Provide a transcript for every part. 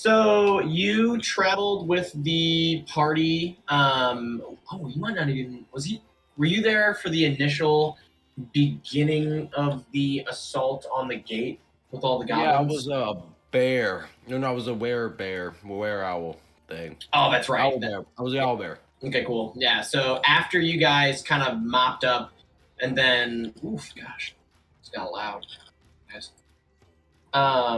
So you traveled with the party. You might not even were you there for the initial beginning of the assault on the gate with all the Yeah, I goblins? was a bear. No, I was a were owl thing. Oh, that's right. Owl bear. I was the owl bear. Okay, cool. Yeah. So after you guys kind of mopped up, and then, oof, gosh, it's got loud. Guys.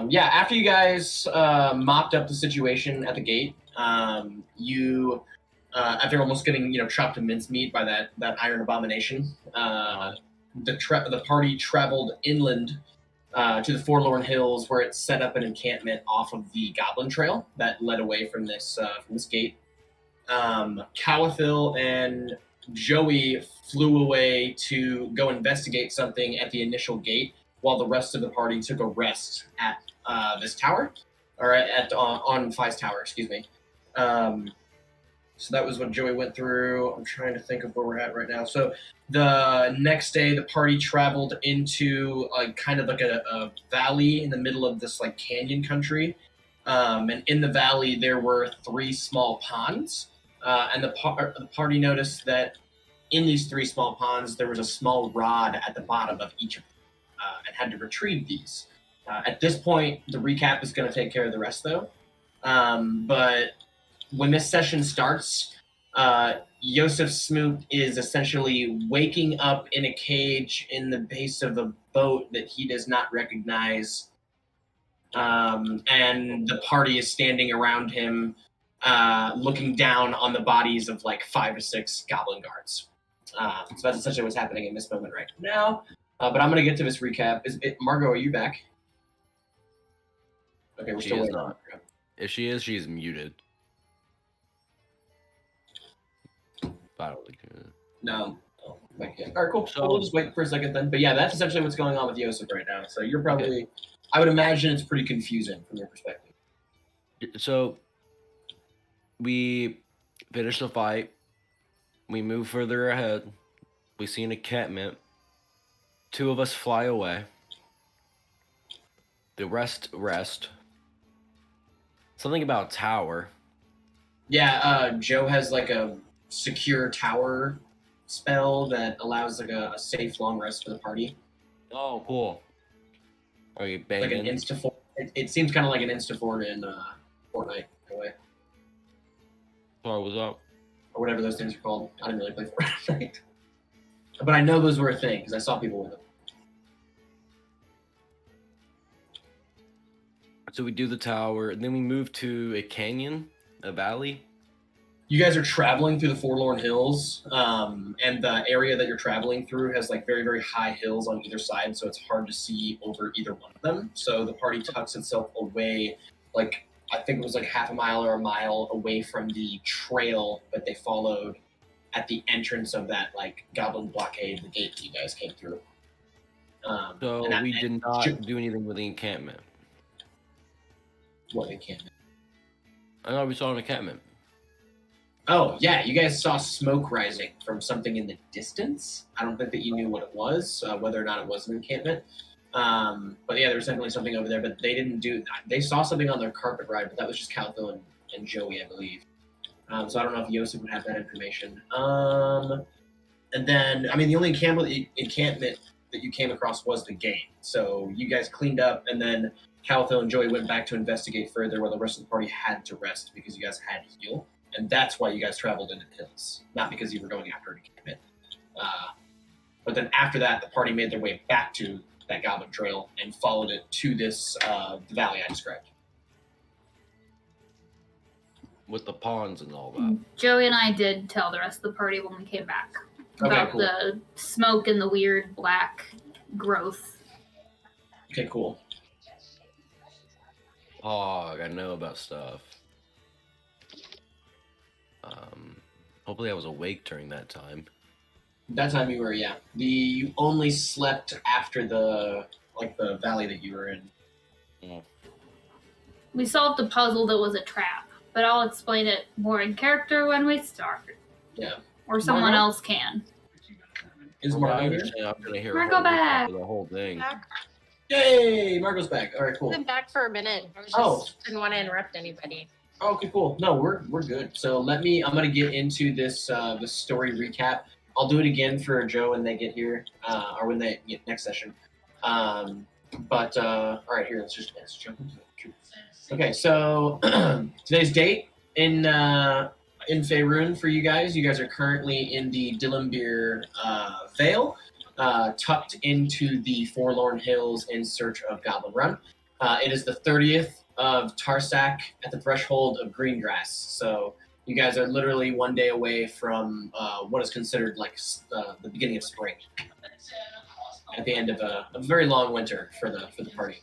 Yeah, after you guys mopped up the situation at the gate, after almost getting chopped to mincemeat by that iron abomination, the party traveled inland to the Forlorn Hills, where it set up an encampment off of the Goblin Trail that led away from this gate. Calathil and Joey flew away to go investigate something at the initial gate, while the rest of the party took a rest at this tower, or on Fi's tower, excuse me. So that was what Joey went through. I'm trying to think of where we're at right now. So the next day, the party traveled into kind of like a valley in the middle of this like canyon country. And in the valley, there were 3 small ponds. And the party noticed that in these 3 small ponds, there was a small rod at the bottom of each of them, and had to retrieve these. At this point, the recap is going to take care of the rest, though. But when this session starts, Yosef Smoot is essentially waking up in a cage in the base of a boat that he does not recognize. And the party is standing around him, looking down on the bodies of like 5 or 6 goblin guards. So that's essentially what's happening in this moment right now. But I'm going to get to this recap. Margot, are you back? Okay, we're still waiting on her. If she is, she's muted. I don't think No. Oh, all right, cool. So we'll just wait for a second then. But yeah, that's essentially what's going on with Yosef right now. So you're probably, okay. I would imagine it's pretty confusing from your perspective. So we finish the fight. We move further ahead. We see an encampment. 2 of us fly away. The rest rest. Something about a tower. Yeah, Joe has like a secure tower spell that allows like a safe long rest for the party. Oh, cool. Are you banging? Like an insta-fort. It seems kind of like an insta-fort in Fortnite, in a way. Sorry, what's up? Or whatever those things are called. I didn't really play Fortnite. But I know those were a thing, because I saw people with them. So we do the tower, and then we move to a canyon, a valley. You guys are traveling through the Forlorn Hills, and the area that you're traveling through has like very, very high hills on either side, so it's hard to see over either one of them. So the party tucks itself away, like I think it was like half a mile or a mile away from the trail that they followed at the entrance of that like goblin blockade, the gate that you guys came through. So we did not do anything with the encampment. What encampment? I thought we saw an encampment. Oh, yeah, you guys saw smoke rising from something in the distance. I don't think that you knew what it was, whether or not it was an encampment. But yeah, there was definitely something over there, but they didn't do... They saw something on their carpet ride, but that was just Calthil and Joey, I believe. So I don't know if Yosef would have that information. And then, I mean, the only encampment that you came across was the gate. So you guys cleaned up, and then Calthil and Joey went back to investigate further, where the rest of the party had to rest because you guys had heal. And that's why you guys traveled into the hills, not because you were going after an encampment. But then after that, the party made their way back to that Goblin Trail and followed it to this valley I described. With the ponds and all that. Joey and I did tell the rest of the party when we came back about the smoke and the weird black growth. Okay, cool. Oh, I know about stuff. Hopefully I was awake during that time. That time you were, yeah. You only slept after the valley that you were in. Yeah. We solved the puzzle that was a trap, but I'll explain it more in character when we start. Yeah. Or someone else can. Is Margot here? I'm gonna hear Margot back. the whole thing. Yay! Marco's back. All right, I've cool. been back for a minute. I was just didn't want to interrupt anybody. Okay, cool. No, we're good. So I'm gonna get into this the story recap. I'll do it again for Joe when they get here, or when they get next session. All right, here let's jump into it. Okay, so today's date in Faerun for you guys. You guys are currently in the Dillimbir Vale, tucked into the Forlorn Hills in search of Goblin Run. It is the 30th of Tarsak at the threshold of Greengrass. So you guys are literally one day away from what is considered like the beginning of spring. At the end of a very long winter for the party.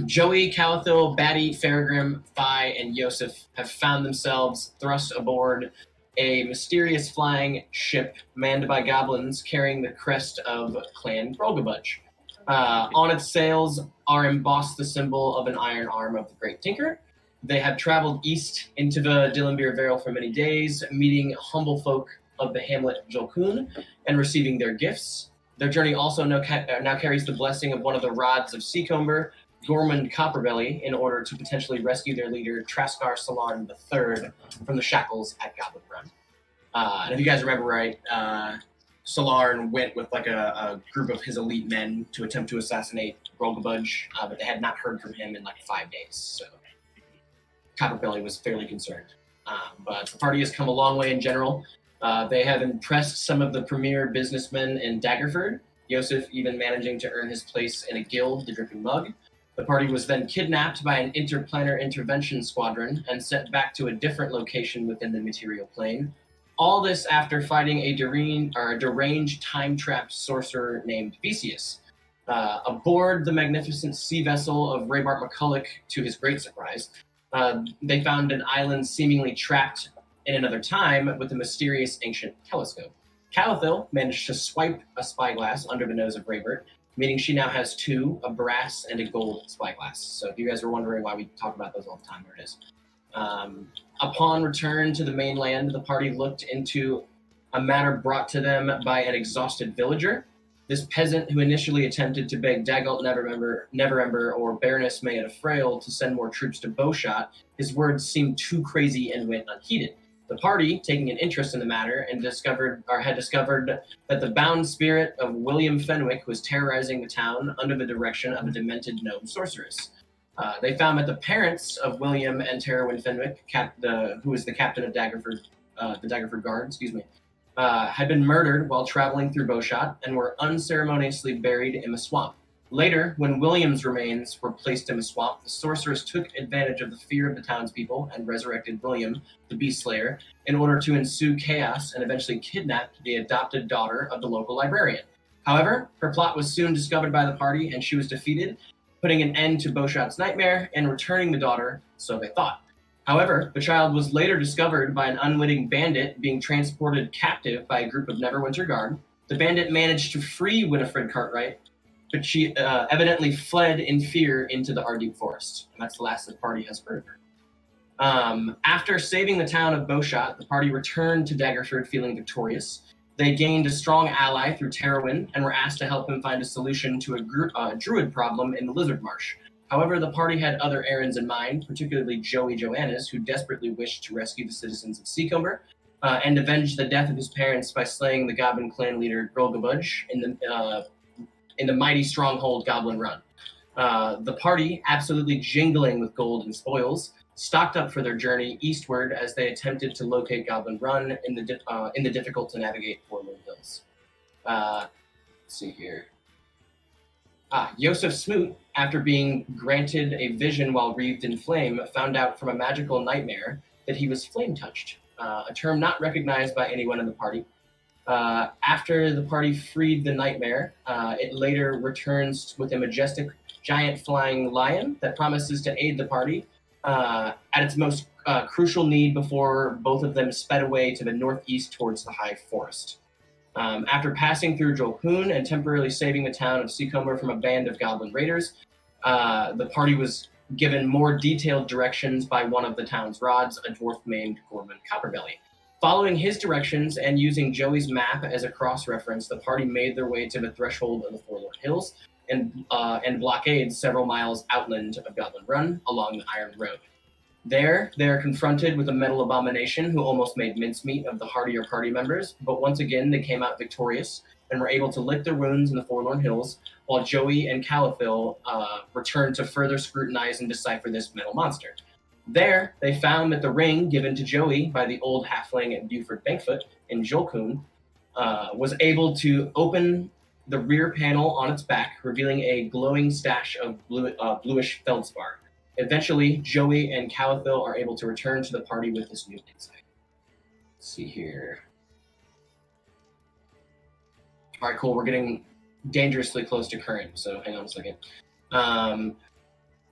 Joey, Calathil, Batty, Faragrim, Phi, and Yosef have found themselves thrust aboard a mysterious flying ship manned by goblins carrying the crest of Clan Grolgabudge. On its sails are embossed the symbol of an iron arm of the Great Tinker. They have traveled east into the Dillimbir Vale for many days, meeting humble folk of the hamlet Jolkun and receiving their gifts. Their journey also now carries the blessing of one of the rods of Seacomber, Gormund Copperbelly, in order to potentially rescue their leader, Traskar Salarn III, from the shackles at Goblin Run. And if you guys remember right, Salarn went with like a group of his elite men to attempt to assassinate Grolgabudge, but they had not heard from him in like 5 days. So Copperbelly was fairly concerned. But the party has come a long way in general. They have impressed some of the premier businessmen in Daggerford, Yosef even managing to earn his place in a guild, the Dripping Mug. The party was then kidnapped by an interplanar intervention squadron and sent back to a different location within the material plane. All this after fighting a deranged time-trapped sorcerer named Theseus. Aboard the magnificent sea vessel of Raybart McCulloch, to his great surprise, they found an island seemingly trapped in another time with a mysterious ancient telescope. Calathil managed to swipe a spyglass under the nose of Raybert, meaning she now has 2, a brass and a gold spyglass. So if you guys were wondering why we talk about those all the time, there it is. Upon return to the mainland, the party looked into a matter brought to them by an exhausted villager. This peasant who initially attempted to beg Dagult Neverember or Baroness Mayetta Frail to send more troops to Bowshot, his words seemed too crazy and went unheeded. The party, taking an interest in the matter, had discovered that the bound spirit of William Fenwick was terrorizing the town under the direction of a demented gnome sorceress. They found that the parents of William and Terwyn Fenwick, who was the captain of Daggerford, the Daggerford Guard, had been murdered while traveling through Bowshot and were unceremoniously buried in the swamp. Later, when William's remains were placed in the swamp, the sorceress took advantage of the fear of the townspeople and resurrected William, the Beast Slayer, in order to ensue chaos and eventually kidnap the adopted daughter of the local librarian. However, her plot was soon discovered by the party and she was defeated, putting an end to Bowshot's nightmare and returning the daughter, so they thought. However, the child was later discovered by an unwitting bandit being transported captive by a group of Neverwinter Guard. The bandit managed to free Winifred Cartwright, but she evidently fled in fear into the Ardeep Forest. And that's the last the party has heard of her. After saving the town of Bowshot, the party returned to Daggerford feeling victorious. They gained a strong ally through Terwyn and were asked to help him find a solution to a druid problem in the Lizard Marsh. However, the party had other errands in mind, particularly Joey Joannis, who desperately wished to rescue the citizens of Seacomber and avenge the death of his parents by slaying the Goblin clan leader Grolgabudge in the mighty stronghold Goblin Run. The party, absolutely jingling with gold and spoils, stocked up for their journey eastward as they attempted to locate Goblin Run in the difficult to navigate Forlorn Hills. Let's see here. Yosef Smoot, after being granted a vision while wreathed in flame, found out from a magical nightmare that he was flame-touched, a term not recognized by anyone in the party. After the party freed the nightmare, it later returns with a majestic giant flying lion that promises to aid the party at its most crucial need before both of them sped away to the northeast towards the high forest. After passing through Jolkun and temporarily saving the town of Seacomber from a band of goblin raiders, the party was given more detailed directions by one of the town's rods, a dwarf named Gorman Copperbelly. Following his directions and using Joey's map as a cross-reference, the party made their way to the threshold of the Forlorn Hills. and blockades several miles outland of Goblin Run along the Iron Road. There, they are confronted with a metal abomination who almost made mincemeat of the hardier party members, but once again they came out victorious and were able to lick their wounds in the Forlorn Hills, while Joey and Caliphil returned to further scrutinize and decipher this metal monster. There, they found that the ring given to Joey by the old halfling at Buford Bankfoot in Jolkun was able to open the rear panel on its back, revealing a glowing stash of bluish feldspar. Eventually, Joey and Caliphil are able to return to the party with this new insight. Let's see here. All right, cool. We're getting dangerously close to current, so hang on a second.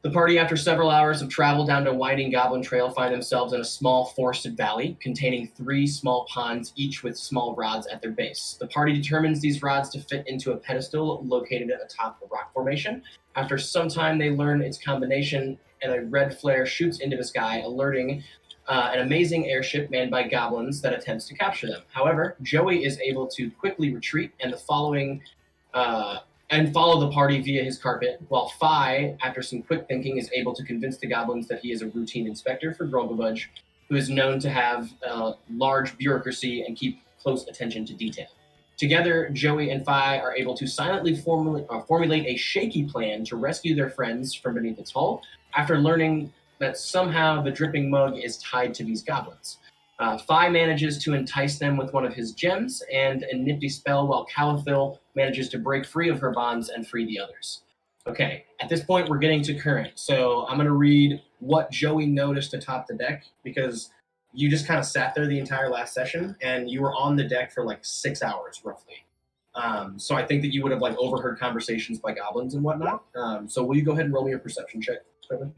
The party, after several hours of travel down a winding goblin trail, find themselves in a small forested valley containing 3 small ponds, each with small rods at their base. The party determines these rods to fit into a pedestal located at the top of the rock formation. After some time, they learn its combination, and a red flare shoots into the sky, alerting an amazing airship manned by goblins that attempts to capture them. However, Joey is able to quickly retreat and follow the party via his carpet, while Fi, after some quick thinking, is able to convince the goblins that he is a routine inspector for Grogglebudge, who is known to have large bureaucracy and keep close attention to detail. Together, Joey and Fi are able to silently formulate a shaky plan to rescue their friends from beneath its hull, after learning that somehow the dripping mug is tied to these goblins. Fi manages to entice them with one of his gems and a nifty spell, while Caliphil manages to break free of her bonds and free the others. Okay, at this point, we're getting to current. So I'm going to read what Joey noticed atop the deck, because you just kind of sat there the entire last session, and you were on the deck for like 6 hours, roughly. So I think that you would have like overheard conversations by goblins and whatnot. So will you go ahead and roll me a perception check, Clinton?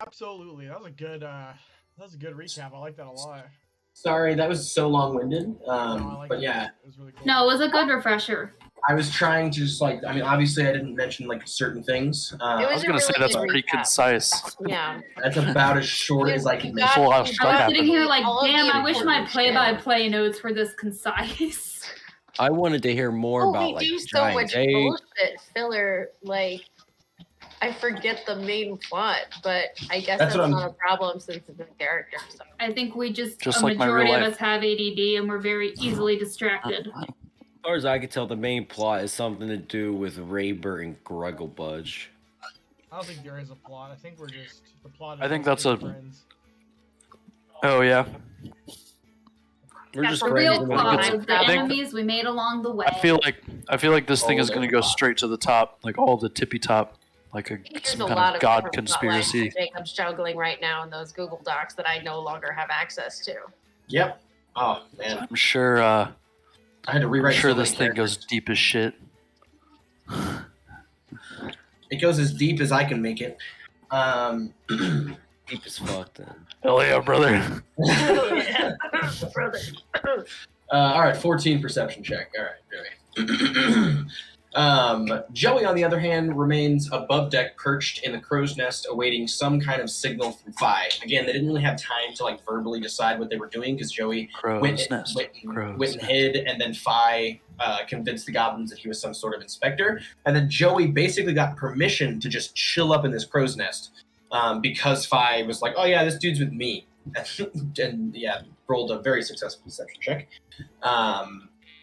Absolutely. That was a good recap. I like that a lot. Sorry, that was so long-winded. But yeah. It was really cool. No, it was a good refresher. I was trying to just like, I mean, obviously I didn't mention like certain things. I was going to say that's pretty concise. Yeah. That's about as short as I can make. Whole lot of stuff I was happened. sitting here like, All of damn, the I wish my important play-by-play notes were this concise. I wanted to hear more Oh, about we like do so giant much eggs. bullshit filler. Like, I forget the main plot, but I guess That's that's what not I'm- a problem since it's a character. So. I think we just Just a like my real majority of life. us have ADD and we're very easily distracted. As far as I can tell, the main plot is something to do with Raybert and Grugglebudge. I don't think there is a plot. I think we're just the plot. Is I think us that's being a- friends. Oh yeah. We're That's just The a real friends and we're plot good. was the I think- enemies we made along the way. I feel like this thing is going to go straight to the top, like all the tippy top, like There's some a kind lot of of god different plot lines conspiracy. that Jacob's juggling right now in those Google Docs that I no longer have access to. Yep. Oh man, I'm sure. I had to I'm rewrite. sure so this many thing characters. goes deep as shit. It goes as deep as I can make it. Deep as fuck then. Hell yeah, brother. Brother. All right, 14 perception check. All right, Joey. Joey, on the other hand, remains above deck, perched in the crow's nest, awaiting some kind of signal from Fi. Again, they didn't really have time to like verbally decide what they were doing because Joey Crow's went nest. Crow's and nest. hid, and then Fi convinced the goblins that he was some sort of inspector. And then Joey basically got permission to just chill up in this crow's nest because Fi was like, "Oh yeah, this dude's with me," and yeah, rolled a very successful perception check.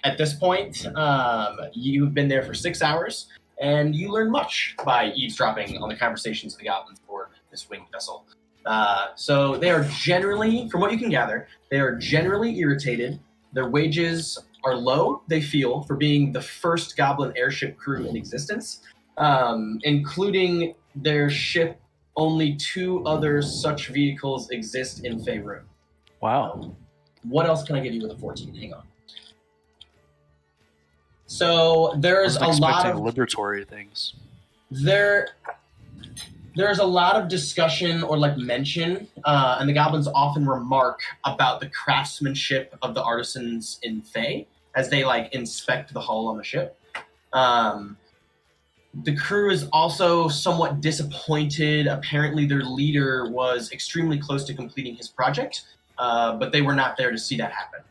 At this point, you've been there for 6 hours, and you learn much by eavesdropping on the conversations of the goblins aboard this winged vessel. So they are generally, from what you can gather, they are generally irritated. Their wages are low, they feel, for being the first goblin airship crew in existence, including their ship. Only 2 other such vehicles exist in Faerun. Wow. What else can I give you with a 14? Hang on. So there's I was a lot expecting of liberatory things. there's a lot of discussion or like mention, and the goblins often remark about the craftsmanship of the artisans in Fae as they like inspect the hull on the ship. The crew is also somewhat disappointed. Apparently, their leader was extremely close to completing his project, but they were not there to see that happen.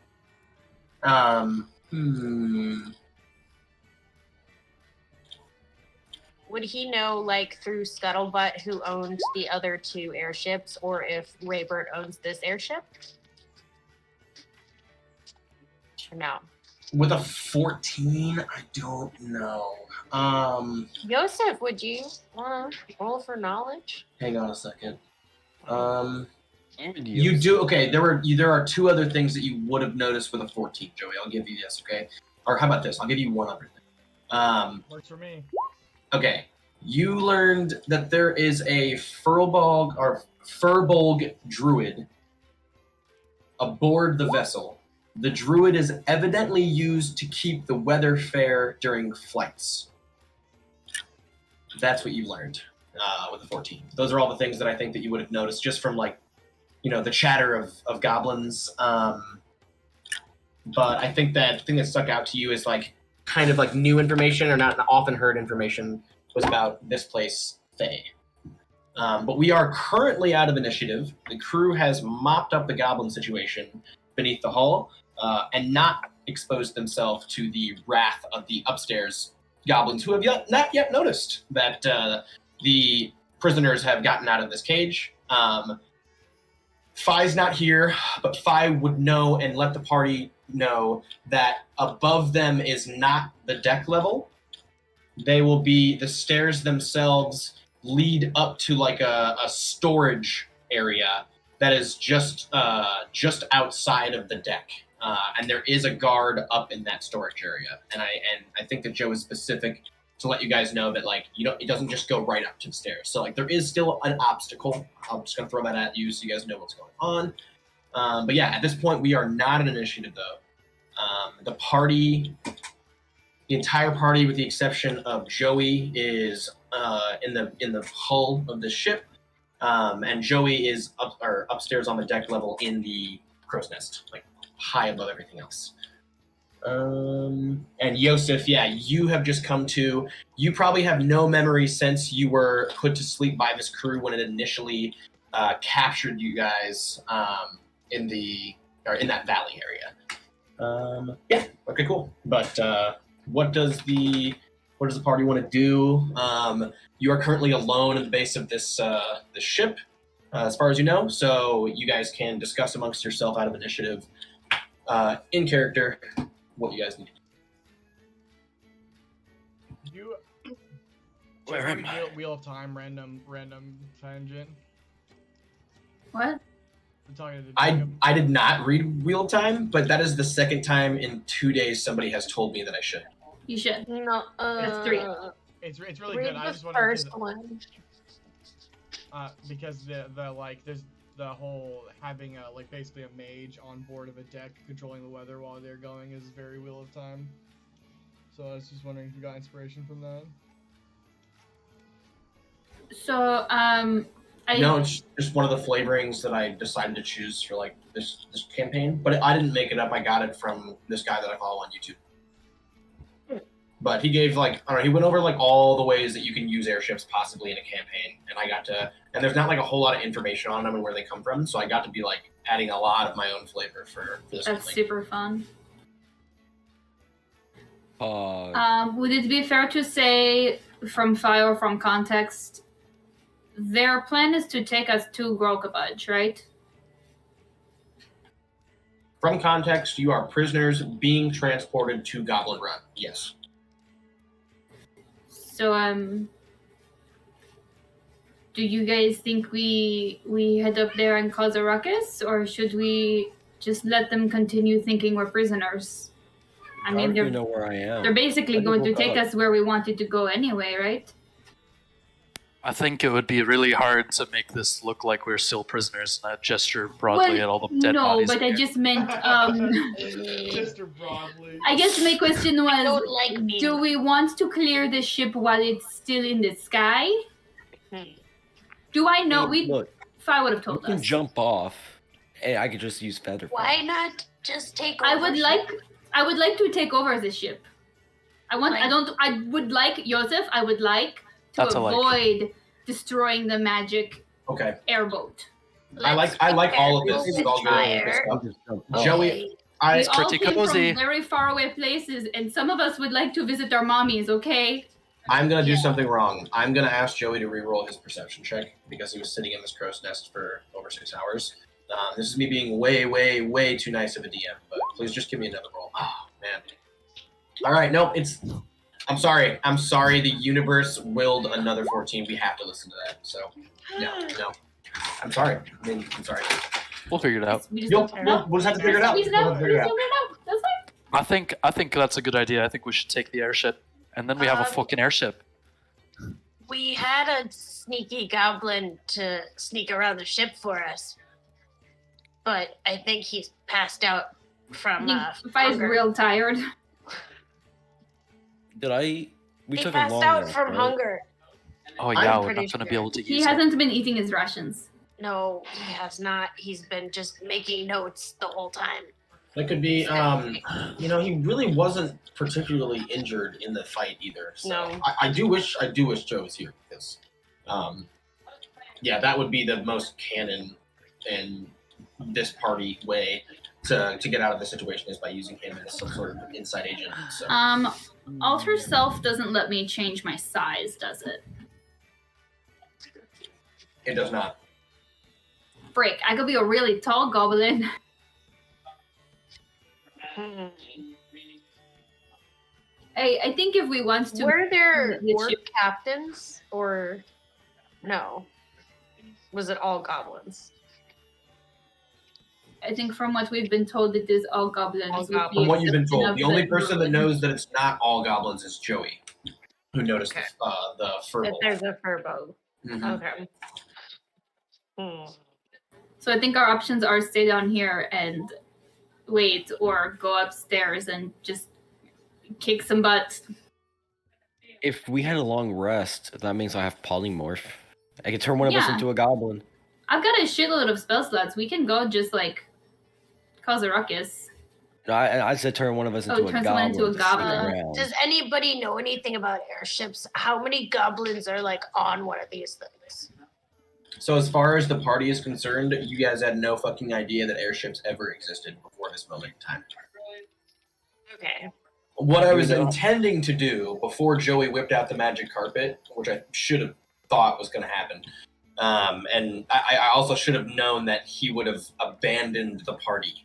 would he know, like, through Scuttlebutt who owned the other 2 airships, or if Raybert owns this airship? Or no? With a 14, I don't know. Joseph, would you want to roll for knowledge? Hang on a second. You You do okay. There are 2 other things that you would have noticed with a 14, Joey. I'll give you this, okay? Or how about this? I'll give you one other thing. Works for me. Okay. You learned that there is a Furbolg druid aboard the vessel. The druid is evidently used to keep the weather fair during flights. That's what you learned with the 14. Those are all the things that I think that you would have noticed just from the chatter of goblins. But I think that the thing that stuck out to you is kind of new information or not often heard information was about this place, Faye. But we are currently out of initiative. The crew has mopped up the goblin situation beneath the hull and not exposed themselves to the wrath of the upstairs goblins who have not yet noticed that the prisoners have gotten out of this cage. Phi's not here, but Phi would know and let the party know that above them is not the deck level. The stairs themselves lead up to a storage area that is just outside of the deck. And there is a guard up in that storage area. And I think that Joe is specific to let you guys know that it doesn't just go right up to the stairs. So there is still an obstacle. I'm just gonna throw that at you so you guys know what's going on. But yeah, at this point we are not an initiative though. The entire party, with the exception of Joey, is in the hull of the ship, and Joey is upstairs on the deck level in the crow's nest, high above everything else. And Yosef, yeah, you have just come to. You probably have no memory since you were put to sleep by this crew when it initially captured you guys in that valley area. Yeah. Okay. Cool. But what does the party want to do? You are currently alone at the base of this ship, as far as you know. So you guys can discuss amongst yourself out of initiative, in character, what you guys need. You. Where am I? Wheel of Time, random tangent. What? I'm talking to I did not read Wheel of Time, but that is the second time in 2 days somebody has told me that I should. You should. No, That's 3. It's really read good. I the just want first to one. because there's the whole having basically a mage on board of a deck controlling the weather while they're going is very Wheel of Time. So I was just wondering if you got inspiration from that. So, No, it's just one of the flavorings that I decided to choose for this campaign. But I didn't make it up. I got it from this guy that I follow on YouTube. But he gave he went over all the ways that you can use airships possibly in a campaign, and I got to, and there's not a whole lot of information on them and where they come from, so I got to be adding a lot of my own flavor for this. That's super fun. Pog. Would it be fair to say, from file or from context, their plan is to take us to Grokabudge, right? From context, you are prisoners being transported to Goblin Run. Yes. So, do you guys think we head up there and cause a ruckus, or should we just let them continue thinking we're prisoners? I mean, You know where I am. they're basically I going to woke take up. us where we wanted to go anyway, right? I think it would be really hard to make this look like we're still prisoners, not gesture broadly at all the dead no, bodies. but I here. just meant, Mr. Broadly. I guess my question I was, don't like me. do we want to clear the ship while it's still in the sky? Do I know? Look, If I would have you told can us. jump off. Hey, I could just use feather. Why not just take over? I would like to take over the ship. I would like Joseph, I would like to That's a like. avoid destroying the magic Okay. airboat. I like all of this. This is all good. Fire. I'll just jump off. Joey, I We all pretty came cozy. from very far away places, and some of us would like to visit our mommies, okay? I'm gonna do something wrong. I'm gonna ask Joey to re-roll his perception check because he was sitting in this crow's nest for over 6 hours. This is me being way, way, way too nice of a DM, but please just give me another roll. Oh man. All right, no, it's. I'm sorry. I'm sorry. The universe willed another 14. We have to listen to that. So, no. I'm sorry. I'm sorry. We'll figure it out. We just We'll don't just have to figure it out. We'll have to figure it out. That's fine. I think that's a good idea. I think we should take the airship, and then we have a fucking airship. We had a sneaky goblin to sneak around the ship for us, but I think he's passed out from Fi's hunger. real tired. We He took a passed long out rest, from right? hunger. Oh yeah, I'm we're pretty not gonna be sure. able to He use it. hasn't been eating his rations. No, he has not. He's been just making notes the whole time. That could be, he really wasn't particularly injured in the fight either. So No. I do wish Joe was here because, that would be the most canon in this party way to get out of the situation is by using him as some sort of inside agent. So. Alter Self doesn't let me change my size, does it? It does not. Frick, I could be a really tall goblin. Hmm. I think if we want to... Were there the orc ship- captains or no? Was it all goblins? I think from what we've been told, it is all goblins. All with the goblins. From what you've been exception told, of the only the person that druid. knows that it's not all goblins is Joey, who noticed Okay. the fur If bolt. there's a furbo. Mhm. Okay. Hmm. So I think our options are stay down here and wait, or go upstairs and just kick some butt. If we had a long rest, that means I have polymorph. I could turn one of us Yeah. into a goblin. I've got a shitload of spell slots. We can go just cause a ruckus. No, I said turn one of us into a turn someone goblin. into a to sneak goblin. around. Does anybody know anything about airships? How many goblins are on one of these things? So as far as the party is concerned, you guys had no fucking idea that airships ever existed before this moment in time. Okay. What I was You know- intending to do before Joey whipped out the magic carpet, which I should have thought was going to happen, and I also should have known that he would have abandoned the party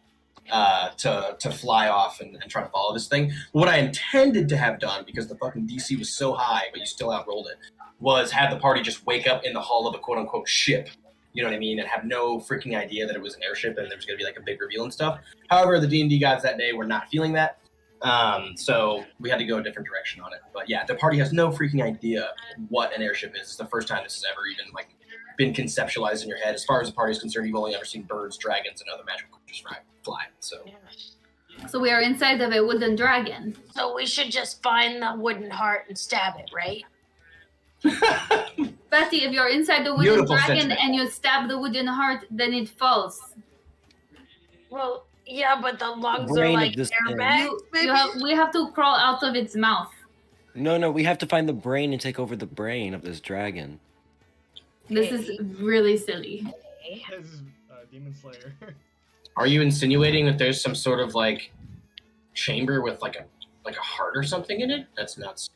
to fly off and try to follow this thing. What I intended to have done, because the fucking DC was so high, but you still outrolled it, was have the party just wake up in the hull of a quote-unquote ship, you know what I mean, and have no freaking idea that it was an airship and there was going to be a big reveal and stuff. However, the D&D gods that day were not feeling that, so we had to go a different direction on it. But yeah, the party has no freaking idea what an airship is. It's the first time this has ever even been conceptualized in your head. As far as the party is concerned, you've only ever seen birds, dragons, and other magical creatures fly. So So we are inside of a wooden dragon. So we should just find the wooden heart and stab it, right? Betty, if you're inside the wooden Beautiful dragon sentiment. and you stab the wooden heart, then it falls. Well, yeah, but the lungs Brain are of this thing. airbags. We have to crawl out of its mouth. No, we have to find the brain and take over the brain of this dragon. This is really silly. This is Demon Slayer. are you insinuating that there's some sort of chamber with a heart or something in it? That's nuts.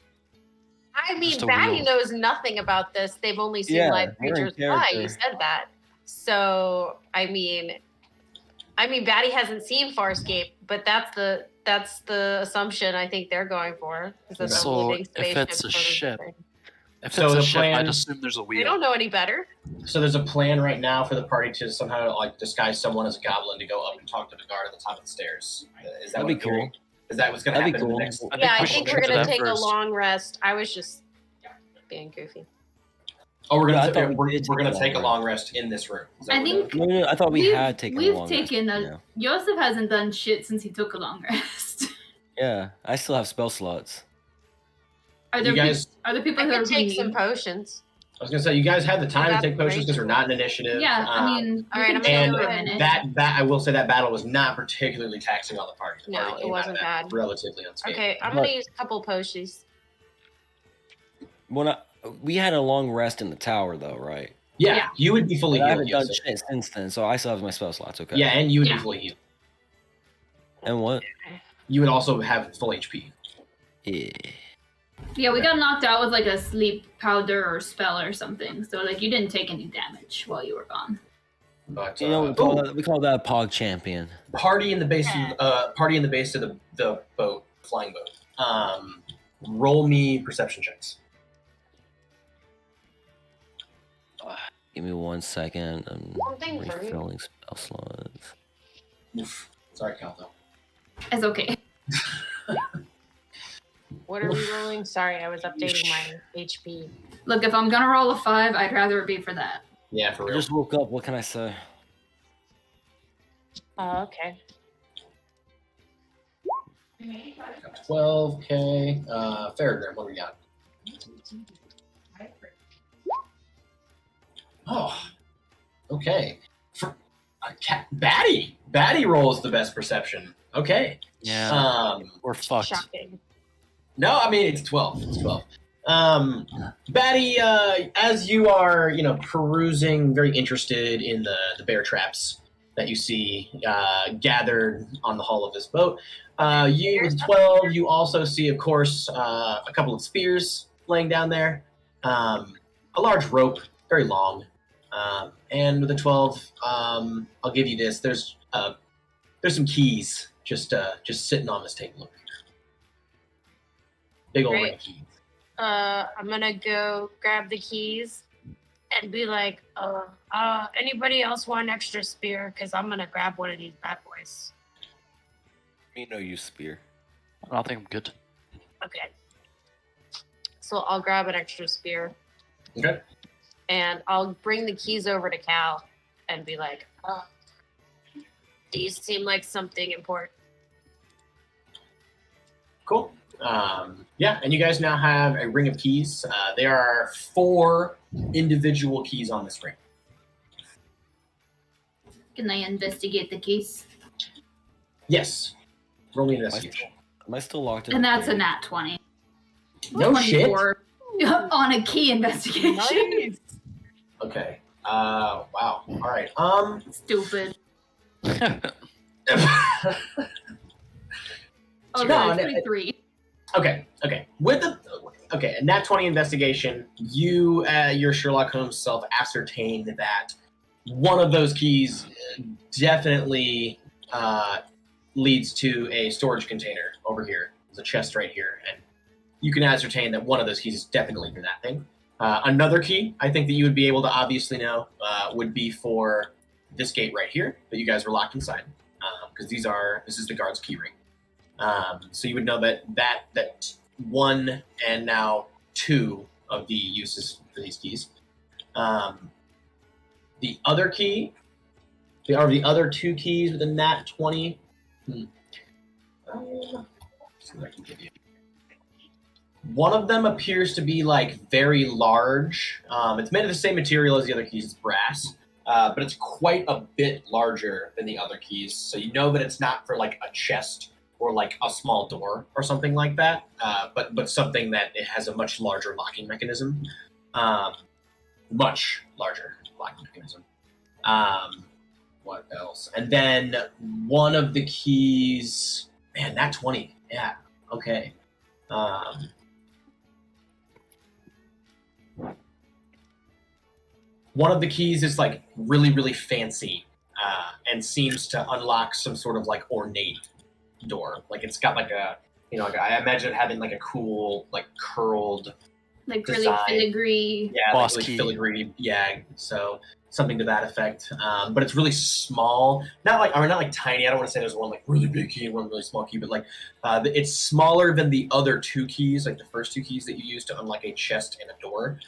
I mean, Just a Batty wheel. knows nothing about this. They've only seen Yeah, live we're in creatures fly. You character. said that. So, I mean, Batty hasn't seen Farscape, but that's the assumption I think they're going for. Is that the So, living if spaceship it's a sort of ship, thing. If So it's the a ship, plan- I'd assume there's a We wheel. don't know any better. So there's a plan right now for the party to somehow disguise someone as a goblin to go up and talk to the guard at the top of the stairs. Is that That'd what be I'm hearing? cool. Is that what's going to That'd be happen in cool. the next? Yeah, I we should think shoot we're for gonna them take a first. long rest. I was just being goofy. Oh, we're Yeah, I going thought to we did we're take going a to take a long long rest in this room. Is that I what we're think- doing? No, I thought we had taken a We've long taken rest. Joseph hasn't done shit since he took a long rest. Yeah, I still have spell slots. Are You there guys, are there people I who are could take some green? potions. I was going to say, you guys had the time to That's take potions great. because we're not in initiative. Yeah, I mean, All we right, can I'm chill gonna for do a it. minute. that I will say that battle was not particularly taxing on the party. The No, party it came out of wasn't that bad. relatively unscathed. Okay, I'm But- gonna use a couple potions. We had a long rest in the tower, though, right? Yeah, Yeah. you would be fully But I healed. haven't done Yes, shit since then, so I still have my spell slots. Okay. yeah, and you would Yeah. be fully healed. And what? You would also have full HP. Yeah. Yeah, we got knocked out with like a sleep powder or spell or something. So like you didn't take any damage while you were gone. But You know, we call that Pog Champion. party in the base of the boat, flying boat. Roll me perception checks. Give me 1 second. I'm Something for you. refilling spell slots. Oof. Sorry, Caldo. It's okay. What are we rolling? Sorry, I was updating my HP. Look, if I'm gonna roll a 5, I'd rather it be for that. Yeah, for I real. just woke up. What can I say? Okay. 12k. Farragram, what do we got? Oh, okay. Batty rolls the best perception. Okay. Yeah, we're fucked. Shocking. No, I mean, it's 12. It's 12. Batty, as you are, perusing, very interested in the bear traps that you see gathered on the hull of this boat, you, with 12, you also see, of course, a couple of spears laying down there, a large rope, very long, and with a 12, I'll give you this. There's some keys just sitting on this table over here. Big old Great. ring of keys. I'm gonna go grab the keys and be like, anybody else want an extra spear? Because I'm gonna grab one of these bad boys. Me no use spear. I think I'm good. Okay. So I'll grab an extra spear Okay. and I'll bring the keys over to Cal and be like, these seem like something important. Cool. Yeah, and you guys now have a ring of keys. There are 4 individual keys on this ring. Can I investigate the keys? Yes. Roll me an investigation. Am I still locked in? And the that's a cave? nat 20. No shit. 24 on a key investigation. Nice. Okay. Wow. All right. Stupid. Oh, No, no, no, 23. Okay. A nat 20 investigation. You, your Sherlock Holmes self, ascertained that one of those keys definitely leads to a storage container over here. There's a chest right here, and you can ascertain that one of those keys is definitely for that thing. Another key, I think that you would be able to obviously know, would be for this gate right here that you guys were locked inside, because this is the guard's key ring. So you would know that 1 and now 2 of the uses for these keys. The other key, the other 2 keys with a nat 20. See what I can give you. One of them appears to be like very large. It's made of the same material as the other keys. It's brass, but it's quite a bit larger than the other keys. So you know that it's not for like a chest or like a small door or something like that, but something that it has a much larger locking mechanism. Much larger locking mechanism. What else? And then one of the keys, man, that 20. Yeah, okay. One of the keys is like really, really fancy and seems to unlock some sort of like ornate door. Like it's got like a, I imagine it having like a cool, like curled, Like design. really filigree. Yeah, Boss like key. filigree. Yeah, so something to that effect. But it's really small. Not like tiny. I don't want to say there's one like really big key and one really small key, but like it's smaller than the other 2 keys, like the first 2 keys that you use to unlock a chest and a door.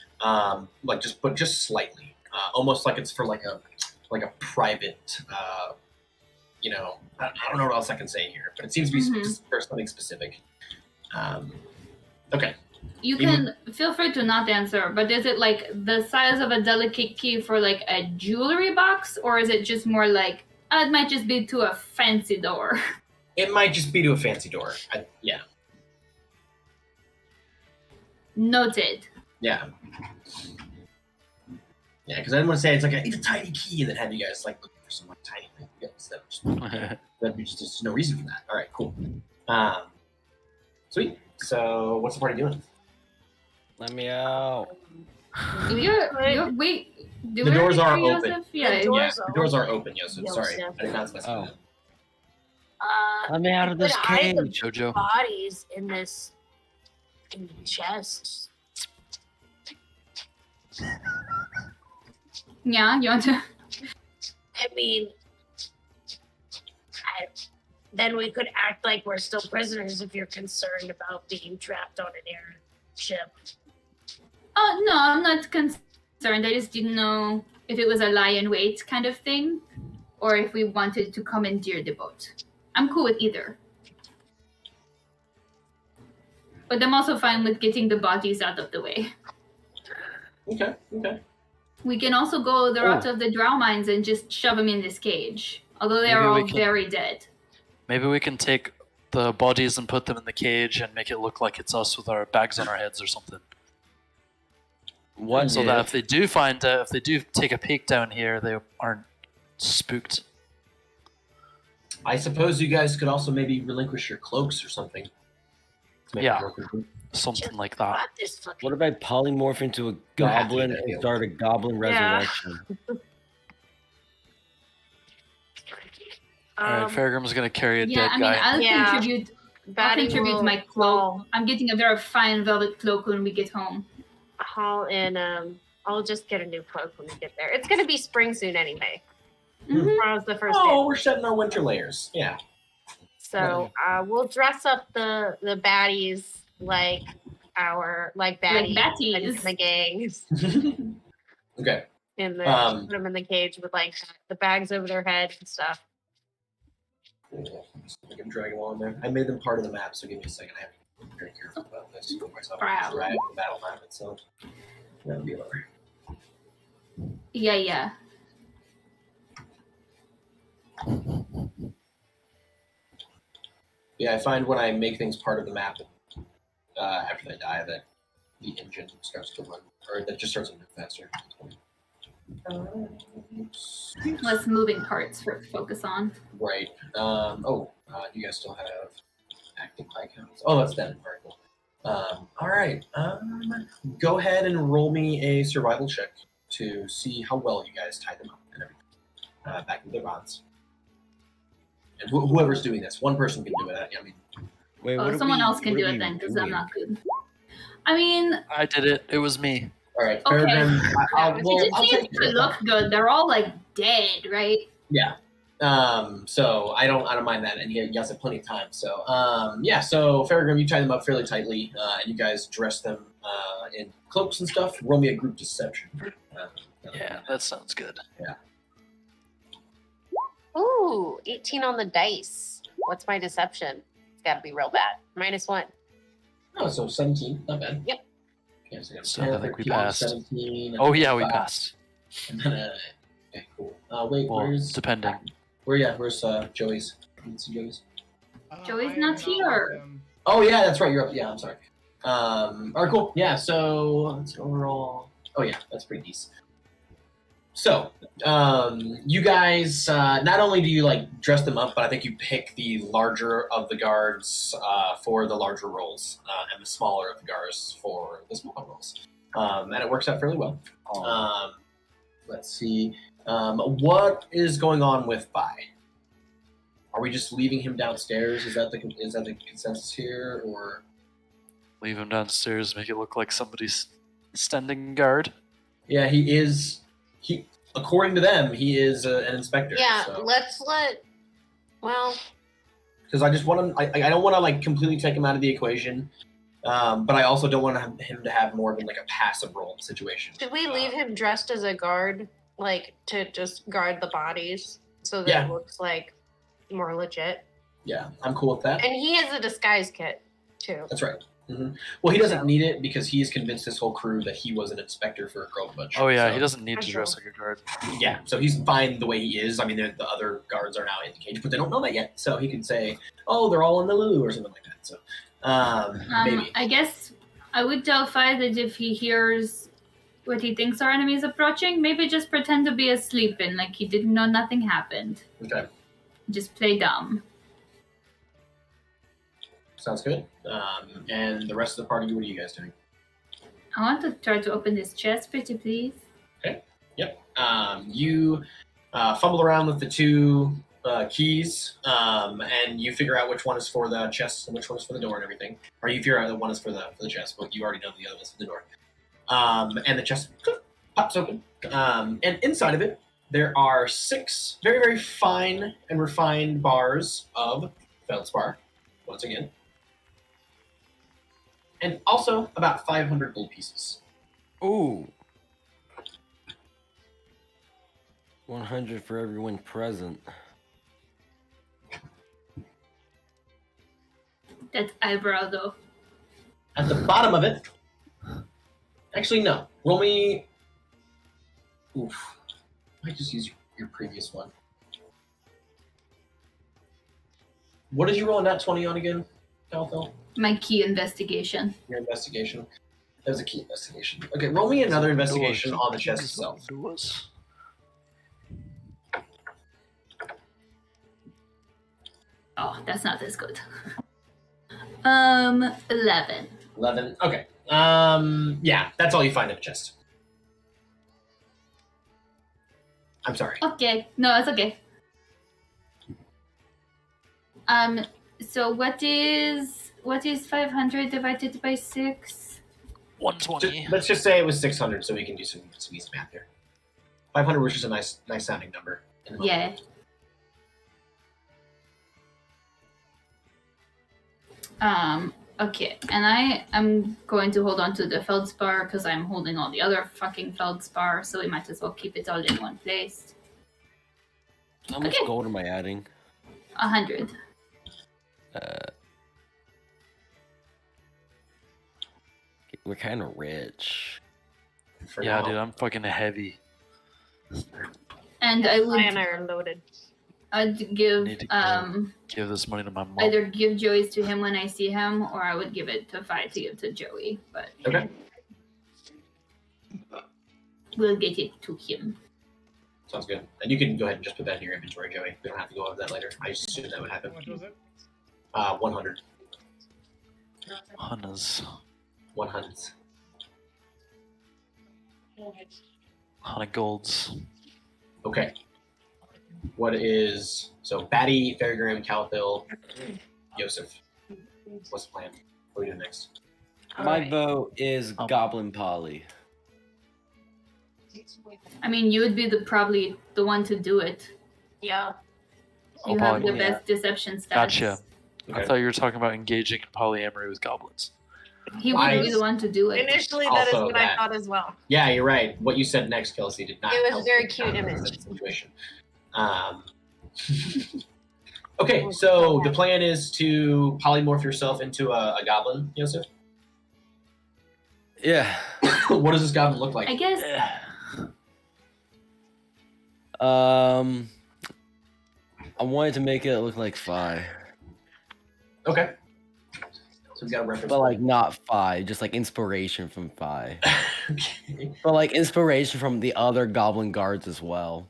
But just slightly. Almost like it's for like a private. I don't know what else I can say here, but it seems to be for something specific. Okay. You can feel free to not answer, but is it like the size of a delicate key for like a jewelry box, or is it just more like it might just be to a fancy door? It might just be to a fancy door. Yeah. Noted. Yeah. Yeah, because I didn't want to say it's a tiny key and then have you guys like look for some like tiny thing. Yeah, that'd be just no reason for that. All right, cool. Sweet. So what's the party doing? Let me out. Wait. The doors are open. Joseph? Yeah. The doors are open, Yosef. Sorry, Yosef. I did not specify Oh. that. Let me out of we this could hide the cage. Jojo. bodies in the chest. Yeah, you want to? I mean, then we could act like we're still prisoners if you're concerned about being trapped on an airship. Oh no, I'm not concerned. I just didn't know if it was a lie in wait kind of thing, or if we wanted to commandeer the boat. I'm cool with either. But I'm also fine with getting the bodies out of the way. Okay. We can also go the route of the drow mines and just shove them in this cage. Although they Maybe are we all can- very dead. Maybe we can take the bodies and put them in the cage and make it look like it's us with our bags on our heads or something. What? So that if they do take a peek down here, they aren't spooked. I suppose you guys could also maybe relinquish your cloaks or something. To make it Yeah. more complete. Something like that. Got this fucking What if I polymorph into a You're happy goblin that and you- start a goblin Yeah. resurrection? Alright, Farragram's gonna carry a Yeah, dead I mean, guy. I'll Yeah. contribute. I'll Batty contribute will my cloak. I'm getting a very fine velvet cloak when we get home. haul in. I'll just get a new cloak when we get there. It's gonna be spring soon anyway. Mhm. Tomorrow's the first Oh, day. we're shedding our winter layers. Yeah. So we'll dress up the baddies like baddies Batties. in the gangs, Okay. and then Um, put them in the cage with like the bags over their heads and stuff. Cool. I can drag them all in there. I made them part of the map, so give me a second. I have to be very careful about this. Otherwise, I'll Proud. drag the battle map itself. That'll be over. Yeah. Yeah, I find when I make things part of the map after they die, that the engine starts to run, or that just starts to move faster. Less moving parts for focus on. Right. You guys still have active icons. Oh, that's that article. All right. Go ahead and roll me a survival check to see how well you guys tie them up and everything back into their bonds. And whoever's doing this, one person can do it. I mean, Wait, Oh, someone else can do it then, because I'm not good. I mean, I did it. It was me. all right. Okay. Peregrine, I'll it just take seems to look good. They're all like dead, right? Yeah. So I don't mind that, and you guys have plenty of time. So So Farragrim, you tie them up fairly tightly, and you guys dress them in cloaks and stuff. Roll me a group deception. Yeah, that sounds good. Ooh, 18 on the dice. What's my deception? It's got to be real bad. -1. Oh, so 17, not bad. Yep. Okay, so, So I think we passed. 17. Oh yeah, we 5, passed. And then, okay, cool. Wait, Well, where's depending. Where's Joey's? Can you see Joey's? Joey's I am not with here. them. Oh yeah, that's right. You're up. Yeah, I'm sorry. All right, cool. Yeah, so that's overall. Oh yeah, that's pretty decent. So, you guys, not only do you like dress them up, but I think you pick the larger of the guards for the larger roles, and the smaller of the guards for the smaller roles, and it works out fairly well. Let's see. What is going on with Bai? Are we just leaving him downstairs? Is that the consensus here, or? Leave him downstairs, make it look like somebody's standing guard. Yeah, he is. According to them, he is an inspector. Yeah, so. Well, Because I just want him. I don't want to like completely take him out of the equation, but I also don't want him to have more than like a passive role situation. should we leave him dressed as a guard, like to just guard the bodies so that Yeah. it looks like more legit? Yeah, I'm cool with that. And he has a disguise kit too. That's right. Well, he doesn't need it because he's convinced his whole crew that he was an inspector for a girl bunch. Oh yeah, so, he doesn't need to That's dress true. like a guard. Yeah, so he's fine the way he is. I mean, the other guards are now in the cage, but they don't know that yet. So he could say, "Oh, they're all in the loo" or something like that. So maybe. I guess I would tell Fi that if he hears what he thinks our enemy is approaching, maybe just pretend to be asleep and like he didn't know nothing happened. Okay, Just play dumb. sounds good. And the rest of the party, what are you guys doing? I want to try to open this chest, pretty please. Yep. You fumble around with the two keys, and you figure out which one is for the chest and which one is for the door and everything. Or you figure out the one is for the chest, but you already know the other is for the door. And the chest pops open. And inside of it, there are 6 very, very fine and refined bars of feldspar, once again. And also about 500 gold pieces. Ooh. 100 for everyone present. That eyebrow, though. At the bottom of it, actually, no. Roll me. Oof. I might just use your previous one. What did you roll a nat 20 on again, Calthel? My key investigation. Your investigation. That was a key investigation. Okay, roll me another investigation on the chest itself. Oh, that's not as good. 11. 11. Okay. Yeah, that's all you find in the chest. I'm sorry. Okay, no, it's okay. So what is 500 divided by 6? 120. Let's just say it was 600, so we can do some easy math here. 500 was just a nice sounding number. Yeah. Okay, and I am going to hold on to the feldspar because I'm holding all the other fucking feldspar, so we might as well keep it all in one place. How much Okay. gold am I adding? 100. We're kind of rich. For Yeah, now. dude, I'm fucking heavy. And I I would and I are loaded. I'd give Need to give this money to my mom. either give Joey's to him when I see him, or I would give it to Fi to give to Joey. But Okay. we'll get it to him. Sounds good. And you can go ahead and just put that in your inventory, Joey. We don't have to go over that later. I just assumed that would happen. How much was it? 100. Hunas. 100. 100 golds. Okay. What is so? Batty, Fairgram, Calthil, Yosef. What's the plan? What are we doing next? My vote is Goblin Polly. I mean, you would be probably the one to do it. Yeah. You have the best deception stats. Gotcha. Okay. I thought you were talking about engaging in polyamory with goblins. He would be the one to do it. Initially, that is Also what that. I thought as well. Yeah, you're right. What you said next, Kelsey, did not. It was help a very with cute the image. Situation. Okay, so the plan is to polymorph yourself into a goblin, Yosef. Yeah. What does this goblin look like? I guess I wanted to make it look like Fi, Okay. So we got a reference. but like not Fi, just like inspiration from Fi, Okay. but like inspiration from the other goblin guards as well.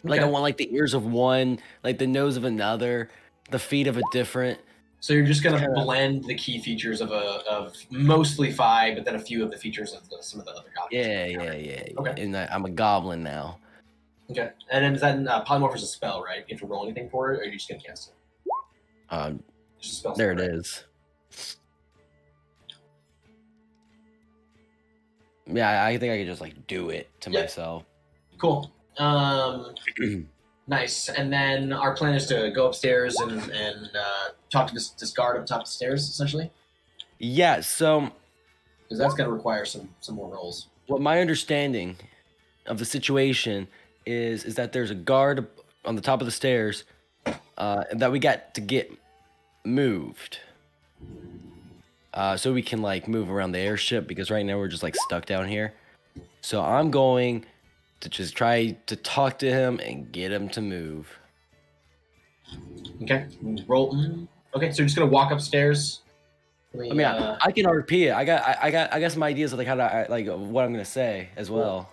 Like I Okay. want like the ears of one, like the nose of another, the feet of a different. So you're just gonna Kinda- blend the key features of mostly Phi, but then a few of the features of some of the other goblins. Yeah. Okay. And I'm a goblin now. Okay. And then is that polymorph is a spell, right? You have to roll anything for it, or are you just gonna cast it? Just a spell. There it right? is. Yeah, I think I could just like do it to Yeah. myself. Cool. Nice. And then our plan is to go upstairs and talk to this guard up top of the stairs, essentially, Yeah. So because that's gonna require some more rolls. what my understanding of the situation is that there's a guard on the top of the stairs that we got to get moved. So we can like move around the airship because right now we're just like stuck down here. So I'm going to just try to talk to him and get him to move. Okay. Roll. Okay. So you're just gonna walk upstairs. I mean, I can RP it. I got some ideas of like how to like what I'm gonna say as well.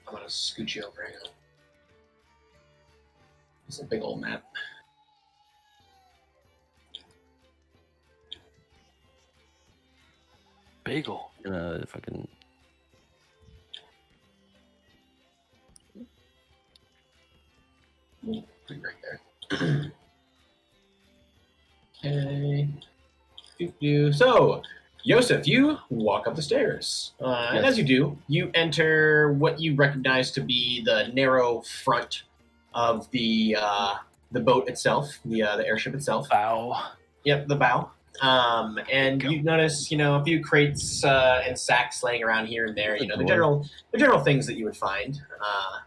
I'm gonna scoot you over. Hang on. It's a big old map. Bagel. If I can. Put it right there. Okay. So, Yosef, you walk up the stairs. And Yes. as you do, you enter what you recognize to be the narrow front of the boat itself, the airship itself. Bow. Yep, the bow. And you notice, a few crates and sacks laying around here and there. The general things that you would find.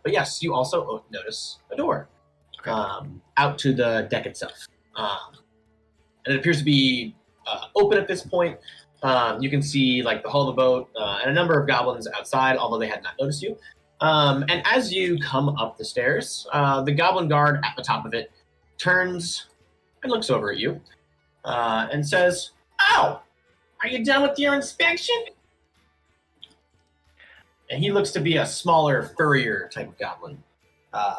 But yes, you also notice a door out to the deck itself. And it appears to be open at this point. You can see like the hull of the boat and a number of goblins outside, although they had not noticed you. And as you come up the stairs, the goblin guard at the top of it turns and looks over at you and says, "Oh, are you done with your inspection?" And he looks to be a smaller, furrier type of goblin,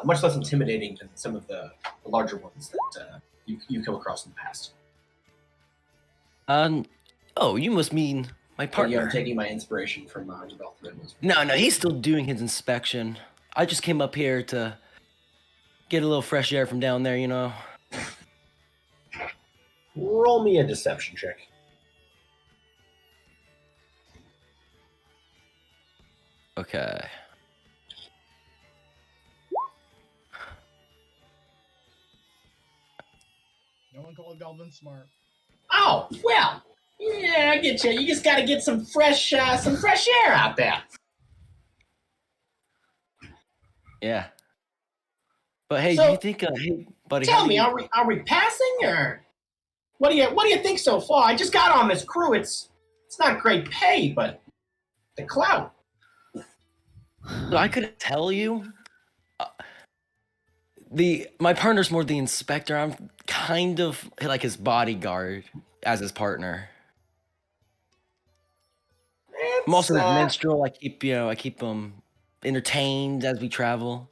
much less intimidating than some of the larger ones that you've come across in the past. Oh, you must mean my partner. I'm taking my inspiration from Daggerford. No, he's still doing his inspection. I just came up here to get a little fresh air from down there, Roll me a deception check. Okay. No one called goblin smart. Oh, well, yeah, I get you. You just got to get some fresh air out there. Yeah. But hey, So, do you think, hey, buddy? Tell me, are we passing, or what do you think so far? I just got on this crew. It's not great pay, but the clout. So I couldn't tell you. My partner's more the inspector. I'm kind of like his bodyguard as his partner. I'm also the minstrel. I keep him entertained as we travel.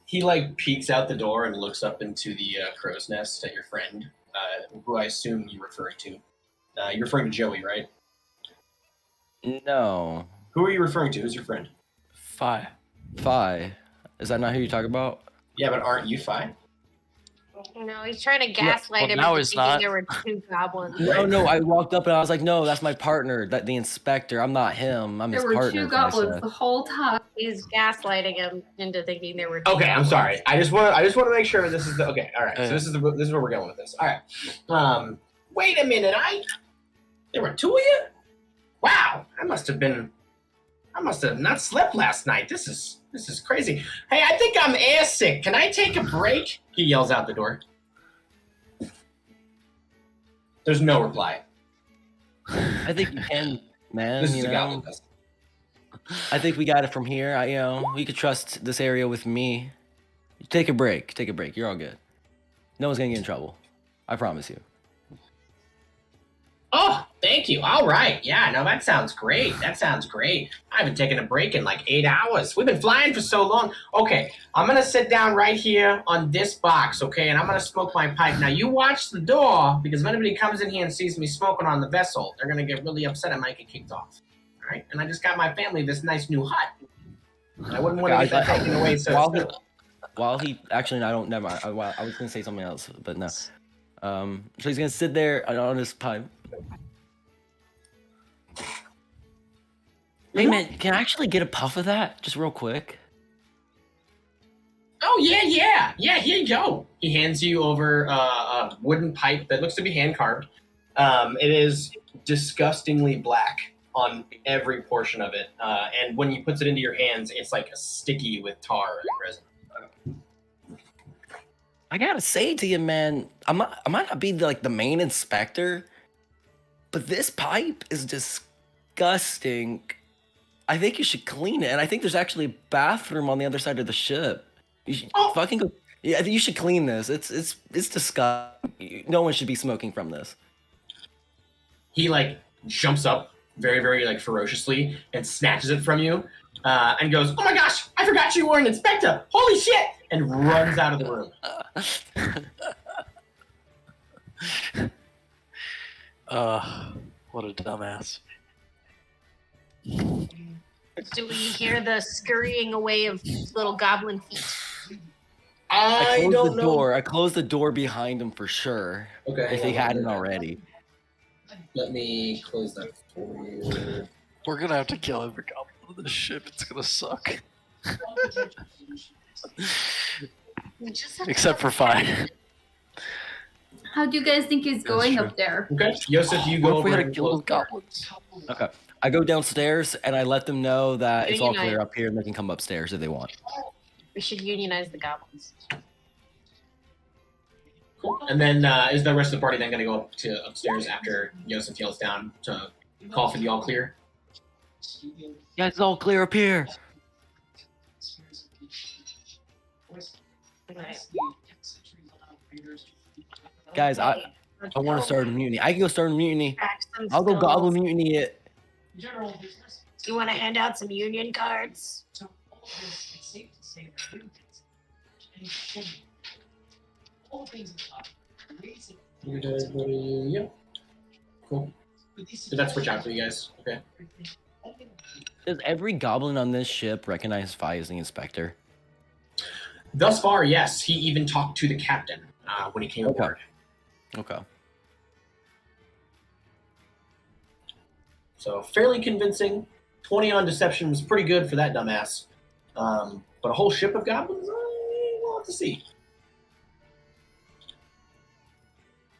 He peeks out the door and looks up into the crow's nest at your friend, who I assume you're referring to. You're referring to Joey, right? No. Who are you referring to? Who's your friend? Fi. Is that not who you talk about? Yeah, but aren't you Fi? No, he's trying to gaslight him now into he's thinking not. there were two goblins. No. I walked up and I was like, no, that's my partner, the inspector. I'm not him. I'm There his were partner. two is what I goblins said. the whole time. He's gaslighting him into thinking there were two Okay, I'm goblins. sorry. I just want to make sure this is the okay. All right, so this is where we're going with this. All right. Wait a minute. There were two of you. Wow, I must have not slept last night. This is crazy. Hey, I think I'm air sick. Can I take a break? He yells out the door. There's no reply. I think you can, man. This is you a know? goblin vessel. I think we got it from here. You could trust this area with me. Take a break. You're all good. No one's gonna get in trouble. I promise you. Oh, thank you. All right. Yeah, no, that sounds great. I haven't taken a break in like 8 hours. We've been flying for so long. Okay, I'm going to sit down right here on this box, okay, and I'm going to smoke my pipe. Now, you watch the door, because if anybody comes in here and sees me smoking on the vessel, they're going to get really upset. I might get kicked off. All right? And I just got my family this nice new hut. And I wouldn't want to get that taken away so While he actually, I don't. Never mind. I was going to say something else, but no. So he's going to sit there on his pipe. Hey man, can I actually get a puff of that? Just real quick. Oh, yeah, here you go. He hands you over a wooden pipe that looks to be hand-carved. It is disgustingly black on every portion of it. And when he puts it into your hands, it's like sticky with tar and resin. I gotta say to you, man, I might not be the main inspector, but this pipe is disgusting. I think you should clean it, and I think there's actually a bathroom on the other side of the ship. You should fucking go. Yeah, I think you should clean this. It's disgusting. No one should be smoking from this. He jumps up very, very ferociously and snatches it from you, and goes, "Oh my gosh, I forgot you were an inspector! Holy shit!" and runs out of the room. What a dumbass. Do we hear the scurrying away of little goblin feet? I closed don't the know. door. I closed the door behind him for sure. Okay, If hang he on, hadn't already. Let me close that for you. We're gonna have to kill every goblin on this ship. It's gonna suck. We just have to Except for Fi. How do you guys think it's going true. up there? Okay, Yosef, you What go if we over had a and guild close of the door. goblins? Okay. I go downstairs and I let them know that it's all clear Unionize. up here and they can come upstairs if they want. We should unionize the goblins. Cool. And then is the rest of the party then going to go up to upstairs after Yosef yells down to call for the all clear? Yeah, it's all clear up here. Alright. Guys, I want to start a mutiny. I can go start a mutiny. Crack some I'll go skulls. goblin mutiny it. You want to hand out some union cards? Yep. Cool. Did that switch out for you guys? Okay. Does every goblin on this ship recognize Fi as the inspector? Thus far, yes. He even talked to the captain when he came Okay. aboard. Okay. So fairly convincing. 20 on deception was pretty good for that dumbass. But a whole ship of goblins, we'll have to see.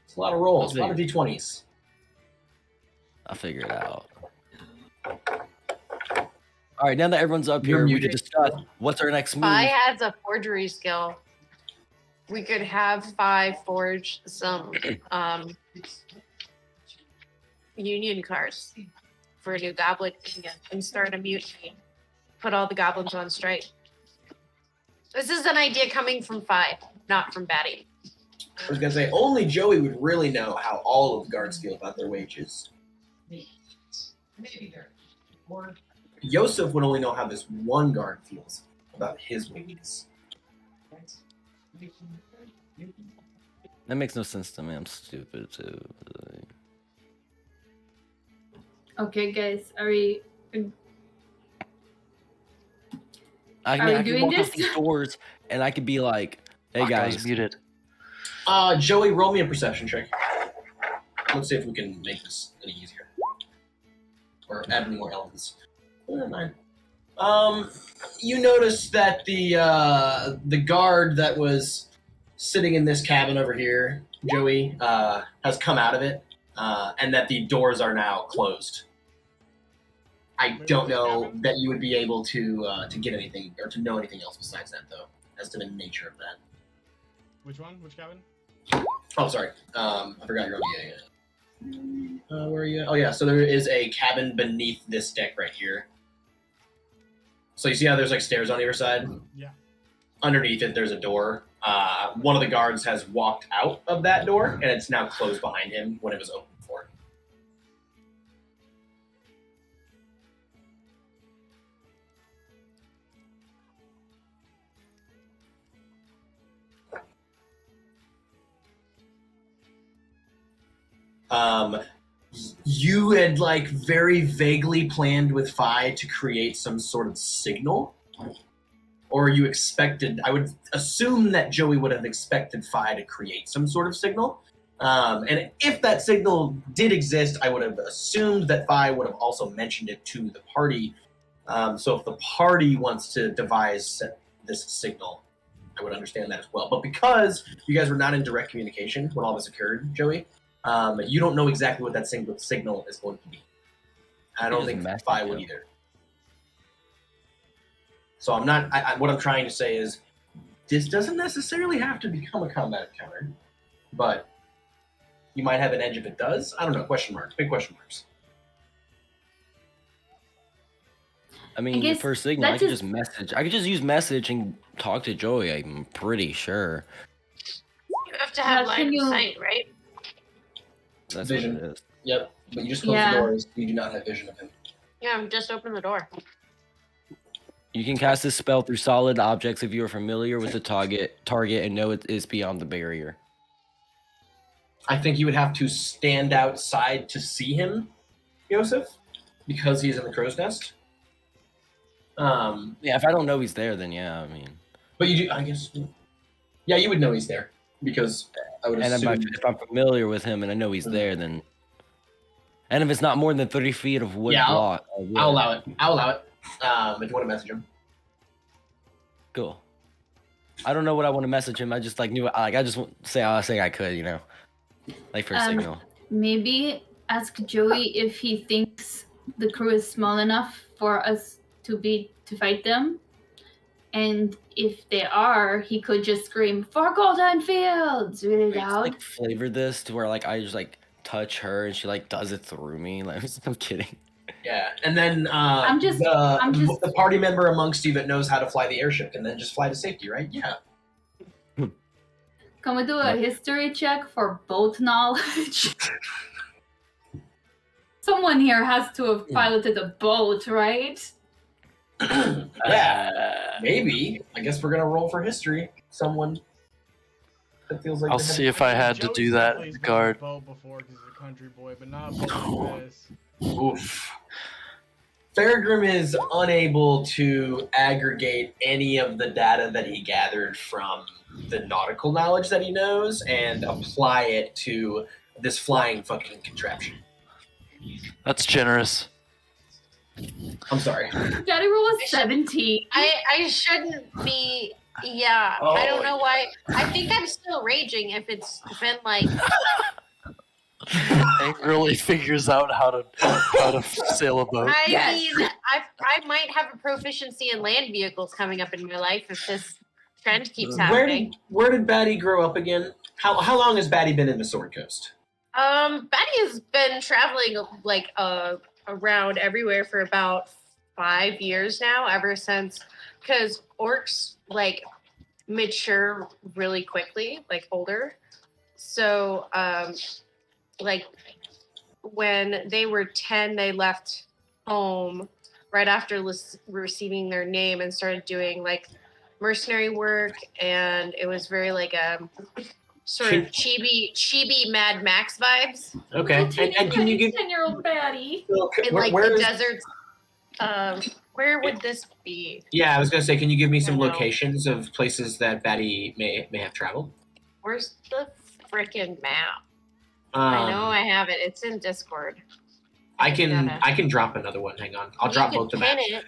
It's a lot of rolls, a lot of d20s. I'll figure it out. All right, now that everyone's up You're here, we muted. can discuss what's our next move. Fi has a forgery skill. We could have Fi forge some union cards for a new goblin and start a mutiny. Put all the goblins on strike. This is an idea coming from Fi, not from Batty. I was gonna say only Joey would really know how all of the guards feel about their wages. Yosef would only know how this one guard feels about his wages. That makes no sense to me. I'm stupid too. Okay, guys, are we? I Are we could doing walk this? off these doors and I could be like, "Hey Fuck, I guys, was muted. Joey, roll me a perception check. Let's see if we can make this any easier. Or add any more elements. 9. You notice that the guard that was sitting in this cabin over here, Joey, has come out of it, and that the doors are now closed. I don't know that you would be able to get anything or to know anything else besides that, though, as to the nature of that. Which one? Which cabin? Oh, sorry. I forgot you're on the. Where are you? Oh, yeah. So there is a cabin beneath this deck right here. So you see how there's like stairs on either side? Yeah. Underneath it, there's a door. One of the guards has walked out of that door, and it's now closed behind him when it was open before. You had like very vaguely planned with Fi to create some sort of signal, or you expected. I would assume that Joey would have expected Fi to create some sort of signal, and if that signal did exist, I would have assumed that Fi would have also mentioned it to the party. So if the party wants to devise this signal, I would understand that as well. But because you guys were not in direct communication when all this occurred, Joey, you don't know exactly what that signal is going to be. I don't think Fi would either. So I'm not. What I'm trying to say is, this doesn't necessarily have to become a combat encounter, but you might have an edge if it does. I don't know. Question marks. Big question marks. I mean, the guess first signal, I that's could just- just message. I could just use message and talk to Joey. I'm pretty sure You have to have Now, line can of you- sight, right? that's Vision. what it is. Yep. But you just close Yeah. the doors. You do not have vision of him. Yeah, just open the door. You can cast this spell through solid objects if you are familiar with the target and know it is beyond the barrier. I think you would have to stand outside to see him, Yosef, because he's in the crow's nest. Yeah, if I don't know he's there, then yeah, I mean. But you do, I guess. Yeah, you would know he's there because I would And assume. if I'm familiar with him and I know he's there, then. And if it's not more than 30 feet of wood Yeah, block, I'll allow it. I'll allow it. If you want to message him. Cool. I don't know what I want to message him. I just like knew I just say I could, you know, like for a signal. Maybe ask Joey if he thinks the crew is small enough for us to fight them. And if they are, he could just scream "For Golden Fields" really Just, loud. like flavor this to where like I just like touch her and she like does it through me. Like I'm kidding. Yeah, and then I'm just- the party member amongst you that knows how to fly the airship can then just fly to safety, right? Yeah. Can we do a history check for boat knowledge? Someone here has to have piloted a boat, right? Yeah, maybe. I guess we're gonna roll for history. Someone that feels like I'll they have- see if I had to Joey's do that definitely in been guard. on a boat before because he's a country boy, but not a boat like this. Oof. Faragrim is unable to aggregate any of the data that he gathered from the nautical knowledge that he knows and apply it to this flying fucking contraption. That's generous. I'm sorry. Daddy roll a 17. I shouldn't be. Yeah, I don't know why. I think I'm still raging if it's been like. Angrily figures out how to sail a boat. I Yes. mean, I might have a proficiency in land vehicles coming up in my life if this trend keeps happening. Where did Batty grow up again? How long has Batty been in the Sword Coast? Batty has been traveling like around everywhere for about 5 years now, ever since, because orcs like mature really quickly, like older. So like when they were 10, they left home right after receiving their name and started doing like mercenary work, and it was very like a sort of chibi Mad Max vibes. Okay, and can you give 10-year-old Batty? In like the deserts. Where would this be? Yeah, I was gonna say, can you give me some I know. locations of places that Batty may have traveled? Where's the frickin' map? I know I have it. It's in Discord. I can gotta- I can drop another one. Hang on, I'll You drop can both the pin maps. it.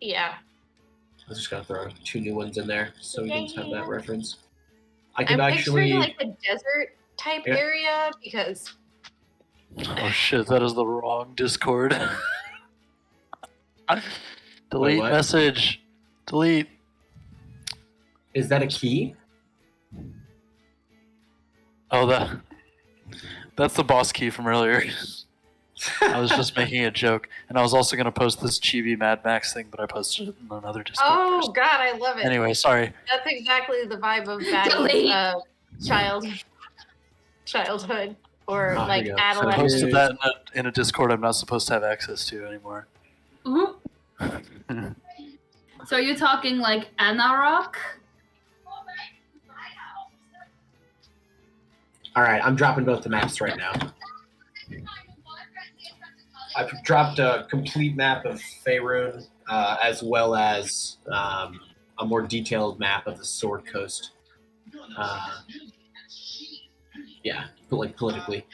Yeah. I'm just gonna throw 2 new ones in there so you can have Yeah. that reference. I could I'm actually. picturing like the desert type Yeah. area because Oh shit, that is the wrong Discord. Delete what? message. Delete. Is that a key? Oh, that's the boss key from earlier. I was just making a joke, and I was also gonna post this chibi Mad Max thing, but I posted it in another Discord. oh first. god, I love it. Anyway, sorry. That's exactly the vibe of Delete. Batty's childhood or Oh, here like we go. I adolescence. posted that in a Discord I'm not supposed to have access to anymore. Ooh. So are you talking like Anarok? All right, I'm dropping both the maps right now. I've dropped a complete map of Faerun, as well as a more detailed map of the Sword Coast. Yeah, but like politically.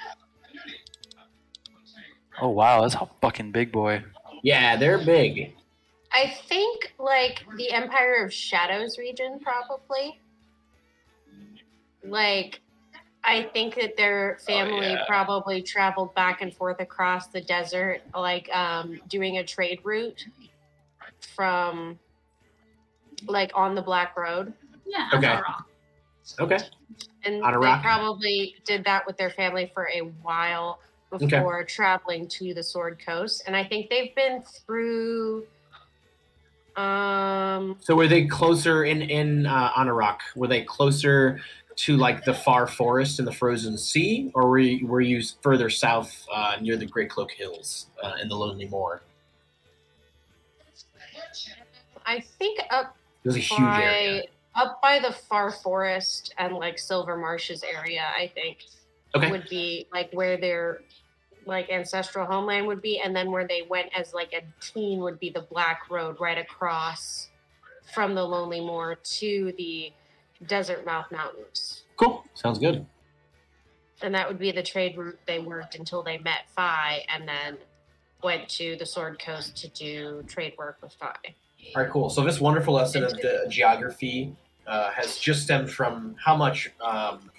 Oh wow, that's a fucking big boy. Yeah, they're big. I think like the Empire of Shadows region probably. Like I think that their family yeah. probably traveled back and forth across the desert, like doing a trade route from like on the Black Road. Yeah, Okay. Anarok. Okay. And On a they rock. probably did that with their family for a while before traveling to the Sword Coast. And I think they've been through So were they closer in Anarok? Were they closer to like the far forest and the frozen sea, or were you further south near the Great Cloak Hills and the Lonely Moor? I think up It was a huge area. up by the far forest and like Silver Marshes area, I think. Okay. would be like where their like ancestral homeland would be, and then where they went as like a teen would be the Black Road right across from the Lonely Moor to the Desert Mouth Mountains. Cool. Sounds good. And that would be the trade route they worked until they met Fi, and then went to the Sword Coast to do trade work with Fi. All right, cool. So this wonderful lesson of the geography has just stemmed from how much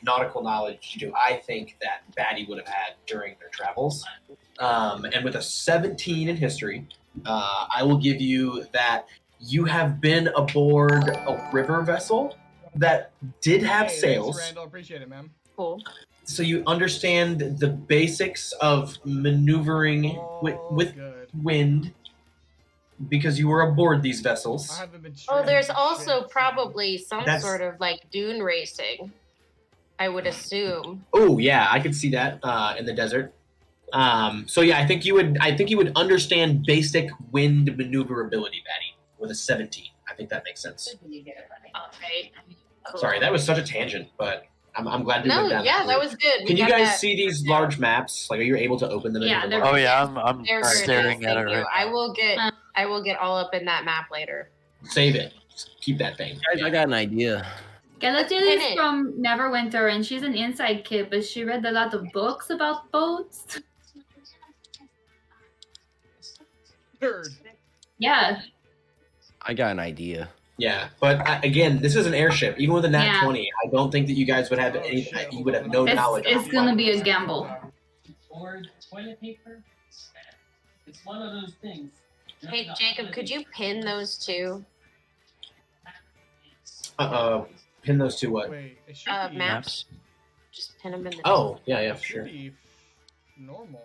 nautical knowledge do I think that Batty would have had during their travels. And with a 17 in history, I will give you that you have been aboard a river vessel that did have Hey, sails. Thanks, Randall. Appreciate it, man. Cool. So you understand the basics of maneuvering with Good. wind because you were aboard these I vessels. haven't been Oh, trained there's for also shit, so- probably some That's- sort of like dune racing, I would assume. Oh yeah, I could see that in the desert. So yeah, I think you would understand basic wind maneuverability, Batty, with a 17. I think that makes sense. Okay. Cool. Sorry, that was such a tangent, but I'm glad we No, went down yeah, that that route. was good. We Can you got guys that. see these large maps? Like, are you able to open them? Yeah, into the they're- large- Oh yeah, I'm They're very staring nice, at it thank you. right I now. will get all up in that map later. Save it. Keep that thing. Guys, I got an idea. Galatid Pin is it. from Neverwinter, and she's an inside kid, but she read a lot of books about boats. Nerd. Yeah, I got an idea. Yeah, but again, this is an airship. Even with a nat Yeah. 20, I don't think that you guys would have Oh, any. shit, You hold would on. have no knowledge. it's of gonna be a gamble. Or toilet paper. It's one of those things. Hey, Jacob, could you pin those two Pin those to what? Wait, it should be. maps? Just pin them in the. Oh, yeah, yeah, It for sure. should be normal.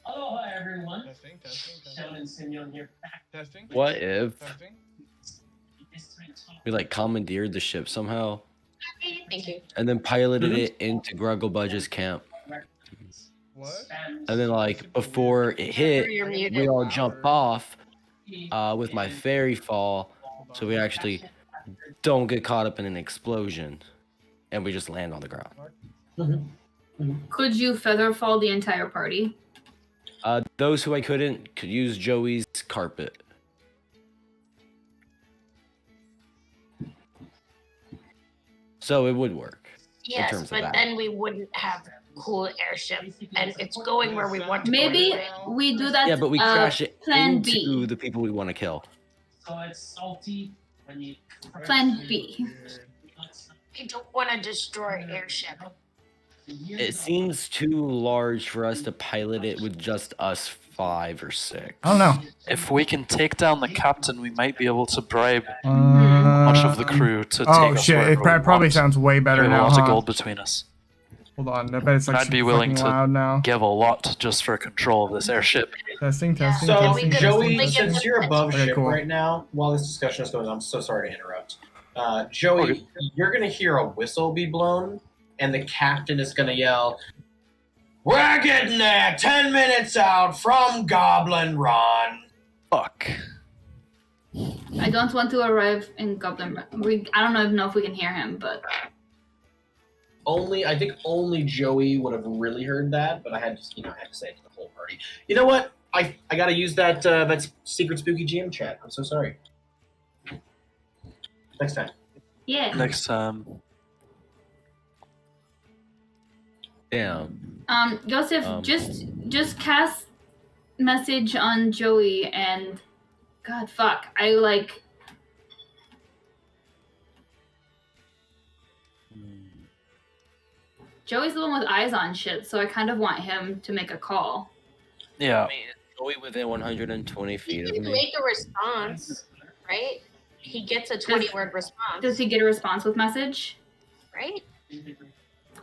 Aloha, everyone. Testing, testing, Sheldon testing. Simeon here. Testing. What if Testing. we like commandeered the ship somehow Thank you. and then piloted Mhm. it into Gruggle Budge's camp? What? And then like before it hit, You're muted. we all jump off with my fairy fall, Hold so on. we actually don't get caught up in an explosion, and we just land on the ground. Could you feather fall the entire party? Those who I couldn't could use Joey's carpet. So it would work. Yes, terms of but that. then we wouldn't have cool airship, and it's going where we want to Maybe go. we do that. Yeah, but we crash it Plan into B. the people we want to kill. So it's salty when you. Plan B. Weird. I don't want to destroy airship. It seems too large for us to pilot it with just us 5 or 6. I don't know. If we can take down the captain, we might be able to bribe much of the crew to take Oh us shit! wherever It we probably want. sounds way better We have a now. lot of Huh? gold between us. Hold on, I bet it's like I'd be super willing fucking to loud now. give a lot just for control of this airship. Testing, testing, So, testing, could Joey, testing, like since you're above Okay, ship cool. right now, while this discussion is going on, I'm so sorry to interrupt. Joey, Okay. you're going to hear a whistle be blown, and the captain is going to yell, "We're getting there! 10 minutes out from Goblin Run!" Fuck. I don't want to arrive in Goblin Run. I don't even know if we can hear him, but I think only Joey would have really heard that, but I had to, I had to say it to the whole party. You know what? I got to use that secret spooky GM chat. I'm so sorry. Next time. yeah. Next time. Damn. Joseph, Um, just cast message on Joey and God fuck. I like Joey's the one with eyes on shit, so I kind of want him to make a call. Yeah. I mean, Joey within 120 He feet of can me. make a response, right? He gets a 20-word response, Does he get a response with message? right?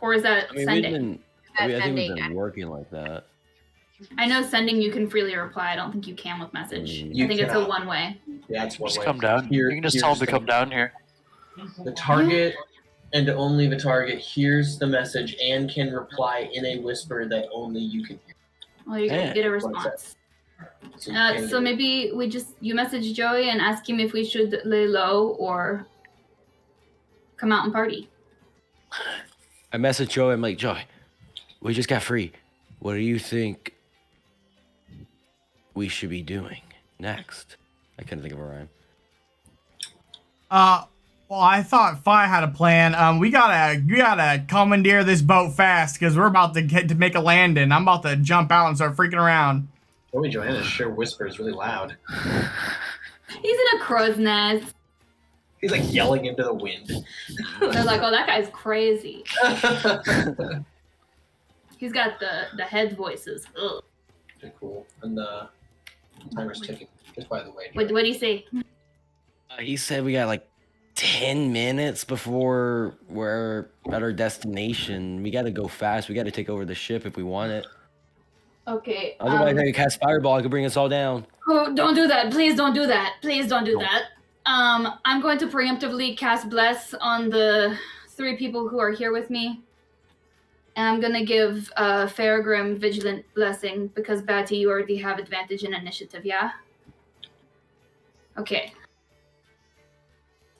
Or is that I mean, sending? I think we've Sending. been working like that. I know sending you can freely reply. I don't think you can with message. You I think it's a cannot. one way. Yeah, it's one Just way. come down. Here- You can just here's tell him to the come thing. down here. The target and only the target hears the message and can reply in a whisper that only you can hear. Well, you're Yeah. gonna get a What is that? response. So, you can So do it. maybe you message Joey and ask him if we should lay low or come out and party. I messaged Joey. I'm like, Joey, we just got free. What do you think we should be doing next? I couldn't think of a rhyme. Well, I thought Fi had a plan. We gotta commandeer this boat fast because we're about to get to make a landing. I'm about to jump out and start freaking around. Joey Joanna's sure whispers really loud. He's in a crow's nest. He's like yelling into the wind. They're like, oh, that guy's crazy. He's got the head voices. Ugh. Okay, cool. And the timer's ticking. Just by the way. What do you say? He said we got like 10 minutes before we're at our destination. We gotta go fast. We gotta take over the ship if we want it. Okay. Otherwise, I could cast Fireball. I could bring us all down. Oh, don't do that. Please don't do that. Please don't do that. I'm going to preemptively cast Bless on the 3 people who are here with me. And I'm going to give Faragrim Vigilant Blessing because, Batty, you already have advantage in initiative, yeah? Okay.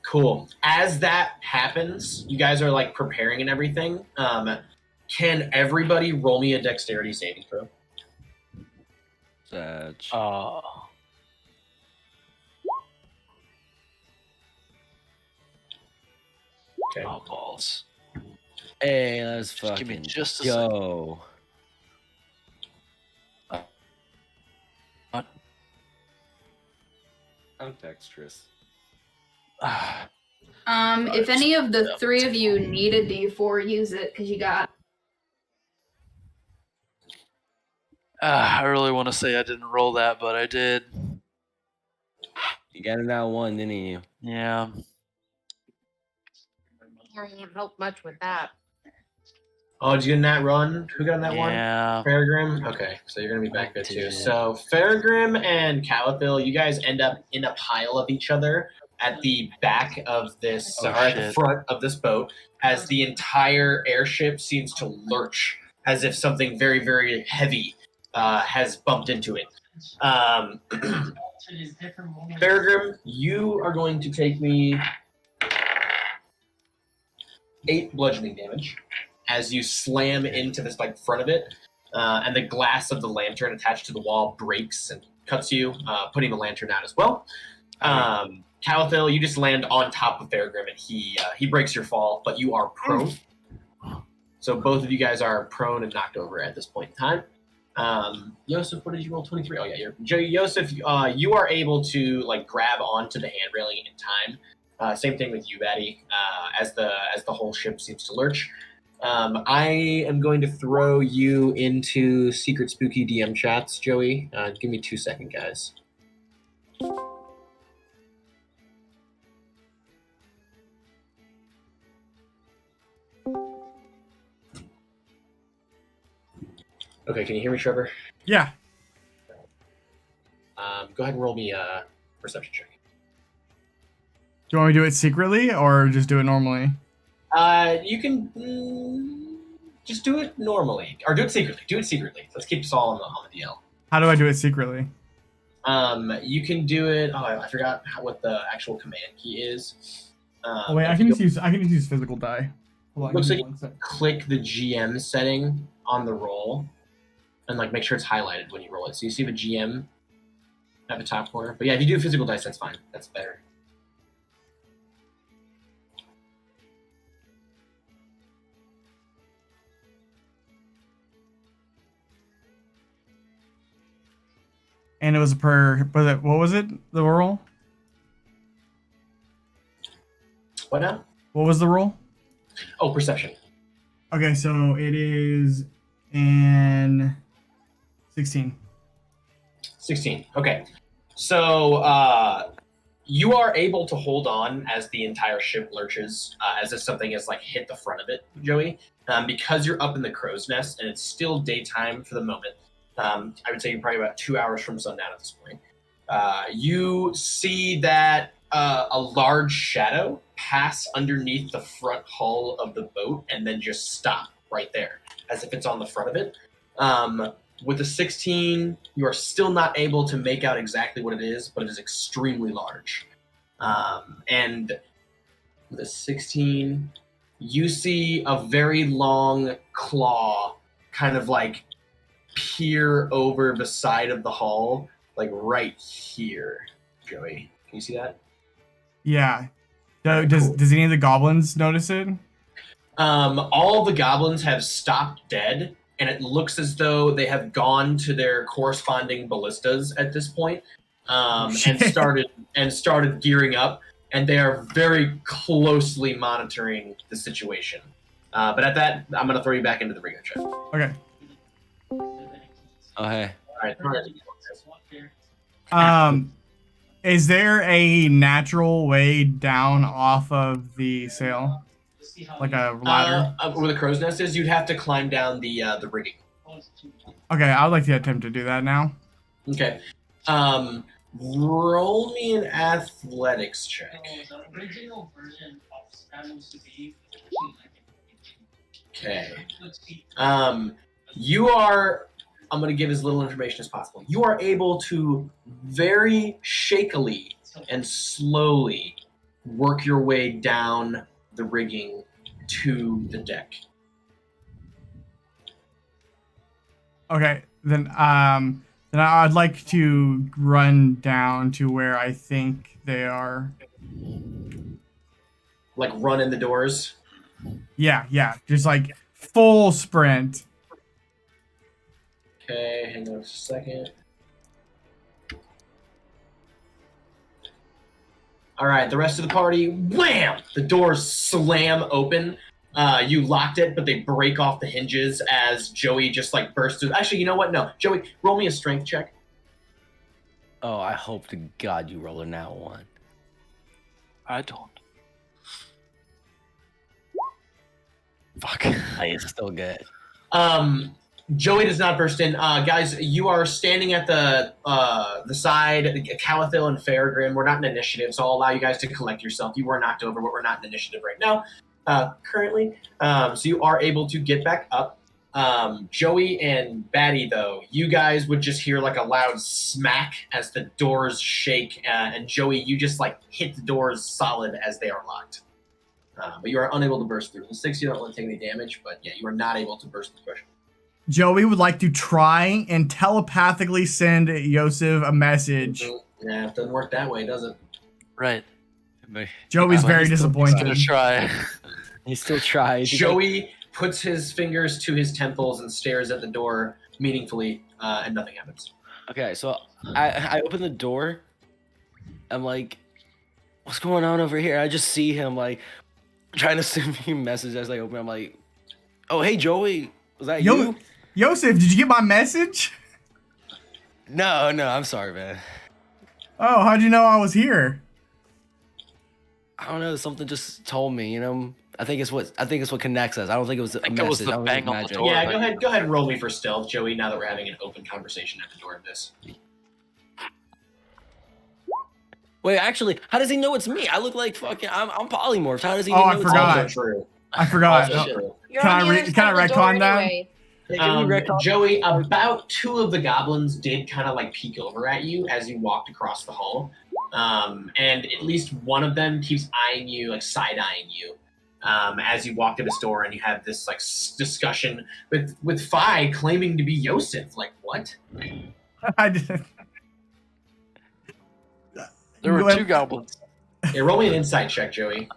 Cool. As that happens, you guys are like preparing and everything. Can everybody roll me a dexterity saving throw? Satch. Okay. Oh, balls. Hey, let's Just fucking give me just a go. What? I'm dexterous. If any of the 3 of you need a D4, use it because you got. I really want to say I didn't roll that, but I did. You got it out 1, didn't you? Yeah. I won't help much with that. Oh, did you get in that run? Who got in that one? Yeah. Faragrim? Okay, so you're going to be back there too. did. So Faragrim and Calathil, you guys end up in a pile of each other at the back of this, Oh, or at the shit. front of this boat, as the entire airship seems to lurch as if something very, very heavy has bumped into it. Faragrim, you are going to take me 8 bludgeoning damage as you slam into this like front of it, and the glass of the lantern attached to the wall breaks and cuts you, putting the lantern out as well. Calathil, you just land on top of Faragrim and he breaks your fall, but you are prone. So both of you guys are prone and knocked over at this point in time. Yosef, what did you roll? 23. Oh yeah, Yosef. You are able to like grab onto the hand railing in time. Same thing with you, Batty. As the whole ship seems to lurch. I am going to throw you into secret spooky DM chats, Joey. Give me 2 seconds, guys. Okay, can you hear me, Trevor? Yeah. Go ahead and roll me a perception check. Do you want me to do it secretly or just do it normally? You can just do it normally, or do it secretly. Do it secretly. Let's keep us all on the DL. How do I do it secretly? You can do it. Oh, I forgot what the actual command key is. Oh wait, I can just use physical die. Hold on, Looks give me like 1 second. click the GM setting on the roll, and like make sure it's highlighted when you roll it. So you see the GM at the top corner. But yeah, if you do physical dice, that's fine. That's better. And it was what was it? The roll? What now? What was the roll? Oh, perception. Okay, so it is in 16. 16. Okay. So you are able to hold on as the entire ship lurches, as if something has like hit the front of it, Joey. Because you're up in the crow's nest and it's still daytime for the moment. I would say you're probably about 2 hours from sundown at this point. You see that a large shadow pass underneath the front hull of the boat and then just stop right there, as if it's on the front of it. With a 16, you are still not able to make out exactly what it is, but it is extremely large. And with a 16, you see a very long claw kind of like peer over the side of the hall, like right here. Joey, can you see that? Yeah. Alright, Does cool. does any of the goblins notice it? All the goblins have stopped dead, and it looks as though they have gone to their corresponding ballistas at this point, and Shit. started gearing up, and they are very closely monitoring the situation. But at that, I'm going to throw you back into the ringer check. All Okay. Oh hey. right, Is there a natural way down off of the sail? Like a ladder? where the crow's nest is, you'd have to climb down the rigging. Okay, I would like to attempt to do that now. Okay. Roll me an athletics check. Okay. You are, I'm going to give as little information as possible. You are able to very shakily and slowly work your way down the rigging to the deck. Okay, then I'd like to run down to where I think they are. Like run in the doors. Yeah, just like full sprint. Okay, hang on just a second. All right, the rest of the party, wham! The doors slam open. You locked it, but they break off the hinges as Joey just like bursts through. Actually, you know what? No, Joey, roll me a strength check. Oh, I hope to God you roll a nat one. I don't. Fuck. I still good. Joey does not burst in. Guys, you are standing at the side, Calathil and Faragrim. We're not in initiative, so I'll allow you guys to collect yourself. You were knocked over, but we're not in initiative right now, currently. So you are able to get back up. Joey and Batty, though, you guys would just hear like a loud smack as the doors shake, and Joey, you just like hit the doors solid as they are locked. But you are unable to burst through. The 6, you don't want to take any damage, but yeah, you are not able to burst the push. Joey would like to try and telepathically send Yosef a message. Yeah, it doesn't work that way, does it? Right. Joey's very I'm disappointed. gonna try. He still tries. He's like, Joey puts his fingers to his temples and stares at the door meaningfully, and nothing happens. okay, so I open the door. I'm like, what's going on over here? I just see him like trying to send me a message as I open. I'm like, oh hey Joey, was that you? Yosef, did you get my message? No, I'm sorry, man. Oh, how'd you know I was here? I don't know. Something just told me. You know, I think it's what connects us. I don't think it was a think message. it was the I don't think bang it was on the magic. door. Yeah, go ahead and roll me for stealth, Joey, now that we're having an open conversation at the door of this. Wait, actually, how does he know it's me? I look like fucking. I'm polymorphed. How does he Oh, know I it's forgot. me? Also true. I forgot. Also true. You're Can on I the re- other can I side of the door retcon that? anyway. Hey, can you retcon- Joey, about 2 of the goblins did kind of like peek over at you as you walked across the hall. And at least one of them keeps eyeing you, like side-eyeing you, as you walk to the store and you have this like discussion with Fi claiming to be Yosef. Like, what? I didn't. There were Go 2 goblins. Yeah, roll me an insight check, Joey.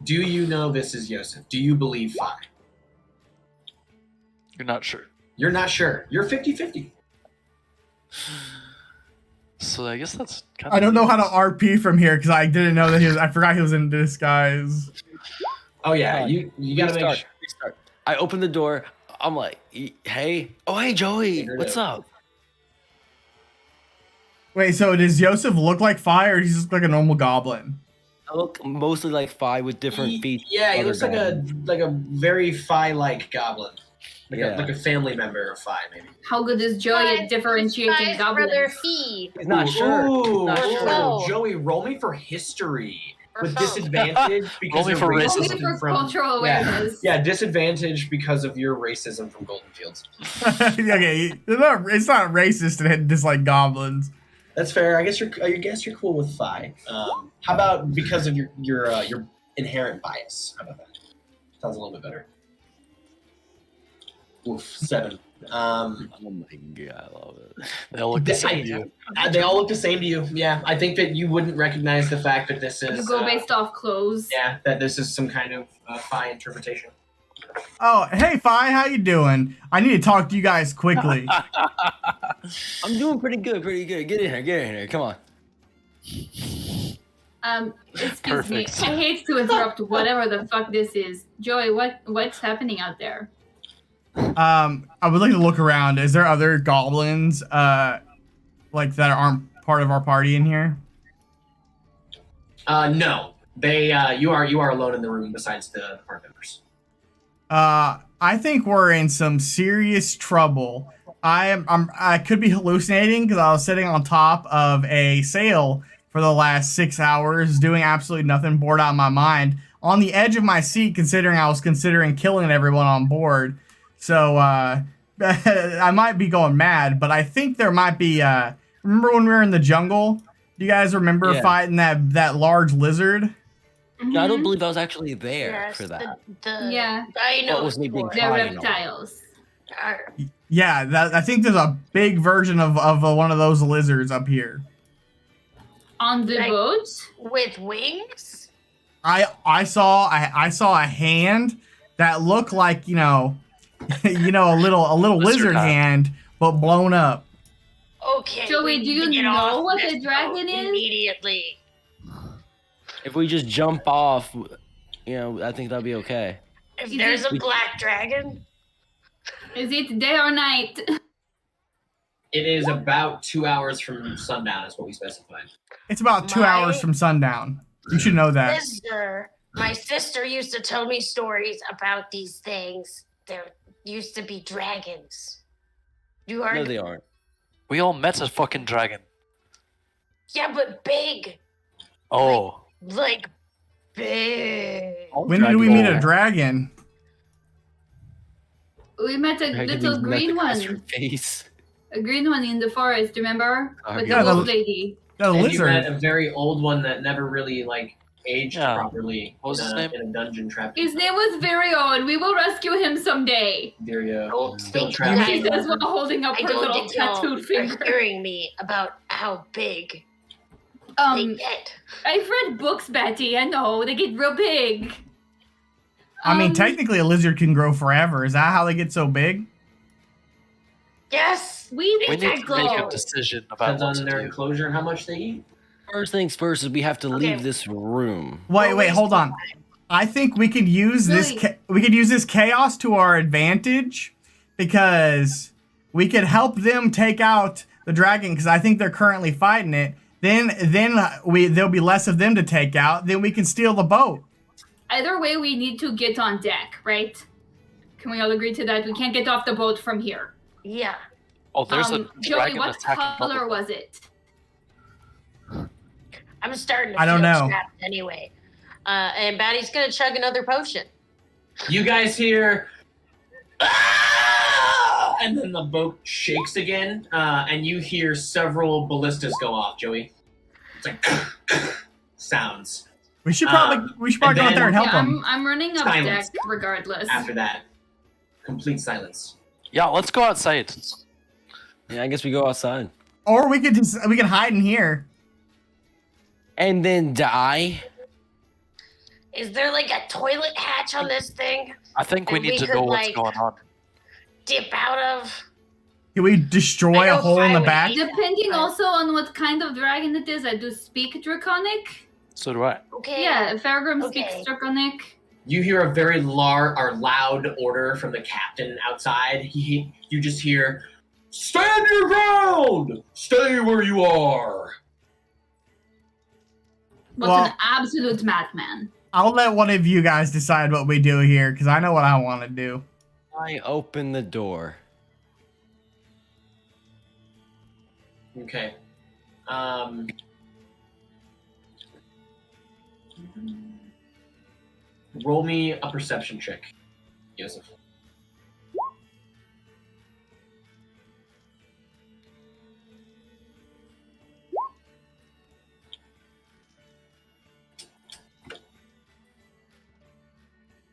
Do you know this is Yosef? Do you believe Fi? You're not sure. You're not sure. You're 50-50. So I guess that's kind of. I don't know how to RP from here because I didn't know that he was. I forgot he was in disguise. Oh yeah, you gotta make sure. Restart. I open the door. I'm like, hey, oh hey Joey, Figured what's it. up? Wait, so does Yosef look like fire, or does he just look like a normal goblin? I look mostly like Fi with different feet. Yeah, he other looks like a very Fi-like goblin. Like a family member of Fi, maybe. How good is Joey at differentiating goblins? Brother Fee. He's not sure. Ooh, Not sure. ooh, Joey, roll me for history Or with phone. disadvantage because Roll me of for racism Only for from cultural yeah. awareness. Yeah, disadvantage because of your racism from Golden Fields. Okay, it's not racist to dislike goblins. That's fair. I guess you're cool with Fi. How about because of your inherent bias? How about that? Sounds a little bit better. Oof, 7. Oh my god, I love it. They all look the same to you. They all look the same to you. Yeah, I think that you wouldn't recognize the fact that this is. You go based off clothes. Yeah, that this is some kind of Phi interpretation. Oh, hey, Phi, how you doing? I need to talk to you guys quickly. I'm doing pretty good, pretty good. Get in here, come on. Excuse me. Perfect. I hate to interrupt whatever the fuck this is. Joey, what's happening out there? I would like to look around. Is there other goblins, like that aren't part of our party in here? No, they. You are alone in the room besides the party members. I think we're in some serious trouble. I could be hallucinating because I was sitting on top of a sail for the last 6 hours, doing absolutely nothing, bored out of my mind, on the edge of my seat, considering I was considering killing everyone on board. So, I might be going mad, but I think there might be, remember when we were in the jungle? Do you guys remember fighting that large lizard? No, I don't believe I was actually there Yes, for that. Yeah. I know. What was me being They're crying over? reptiles. Yeah, I think there's a big version of one of those lizards up here. On the Like- boat? With wings? I saw a hand that looked like a little lizard hat. hand, but blown up. Okay. Joey, we do need you to get know off what this a dragon boat is? Immediately. If we just jump off, I think that'll be okay. If Is there's it- a black dragon, Is it day or night? It is about 2 hours from sundown, is what we specified. It's about 2 My- hours from sundown. You should know that. my sister used to tell me stories about these things. There used to be dragons. You are No, they aren't. We all met a fucking dragon. Yeah, but big. Oh. Like big. All When did we meet a dragons- dragon? We met a Dragon little means green nothing past your one. face. A green one in the forest, remember? Oh, With yeah, the wolf the- lady. The And you met lizard. a very old one that never really aged Yeah. properly. What was his name? In a dungeon trap. His name was very old. We will rescue him someday. Don't Still think trapped. She you says guys while holding up I her don't little think y'all tattooed are finger. hearing me about how big they Um, get. I've read books, Betty. I know they get real big. I mean, technically, a lizard can grow forever. Is that how they get so big? Yes. We We need need to to make a go. decision about Depends what on to their do. enclosure and how much they eat. First things first is we have to Okay. leave this room. Wait, hold on. I think we could use this. Really? We could use this chaos to our advantage, because we could help them take out the dragon. Because I think they're currently fighting it. Then there'll be less of them to take out. Then we can steal the boat. Either way, we need to get on deck, right? Can we all agree to that? We can't get off the boat from here. Yeah. Oh, there's a Joey, dragon what attacking color public. was it? I'm starting to I don't feel know. trapped anyway. And Batty's gonna chug another potion. You guys hear, "Ah!" And then the boat shakes again, and you hear several ballistas go off, Joey. It's like sounds. We should probably and go out there and help Yeah, them. I'm running up Silence. deck regardless. After that, complete silence. Yeah, let's go outside. Yeah, I guess we go outside. Or we can hide in here. And then die? Is there like a toilet hatch on this thing? I think we And need we to could, know what's like- going on. Dip out of? Can we destroy I a know hole in the fire back? would Depending also on what kind of dragon it is, I do speak Draconic. So do I. Okay. Yeah, Fargrim Okay. speaks Draconic. You hear a very loud order from the captain outside. You just hear, "Stand your ground! Stay where you are!" What's Well- an absolute madman. I'll let one of you guys decide what we do here, because I know what I want to do. I open the door. Okay. Roll me a perception check, Joseph.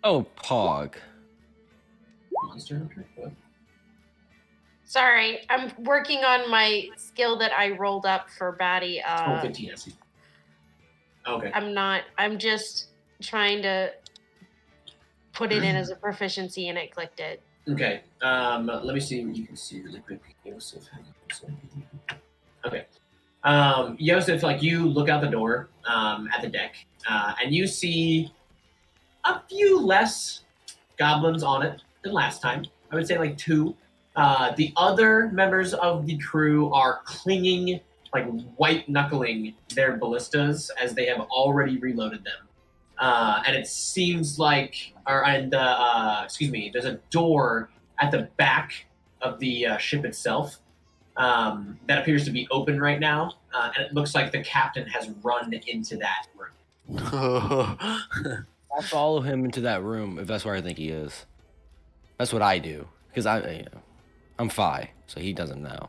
Oh, Pog. Monster Hunter? What? Sorry, I'm working on my skill that I rolled up for Batty. 15, I see. Okay. I'm just trying to put it in as a proficiency and it clicked it. Okay. Let me see what you can see really quick. Yosef. Okay. Yosef, like you look out the door at the deck, and you see a few less goblins on it than last time. I would say like 2. The other members of the crew are clinging, like white knuckling their ballistas as they have already reloaded them. And it seems like, there's a door at the back of the ship itself that appears to be open right now, and it looks like the captain has run into that room. I'll follow him into that room if that's where I think he is. That's what I do because I'm Phi, so he doesn't know.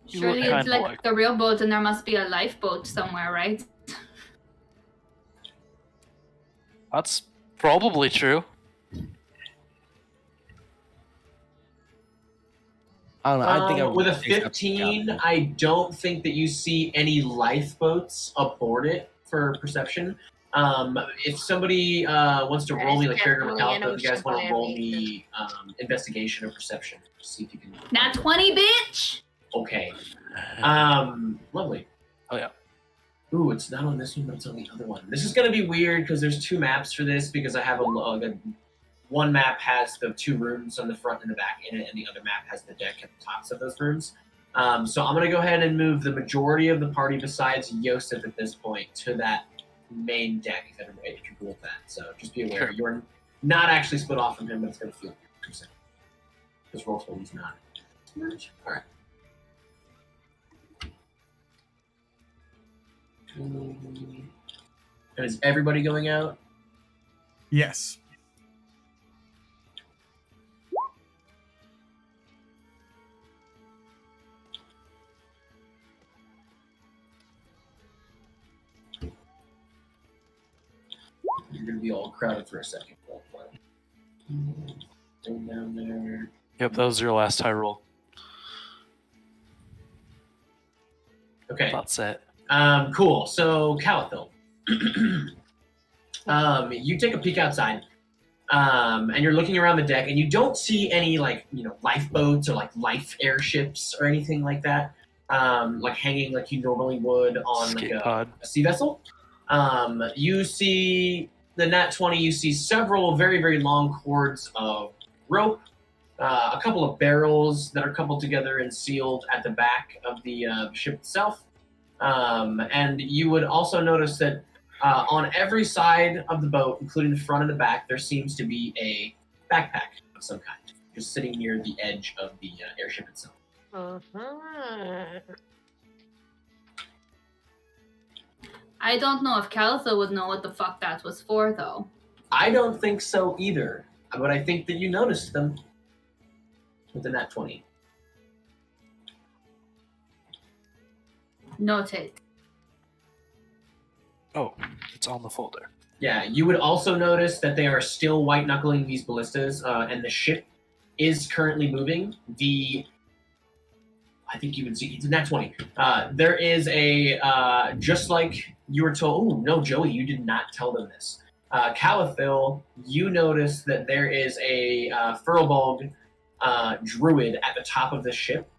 You Surely look it's kinda like a real boat and there must be a lifeboat somewhere, right? That's probably true. I don't know. I think I would with a accept 15, Captain. I don't think that you see any lifeboats aboard it for perception. If somebody wants to roll me like character definitely an Metallica, if you guys ocean want to roll violation. me investigation or perception, see if you can. Nat 20, bitch! Okay. Lovely. Oh yeah. Ooh, it's not on this one, but it's on the other one. This is gonna be weird because there's 2 maps for this because I have one map has the 2 rooms on the front and the back in it, and the other map has the deck at the tops of those rooms. So I'm gonna go ahead and move the majority of the party besides Yosef at this point to that main deck if you're cool with that. So just be aware Sure. you're not actually split off from him, but it's gonna feel weird. Because Roll20's not. All right. And is everybody going out? Yes. You're going to be all crowded for a second. Thing down there. Yep, that was your last high roll. Okay. That's it. Cool. So, Calathil. You take a peek outside, and you're looking around the deck, and you don't see any, lifeboats or, life airships or anything like that, hanging like you normally would on, Escape pod. a sea vessel. You see the Nat 20, you see several very, very long cords of rope, a couple of barrels that are coupled together and sealed at the back of the ship itself. And you would also notice that on every side of the boat, including the front and the back, there seems to be a backpack of some kind, just sitting near the edge of the airship itself. Uh-huh. I don't know if Calitha would know what the fuck that was for, though. I don't think so either, but I think that you noticed them with the Nat 20. Noted. Oh, it's on the folder. Yeah, you would also notice that they are still white knuckling these ballistas, and the ship is currently moving. I think you would see it's a Nat 20. There is a just like you were told. Oh no, Joey, you did not tell them this. Calathil, you notice that there is a Furlbolg druid at the top of the ship,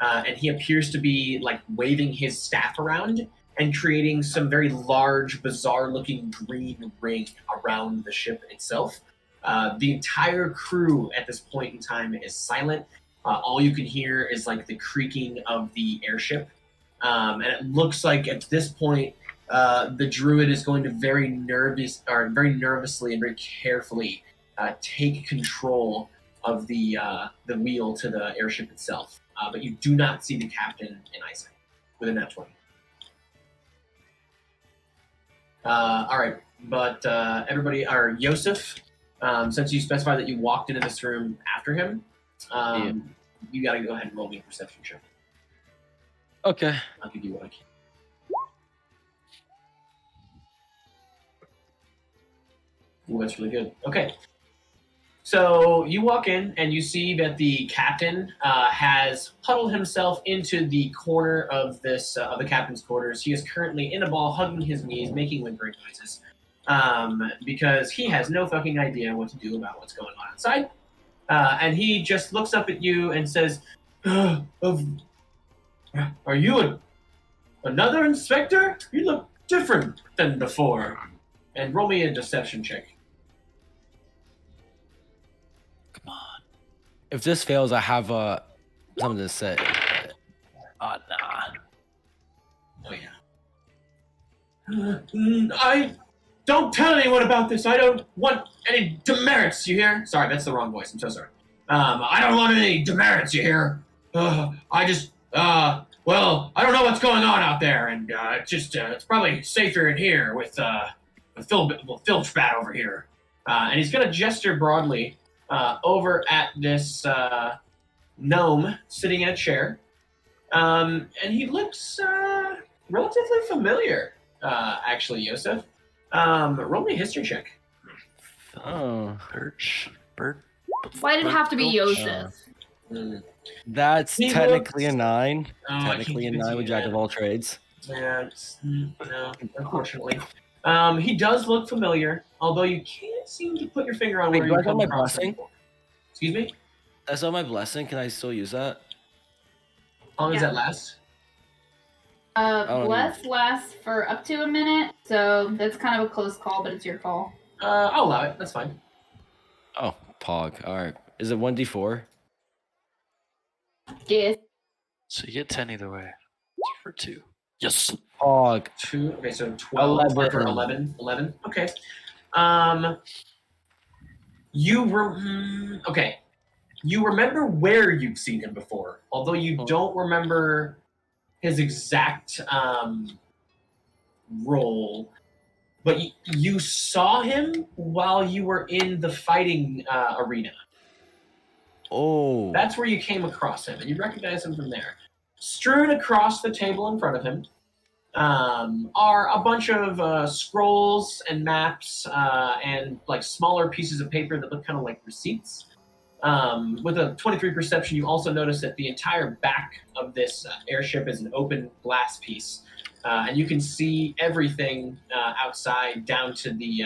and he appears to be waving his staff around and creating some very large, bizarre-looking green ring around the ship itself. The entire crew at this point in time is silent. All you can hear is the creaking of the airship, and it looks like at this point the druid is going to very nervously and very carefully take control of the wheel to the airship itself. But you do not see the captain in eyesight with a Nat 20. All right, but everybody, or Yosef, since you specified that you walked into this room after him, you got to go ahead and roll me a perception check. Okay. I'll give you what I can. Ooh, that's really good. Okay. So you walk in and you see that the captain has huddled himself into the corner of this of the captain's quarters. He is currently in a ball, hugging his knees, making whimpering noises, because he has no fucking idea what to do about what's going on outside. And he just looks up at you and says, "Are you another inspector? You look different than before." And roll me a deception check. If this fails, I have something to say. Oh, nah. Oh yeah. I don't tell anyone about this. I don't want any demerits. You hear? Sorry, that's the wrong voice. I'm so sorry. I don't want any demerits. You hear? I just well, I don't know what's going on out there, and it's probably safer in here with Filchbat over here. And he's gonna gesture broadly over at this gnome sitting in a chair. And he looks relatively familiar, actually, Yosef. Roll me a history check. Oh, Bird. Why did it have to be Filch? Yosef? that's He technically looks- a 9. Oh, I Technically a can't 9 see with Jack of that. all trades. Yeah, no, unfortunately. He does look familiar, although you can't seem to put your finger on Wait, where do I you've got come my across him blessing? before. Excuse me? That's not my blessing. Can I still use that? How long does Yeah. that last? Bless lasts for up to a minute, so that's kind of a close call, but it's your call. I'll allow it. That's fine. Oh, Pog. All right. Is it 1d4? Yes. So you get 10 either way. For 2. Yes. Pog. 2. Okay, so 12 11. for 11. 11. Okay. Okay. You remember where you've seen him before, although you don't remember his exact role. But you saw him while you were in the fighting arena. Oh. That's where you came across him, and you recognize him from there. Strewn across the table in front of him are a bunch of scrolls and maps and like smaller pieces of paper that look kind of like receipts. With a 23 perception, you also notice that the entire back of this airship is an open glass piece, and you can see everything outside down to the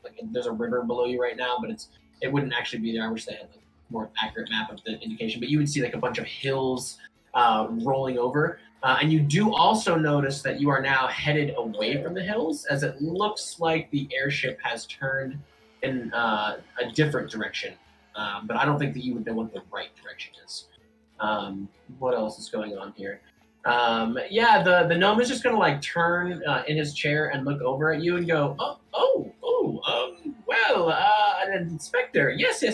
like. There's a river below you right now, but it wouldn't actually be there. I wish they had like a more accurate map of the indication, but you would see like a bunch of hills rolling over. And you do also notice that you are now headed away from the hills, as it looks like the airship has turned in a different direction. But I don't think that you would know what the right direction is. What else is going on here? The gnome is just going to like turn in his chair and look over at you and go, an inspector. Yes.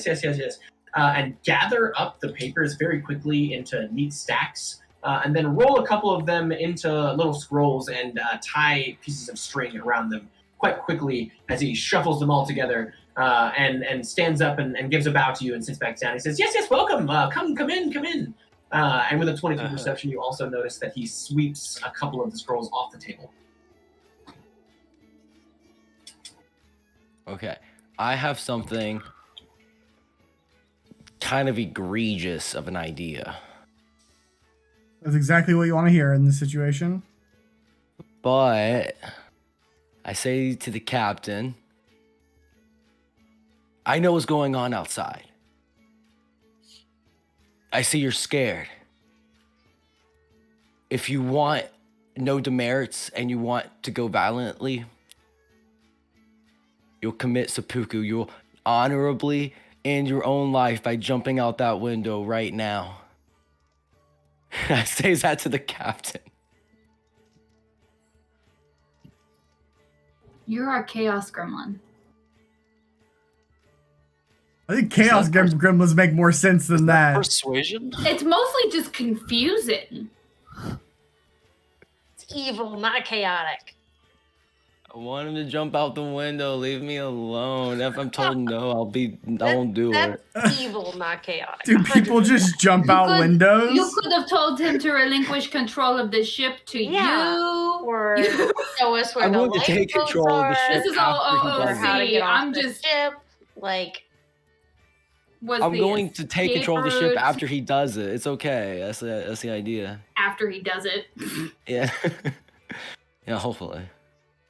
And gather up the papers very quickly into neat stacks. And then roll a couple of them into little scrolls and tie pieces of string around them quite quickly as he shuffles them all together and stands up and gives a bow to you and sits back down. He says, yes, welcome. Come in. And with a 23 perception, you also notice that he sweeps a couple of the scrolls off the table. Okay. I have something kind of egregious of an idea. That's exactly what you want to hear in this situation. But I say to the captain, I know what's going on outside. I see you're scared. If you want no demerits and you want to go violently, you'll commit seppuku. You'll honorably end your own life by jumping out that window right now. I say that to the captain. You're our chaos gremlin. I think Chaos Gremlins make more sense than that. Persuasion? It's mostly just confusing. It's evil, not chaotic. I want him to jump out the window. Leave me alone. If I'm told no, I won't do it. That's evil, not chaotic. Do people 100%. just jump out You windows? could have told him to relinquish control of the ship to Yeah. you. Or show us where I'm the going to take lifeboats control of the are, ship. This is all after he or does how to it. get off I'm the just- ship. Like, Was I'm the going to take control of the ship escape route after he does it. It's okay. That's the idea. after he does it. Yeah. Yeah, hopefully.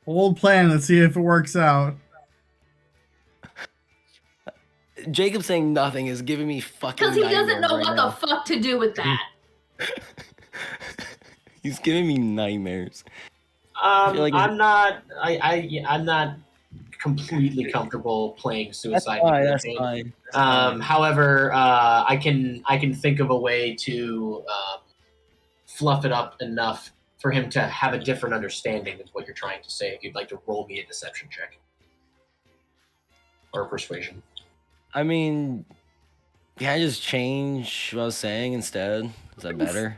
Old plan. Let's see if it works out. Jacob saying nothing is giving me fucking Because he doesn't nightmares know right what now. the fuck to do with that. He's giving me nightmares. feel like I'm not. I'm not completely comfortable playing That's suicide. fine. in That's game. fine. That's fine. However, I can think of a way to fluff it up enough for him to have a different understanding of what you're trying to say. If you'd like to roll me a deception check or a persuasion. I mean, can I just change what I was saying instead? Is that better?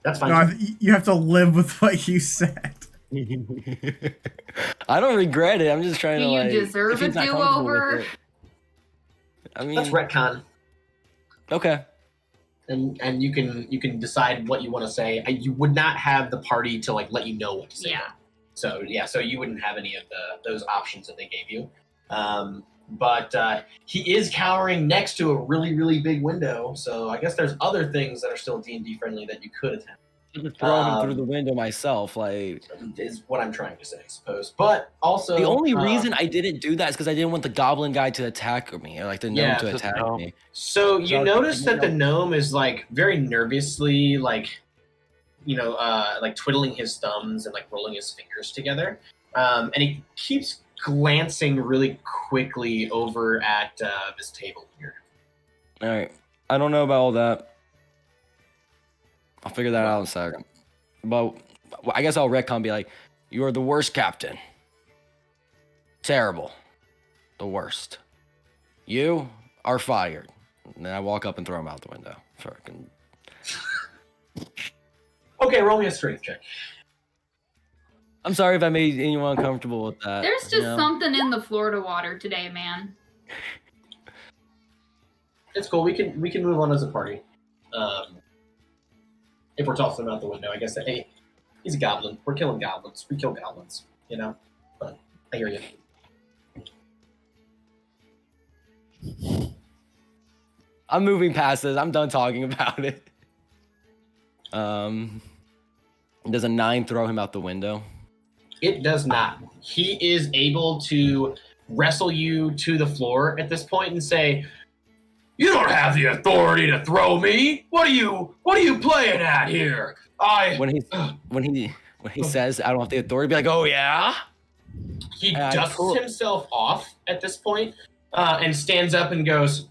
That's fine. No, you have to live with what you said. I don't regret it. I'm just trying Do to you like. deserve if he's a not comfortable with do-over? it. I mean, That's retcon, okay. and you can decide what you want to say. You would not have the party to like let you know what to say. Yeah. So you wouldn't have any of those options that they gave you. But he is cowering next to a really, really big window. So I guess there's other things that are still D&D friendly that you could attempt. Just throw him through the window myself. Like, Is what I'm trying to say, I suppose. But also the only reason I didn't do that is because I didn't want the goblin guy to attack me, or like the gnome Yeah, to the attack gnome. me. So you So, notice that the you gnome is like very nervously like like twiddling his thumbs and like rolling his fingers together. And he keeps glancing really quickly over at this table here. All right. I don't know about all that. I'll figure that out in a second. But I guess I'll retcon and be like, you are the worst captain. Terrible. The worst. You are fired. And then I walk up and throw him out the window. Fucking. Okay, roll me a strength check. I'm sorry if I made anyone uncomfortable with that. There's just something in the Florida water today, man. It's cool. We can move on as a party. If we're tossing him out the window, I guess that, hey, he's a goblin. We're killing goblins. We kill goblins, you know? But I hear you. I'm moving past this. I'm done talking about it. Does a 9 throw him out the window? It does not. He is able to wrestle you to the floor at this point and say, "You don't have the authority to throw me. What are you playing at here? When he says I don't have the authority, be like, oh yeah. He dusts cool. himself off at this point, and stands up and goes,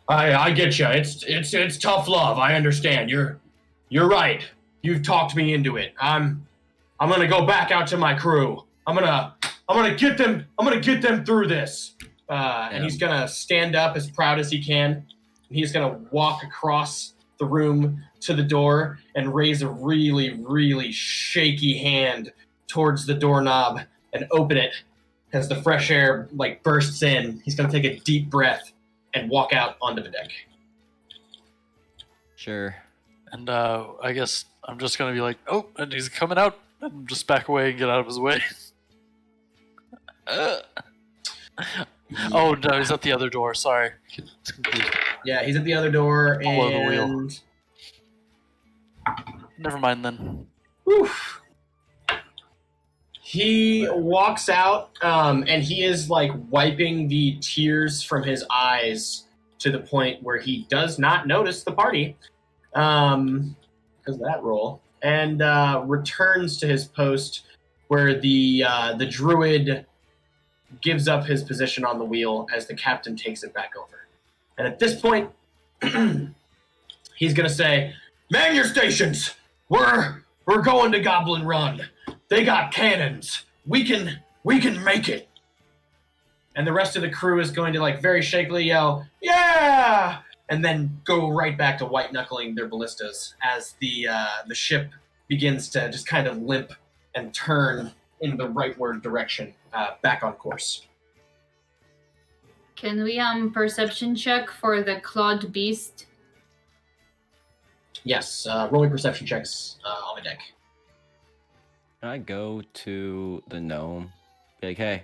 I get you. It's tough love. I understand. You're right. You've talked me into it. I'm gonna go back out to my crew. I'm gonna get them. I'm gonna get them through this." And he's gonna stand up as proud as he can. And he's gonna walk across the room to the door and raise a really, really shaky hand towards the doorknob and open it. As the fresh air like bursts in, he's gonna take a deep breath and walk out onto the deck. Sure. And I guess I'm just gonna be like, oh, and he's coming out, and just back away and get out of his way. Oh no, he's at the other door. Sorry, it's confused. Yeah, he's at the other door, Below the wheel. and Never mind then. oof. He walks out, and he is like wiping the tears from his eyes to the point where he does not notice the party, because of that roll, and returns to his post where the druid gives up his position on the wheel as the captain takes it back over. And at this point, he's gonna say, "Man your stations! We're going to Goblin Run. They got cannons. We can make it." And the rest of the crew is going to like very shakily yell, "Yeah!" and then go right back to white knuckling their ballistas as the ship begins to just kind of limp and turn in the rightward direction, back on course. Can we perception check for the clawed beast? Yes, rolling perception checks on the deck. Can I go to the gnome? Be like, hey,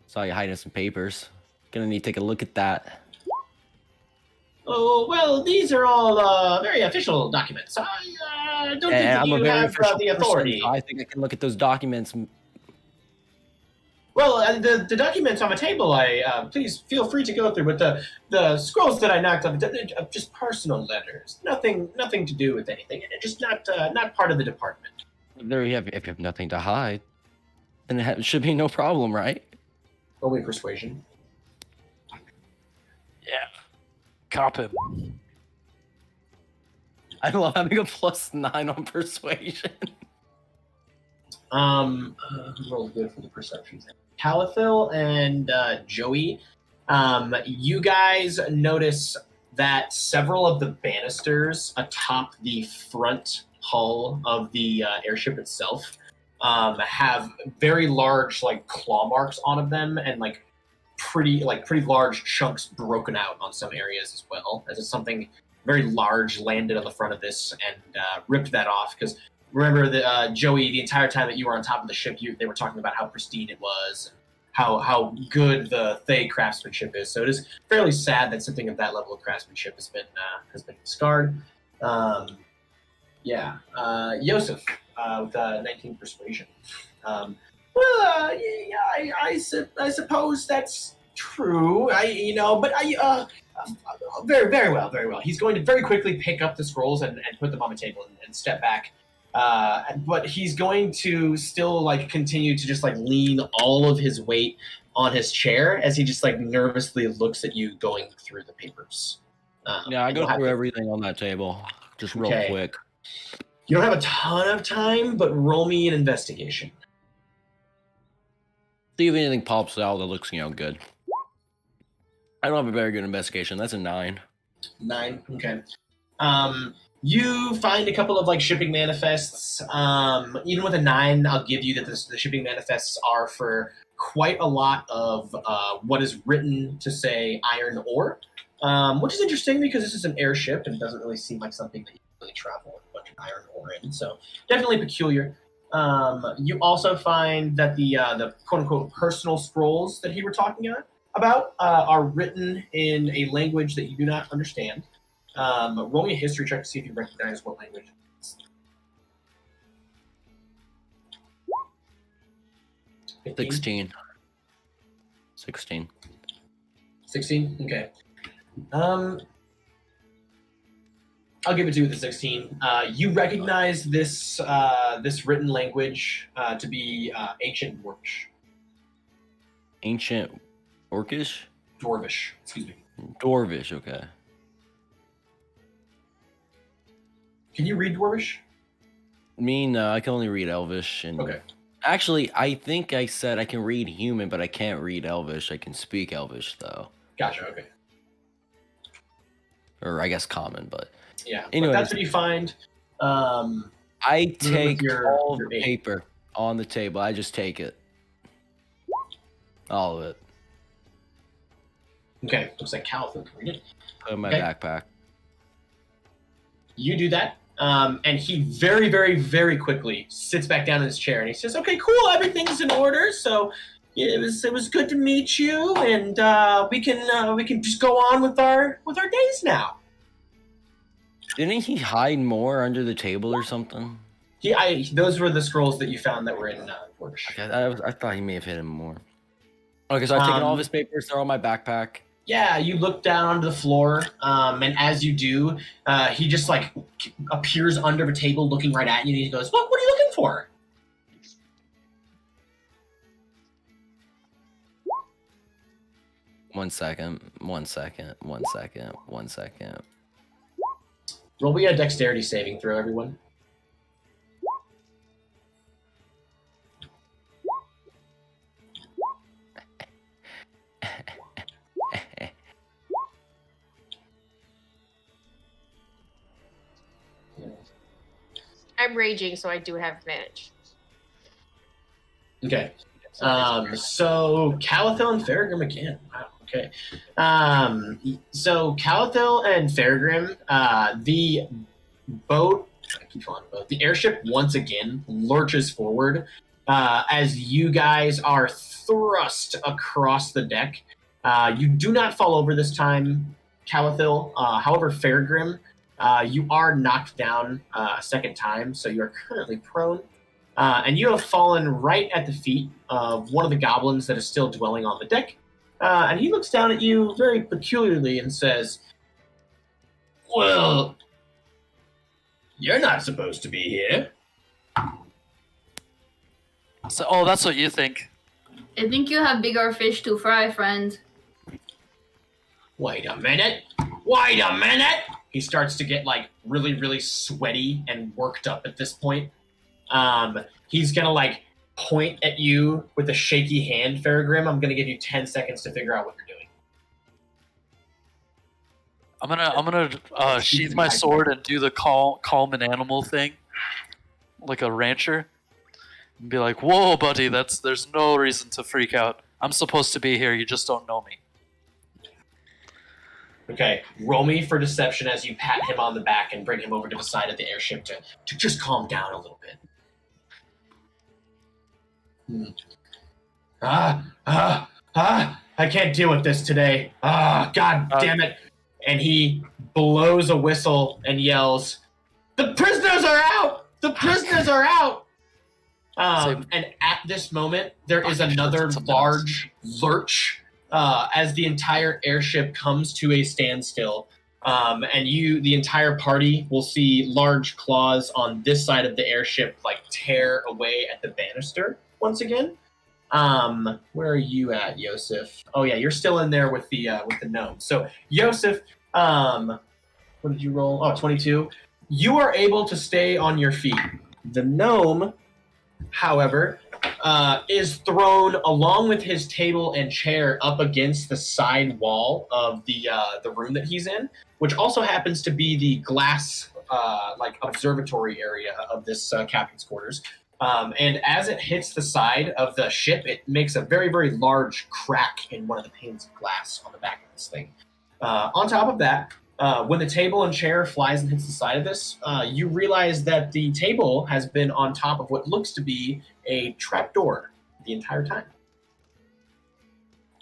saw you hiding some papers. Gonna need to take a look at that. Oh, well, these are all very official documents. I don't think And that I'm a you very have official the person, authority. so I think I can look at those documents. Well, the documents on the table, please feel free to go through. But the scrolls that I knocked off, they're just personal letters. Nothing to do with anything. Just not part of the department. There you have, if you have nothing to hide, then it should be no problem, right? Only persuasion. Yeah. Cop him. I love having a +9 on persuasion. Who rolled good for the perceptions? Calathil and Joey. You guys notice that several of the banisters atop the front hull of the airship itself have very large like claw marks on them, and pretty large chunks broken out on some areas as well, as if something very large landed on the front of this and ripped that off. Because remember that Joey, the entire time that you were on top of the ship, they were talking about how pristine it was, and how good the Thay craftsmanship is. So it is fairly sad that something of that level of craftsmanship has been scarred. Yosef with 19 persuasion. I suppose that's true. Very, very well, very well. He's going to very quickly pick up the scrolls and put them on the table and step back. But he's going to still continue to just lean all of his weight on his chair as he just nervously looks at you going through the papers. Yeah, I go through everything on that table, just real Okay. quick. You don't have a ton of time, but roll me an investigation. See if anything pops out that looks, good. I don't have a very good investigation. That's a 9. 9. Okay. You find a couple of shipping manifests. Even with a 9, I'll give you that the shipping manifests are for quite a lot of what is written to say iron ore, which is interesting because this is an airship and doesn't really seem like something that you really travel with a bunch of iron ore in. So definitely peculiar. You also find that the quote-unquote personal scrolls that he were talking about are written in a language that you do not understand. Roll me a history check to see if you recognize what language it is. 16. 16. 16? Okay. I'll give it to you with the 16. You recognize this written language to be ancient Dwarvish. Ancient Orcish? Dwarvish, excuse me. Dwarvish, okay. Can you read Dwarvish? Me, no, I can only read Elvish. And Okay. Actually, I think I said I can read human, but I can't read Elvish. I can speak Elvish, though. Gotcha, okay. Or I guess common, but... Yeah, Anyways, but that's what you find. I take your all the eight. paper on the table. I just take it. All of it. Okay, looks like Caliphate can read it. Put it in my Okay. backpack. You do that, and he very, very, very quickly sits back down in his chair, and he says, "Okay, cool, everything's in order. So yeah, it was good to meet you, and we can just go on with our days now." Didn't he hide more under the table or something? Those were the scrolls that you found that were in Dwarvish. I thought he may have hidden more. Okay, so I've taken all of his papers. They're all in my backpack. Yeah, you look down onto the floor, and as you do, he just appears under the table, looking right at you, and he goes, "What are you looking for?" One second. Roll me a dexterity saving throw, everyone. I'm raging, so I do have advantage. Okay. So Calathil and Faragrim again. Wow. Okay. So Calathil and Faragrim, the boat. I keep calling it boat. The airship once again lurches forward as you guys are thrust across the deck. You do not fall over this time, Calathil. However, Faragrim, you are knocked down a second time, so you are currently prone. And you have fallen right at the feet of one of the goblins that is still dwelling on the deck. And he looks down at you very peculiarly and says, "Well, you're not supposed to be here." So, oh, that's what you think. I think you have bigger fish to fry, friend. Wait a minute. Wait a minute. He starts to get like really, really sweaty and worked up at this point. He's gonna like point at you with a shaky hand, Faragrim. I'm gonna give you 10 seconds to figure out what you're doing. I'm gonna sheath my sword and do the calm an animal thing, like a rancher, and be like, "Whoa, buddy, there's no reason to freak out. I'm supposed to be here. You just don't know me." Okay, roll me for deception as you pat him on the back and bring him over to the side of the airship to just calm down a little bit. I can't deal with this today. God damn it. And he blows a whistle and yells, "The prisoners are out! The prisoners are out!" And at this moment, there is another large lurch as the entire airship comes to a standstill. And the entire party will see large claws on this side of the airship like tear away at the banister once again. Where are you at, Yosef? Oh yeah, you're still in there with the gnome. So Yosef, what did you roll? Oh, 22. You are able to stay on your feet. The gnome, however, is thrown along with his table and chair up against the side wall of the room that he's in, which also happens to be the glass like observatory area of this captain's quarters. And as it hits the side of the ship, it makes a very, very large crack in one of the panes of glass on the back of this thing. On top of that, when the table and chair flies and hits the side of this, you realize that the table has been on top of what looks to be a trapdoor the entire time.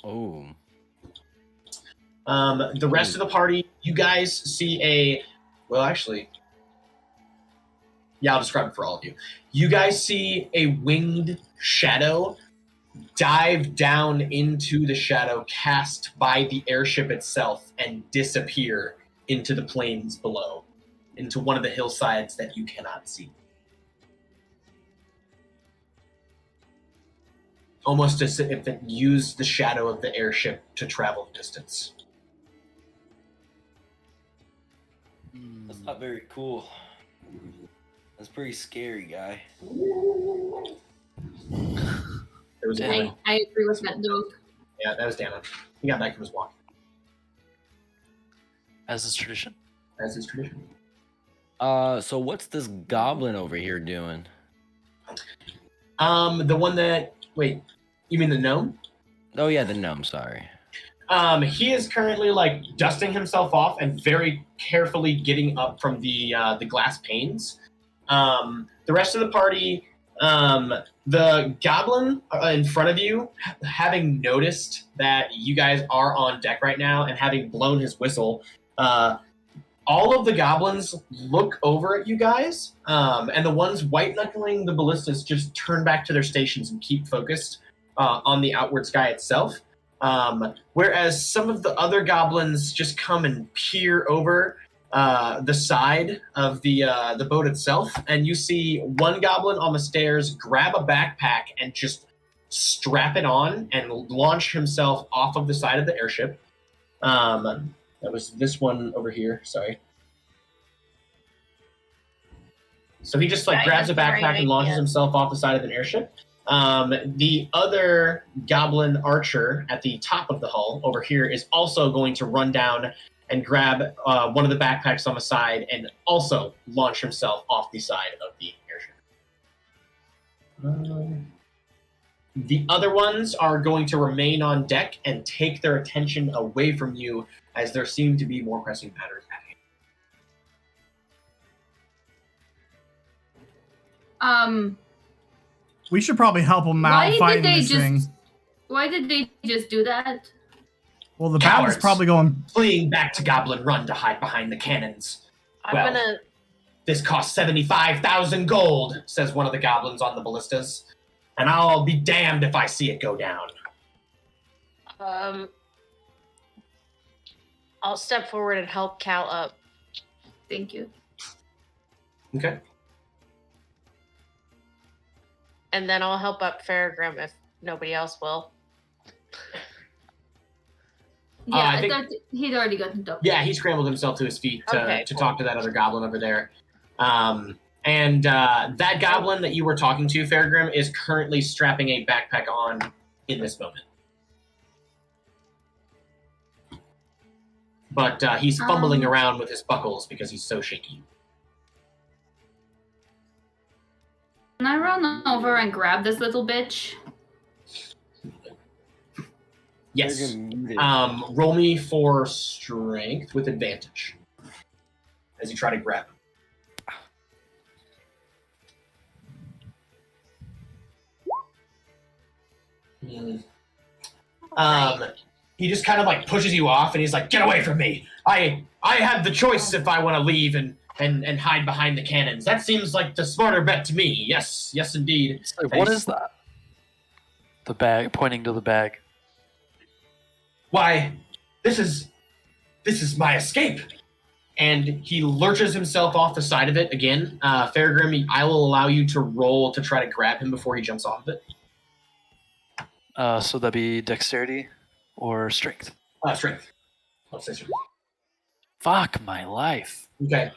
Oh. The rest of the party, you guys see I'll describe it for all of you. You guys see a winged shadow dive down into the shadow cast by the airship itself and disappear into the plains below, into one of the hillsides that you cannot see. Almost as if it used the shadow of the airship to travel the distance. That's not very cool. That's pretty scary, guy. There was I agree with that, though. Yeah, that was Dana. He got back from his walk. As is tradition. As is tradition. So what's this goblin over here doing? The one that... Wait, you mean the gnome? Oh yeah, the gnome, sorry. He is currently like dusting himself off and very carefully getting up from the glass panes. The rest of the party, the goblin in front of you, having noticed that you guys are on deck right now and having blown his whistle, all of the goblins look over at you guys, and the ones white-knuckling the ballistas just turn back to their stations and keep focused on the outward sky itself. Whereas some of the other goblins just come and peer over the side of the boat itself, and you see one goblin on the stairs grab a backpack and just strap it on and launch himself off of the side of the airship. That was this one over here, sorry. So he just like grabs a backpack and launches himself off the side of an airship. The other goblin archer at the top of the hull over here is also going to run down and grab one of the backpacks on the side and also launch himself off the side of the airship. The other ones are going to remain on deck and take their attention away from you as there seem to be more pressing matters at hand. We should probably help them out Why fighting did they this thing. Why did they just do that? Well, the battle's Cowards. probably going. Fleeing back to Goblin Run to hide behind the cannons. I'm Well, gonna. This costs 75,000 gold, says one of the goblins on the ballistas. And I'll be damned if I see it go down. I'll step forward and help Cal up. Thank you. Okay. And then I'll help up Farragrim if nobody else will. Yeah, I I think- thought he'd already gotten up. Yeah, he scrambled himself to his feet to, Okay, to cool. talk to that other goblin over there. And that goblin that you were talking to, Farragrim, is currently strapping a backpack on in this moment. But he's fumbling around with his buckles because he's so shaky. Can I run over and grab this little bitch? Yes. Muted. Roll me for strength with advantage as you try to grab him. He just kind of like pushes you off, and he's like, "Get away from me! I have the choice if I want to leave and hide behind the cannons. That seems like the smarter bet to me. Yes, indeed." So what is that? The bag, pointing to the bag. Why, this is my escape. And he lurches himself off the side of it again. Farragrim, I will allow you to roll to try to grab him before he jumps off of it. So that'd be dexterity or strength. Strength. Let's say strength. Fuck my life. Okay.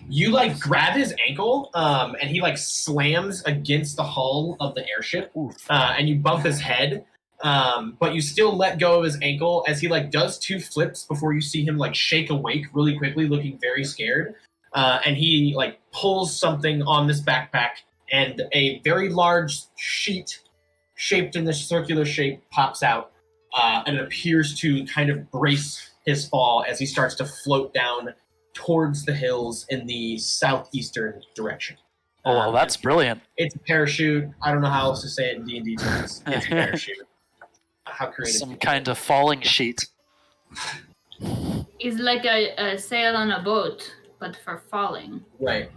You like grab his ankle, and he like slams against the hull of the airship, and you bump his head. But you still let go of his ankle as he like does 2 flips before you see him like shake awake really quickly, looking very scared. And he like pulls something on this backpack, and a very large sheet shaped in this circular shape pops out, and it appears to kind of brace his fall as he starts to float down towards the hills in the southeastern direction. Oh, well, that's brilliant. It's a parachute. I don't know how else to say it in D&D terms. It's a parachute. How creative. Some kind of falling sheet. It's like a sail on a boat, but for falling. Right.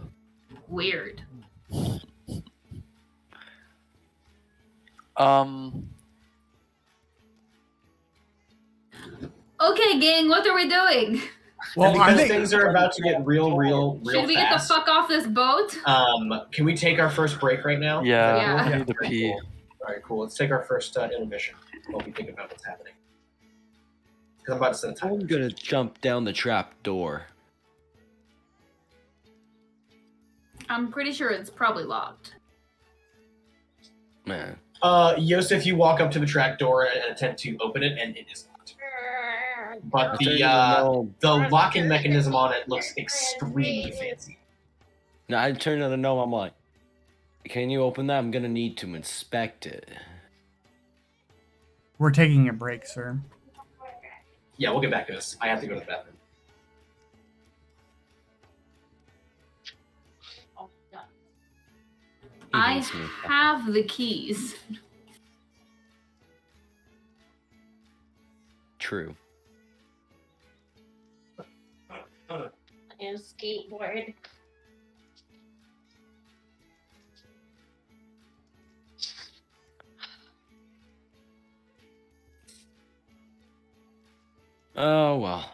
Weird. Okay, gang, what are we doing? Well, And I because think things are about to get real Should we get the fast. fuck off this boat? Can we take our first break right now? Yeah, Yeah. I need to Very pee. cool. All right, cool. Let's take our first intermission while we think about what's happening. Because I'm about to set a timer. I'm gonna jump down the trap door. I'm pretty sure it's probably locked. Man. Yosef, you walk up to the track door and attempt to open it, and it is locked. But I don't even know. the locking mechanism on it looks extremely fancy. No, I turned on the gnome. I'm like, can you open that? I'm gonna need to inspect it. we're taking a break, sir. Yeah, we'll get back to this. I have to go to the bathroom. I Even smooth. have the keys. True. And skateboard. Oh well.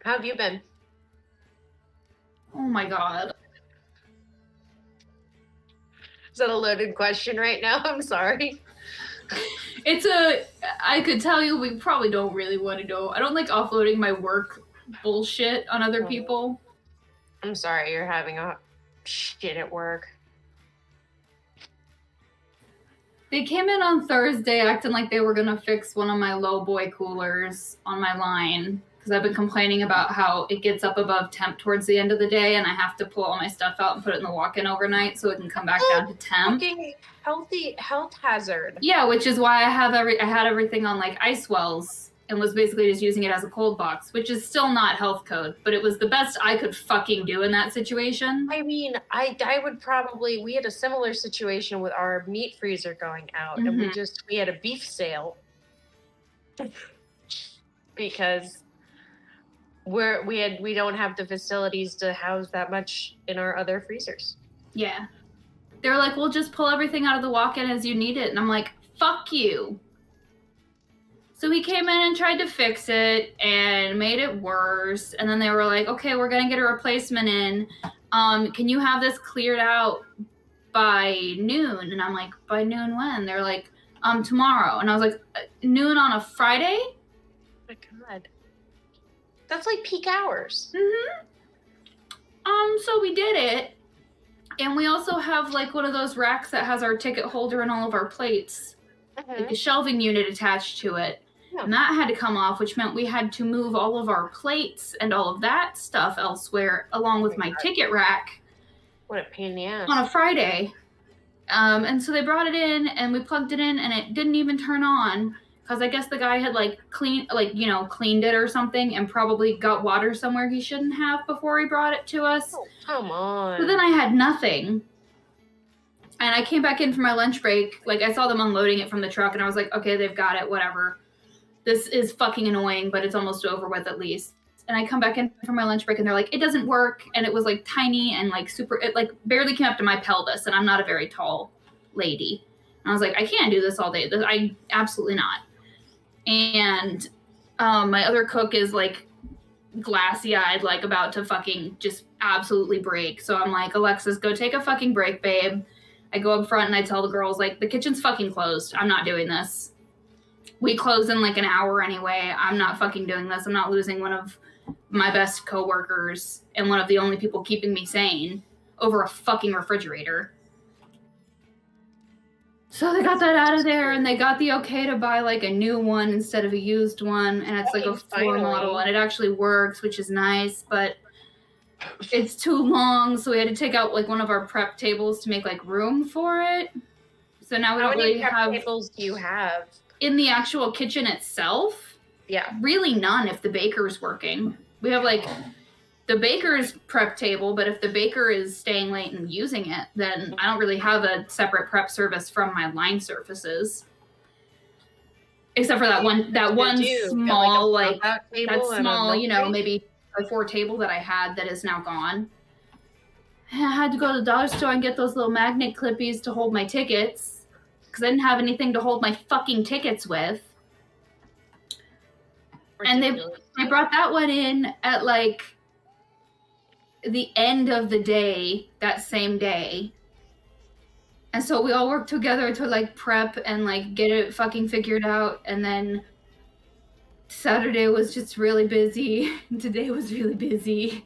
How have you been? Oh my god. Is that a loaded question right now? I'm sorry. I could tell you we probably don't really want to know. I don't like offloading my work bullshit on other people. I'm sorry you're having a shit at work. They came in on Thursday acting like they were gonna fix one of my low boy coolers on my line because I've been complaining about how it gets up above temp towards the end of the day and I have to pull all my stuff out and put it in the walk-in overnight so it can come back down to temp. Fucking health hazard. Yeah, which is why I had everything on like ice wells and was basically just using it as a cold box, which is still not health code, but it was the best I could fucking do in that situation. I mean, I would probably, we had a similar situation with our meat freezer going out, and we had a beef sale because we don't have the facilities to house that much in our other freezers. Yeah. They were like, we'll just pull everything out of the walk-in as you need it. And I'm like, fuck you. So he came in and tried to fix it and made it worse. And then they were like, okay, we're going to get a replacement in. Can you have this cleared out by noon? And I'm like, by noon when? They're like, tomorrow. And I was like, noon on a Friday? Oh my God. That's like peak hours. So we did it. And we also have like one of those racks that has our ticket holder and all of our plates. Like a shelving unit attached to it. Yeah. And that had to come off, which meant we had to move all of our plates and all of that stuff elsewhere, along with my ticket rack. What a pain in the ass. On a Friday. And so they brought it in, and we plugged it in, and it didn't even turn on, because I guess the guy had, cleaned it or something, and probably got water somewhere he shouldn't have before he brought it to us. Oh, come on. So then I had nothing. And I came back in for my lunch break. Like, I saw them unloading it from the truck, and I was like, okay, they've got it, whatever. This is fucking annoying, but it's almost over with at least. And I come back in for my lunch break, and they're like, it doesn't work. And it was, tiny and, super... It, barely came up to my pelvis, and I'm not a very tall lady. And I was like, I can't do this all day. Absolutely not. And my other cook is, glassy-eyed, about to fucking just absolutely break. So I'm like, Alexis, go take a fucking break, babe. I go up front and I tell the girls, the kitchen's fucking closed. I'm not doing this. We close in an hour anyway. I'm not fucking doing this. I'm not losing one of my best coworkers and one of the only people keeping me sane over a fucking refrigerator. So they got that out of there, and they got the okay to buy a new one instead of a used one, and it's a floor model, and it actually works, which is nice, but it's too long, so we had to take out one of our prep tables to make room for it. So now we don't really have. How many prep tables do you have in the actual kitchen itself? Yeah, really none. If the baker's working, we have the baker's prep table, but if the baker is staying late and using it, then I don't really have a separate prep service from my line surfaces. Except for that one small, maybe a 4 table that I had that is now gone. I had to go to the dollar store and get those little magnet clippies to hold my tickets, because I didn't have anything to hold my fucking tickets with. And they brought that one in at the end of the day, that same day. And so we all worked together to prep and get it fucking figured out. And then Saturday was just really busy. Today was really busy.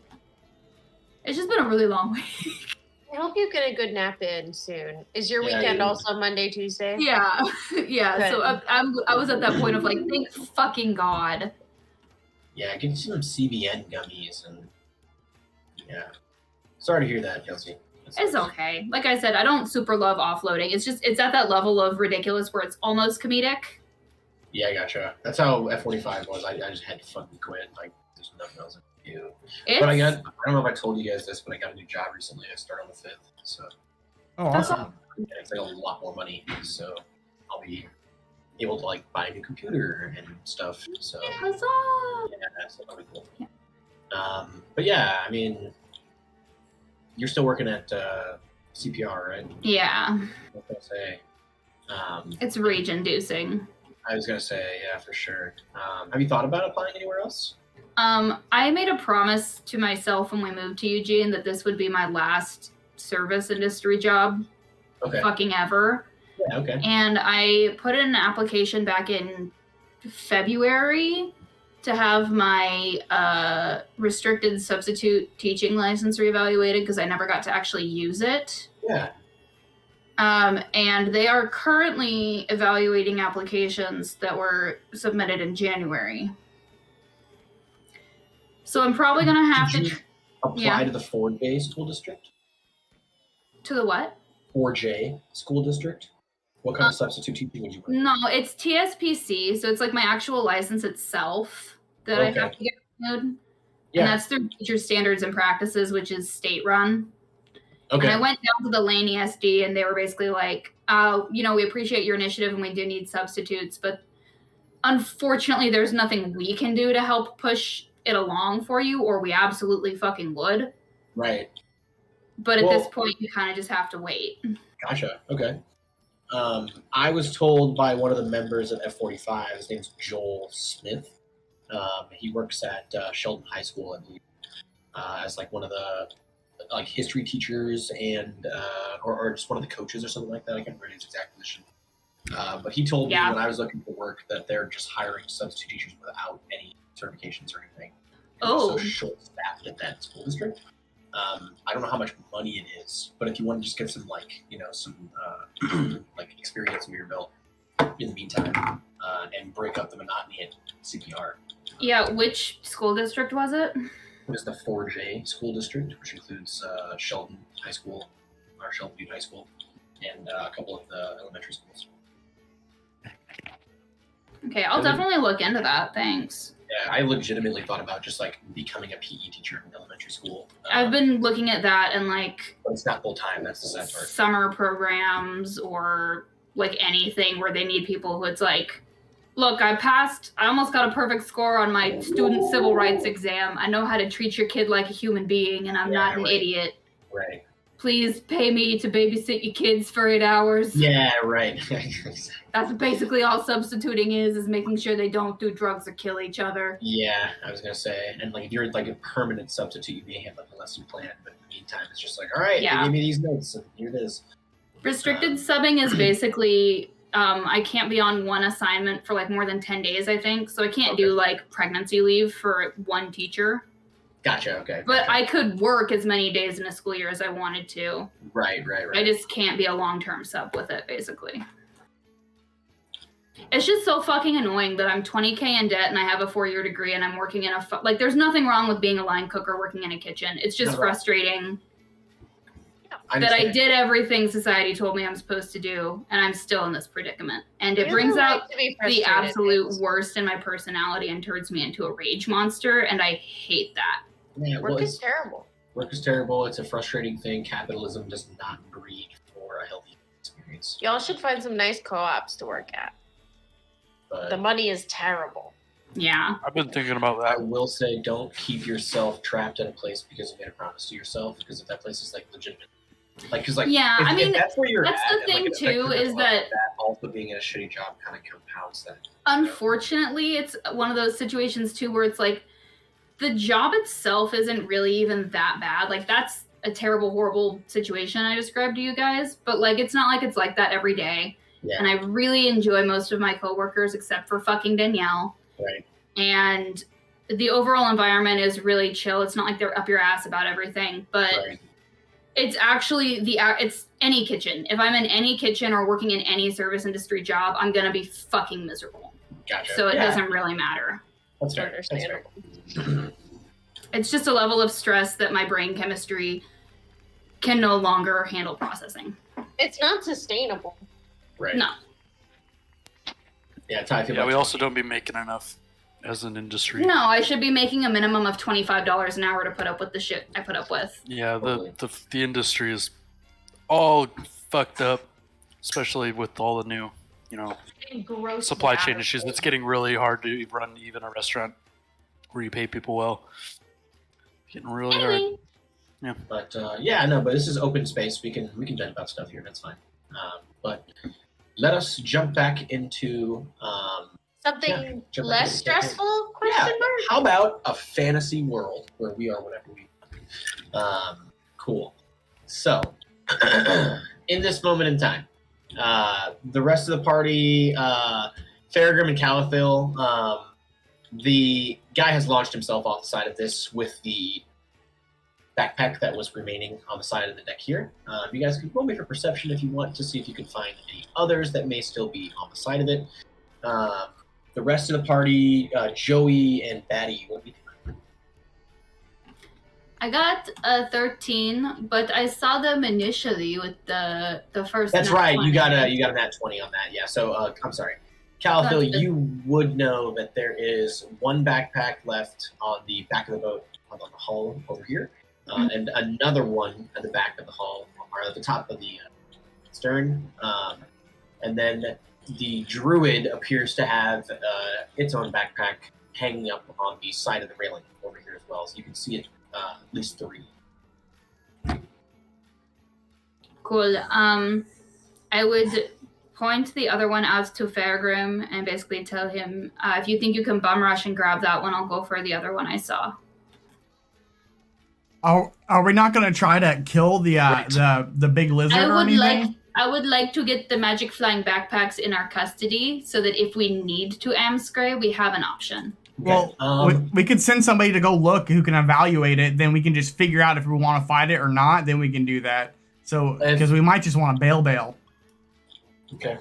It's just been a really long week. I hope you get a good nap in soon. Is your weekend also Monday, Tuesday? Yeah. Yeah. Good. So I was at that point of thank fucking God. Yeah, I can see some CBN gummies and yeah. Sorry to hear that, Kelsey. It's okay. Like I said, I don't super love offloading. It's at that level of ridiculous where it's almost comedic. Yeah, I gotcha. That's how F45 was. I just had to fucking quit. There's nothing else I can do. But I don't know if I told you guys this, but I got a new job recently. I start on the 5th, so. Oh, awesome. And it's a lot more money, so I'll be able to buy a new computer and stuff. So yeah, that's really cool. Yeah. But yeah, I mean, you're still working at CPR, right? Yeah. I was gonna say. It's rage-inducing. I was gonna say, yeah, for sure. Have you thought about applying anywhere else? I made a promise to myself when we moved to Eugene that this would be my last service industry job Okay. fucking ever. Yeah, okay. And I put in an application back in February to have my restricted substitute teaching license reevaluated because I never got to actually use it. Yeah. And they are currently evaluating applications that were submitted in January. So I'm probably going to have Did to... you apply to the 4J school district? To the what? 4J school district? What kind of substitute teaching would you want? No, it's TSPC, so it's like my actual license itself that I have to get renewed. Yeah. And that's through Teacher Standards and Practices, which is state run. Okay. And I went down to the Lane ESD, and they were basically like, we appreciate your initiative, and we do need substitutes, but unfortunately, there's nothing we can do to help push it along for you, or we absolutely fucking would. Right. But at this point, you kind of just have to wait. Gotcha. Okay. I was told by one of the members of F45, his name's Joel Smith. He works at Sheldon High School, I believe, as like one of the like history teachers and or just one of the coaches or something like that. I can't remember his exact position. But he told me when I was looking for work that they're just hiring substitute teachers without any certifications or anything. Oh. So short-staffed at that school district. I don't know how much money it is, but if you want to just get some some like experience under your belt in the meantime, and break up the monotony at CPR. Yeah, which school district was it? It was the 4J school district, which includes Sheldon High School, or Sheldon Butte High School, and a couple of the elementary schools. Okay, I'll definitely look into that. Thanks. Yeah, I legitimately thought about just like becoming a PE teacher in elementary school. I've been looking at that and like. But it's not full time. That's the sad part. Summer programs or like anything where they need people who it's like, look, I almost got a perfect score on my student civil rights exam. I know how to treat your kid like a human being, and I'm not an idiot. Right. Please pay me to babysit your kids for 8 hours. Yeah, right. That's basically all substituting is making sure they don't do drugs or kill each other. Yeah, I was gonna say, and like if you're like a permanent substitute, you may have like a lesson plan, but in the meantime, it's just like, all right, they gave me these notes, and here it is. Restricted subbing is basically I can't be on one assignment for like more than 10 days, I think. So I can't do like pregnancy leave for one teacher. Gotcha. Okay. But I could work as many days in a school year as I wanted to. Right. I just can't be a long-term sub with it, basically. It's just so fucking annoying that I'm 20K in debt and I have a 4-year degree and I'm working in like, there's nothing wrong with being a line cook or working in a kitchen. It's just frustrating that I did everything society told me I'm supposed to do, and I'm still in this predicament. And it brings out the absolute worst in my personality and turns me into a rage monster, and I hate that. Yeah, Work is terrible. Work is terrible. It's a frustrating thing. Capitalism does not breed for a healthy experience. Y'all should find some nice co-ops to work at. But the money is terrible. Yeah. I've been thinking about that. I will say, don't keep yourself trapped in a place because you made a promise to yourself, because if that place is like legitimate. Like, cause like, yeah, if, I mean, if that's where you're that's at, the thing like, too, is that also being in a shitty job kind of compounds that. Unfortunately, it's one of those situations too where it's like the job itself isn't really even that bad. Like, that's a terrible, horrible situation I described to you guys, but like, it's not like it's like that every day. Yeah. And I really enjoy most of my coworkers except for fucking Danielle. Right. And the overall environment is really chill. It's not like they're up your ass about everything, but it's actually it's any kitchen. If I'm in any kitchen or working in any service industry job, I'm going to be fucking miserable. Gotcha. So it doesn't really matter. That's understandable. It's just a level of stress that my brain chemistry can no longer handle processing. It's not sustainable. Right. No. Yeah, Ty, we also don't be making enough as an industry. No, I should be making a minimum of $25 an hour to put up with the shit I put up with. Yeah, the industry is all fucked up, especially with all the new, supply chain issues. It's getting really hard to run even a restaurant where you pay people well. Getting really hard. Yeah. But but this is open space. We can vent about stuff here. That's fine. But let us jump back into Something jump back less into the campaign. stressful? Yeah. Question mark. How about a fantasy world where we are whatever we want? Cool. So, in this moment in time, the rest of the party, Farragrim and Calathil, the guy has launched himself off the side of this with the backpack that was remaining on the side of the deck here. You guys can roll me for perception if you want to see if you can find any others that may still be on the side of it. The rest of the party, Joey and Batty, what do you think? I got a 13, but I saw them initially with the first. That's nat right. 20. You got a nat 20 on that. Yeah. So I'm sorry, Calathil, Gotcha. you would know that there is one backpack left on the back of the boat on the hull over here, and another one at the back of the hull or at the top of the stern, and then the druid appears to have its own backpack hanging up on the side of the railing over here as well. So you can see it at least 3. Cool. I would point the other one out to Farragrim and basically tell him, if you think you can bum rush and grab that one, I'll go for the other one I saw. Are we not going to try to kill the big lizard or anything? I would like to get the magic flying backpacks in our custody so that if we need to Amscray, we have an option. Well, we could send somebody to go look who can evaluate it. Then we can just figure out if we want to fight it or not. Then we can do that. So, because we might just want to bail. Okay.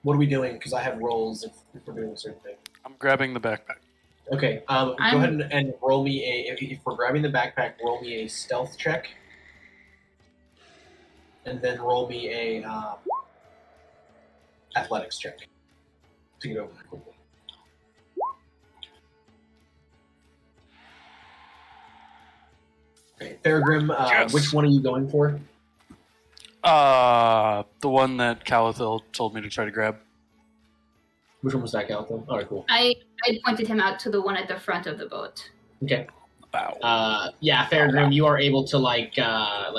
What are we doing? Because I have rolls if we're doing a certain thing. I'm grabbing the backpack. Okay. Go ahead and roll me a. If we're grabbing the backpack, roll me a stealth check, and then roll me a athletics check to get over there quickly. Okay, Farragrim, Yes. which one are you going for? The one that Calathil told me to try to grab. Which one was that, Galtham? All right, cool. I pointed him out to the one at the front of the boat. Okay. Wow. Yeah, Farragrim, you are able to like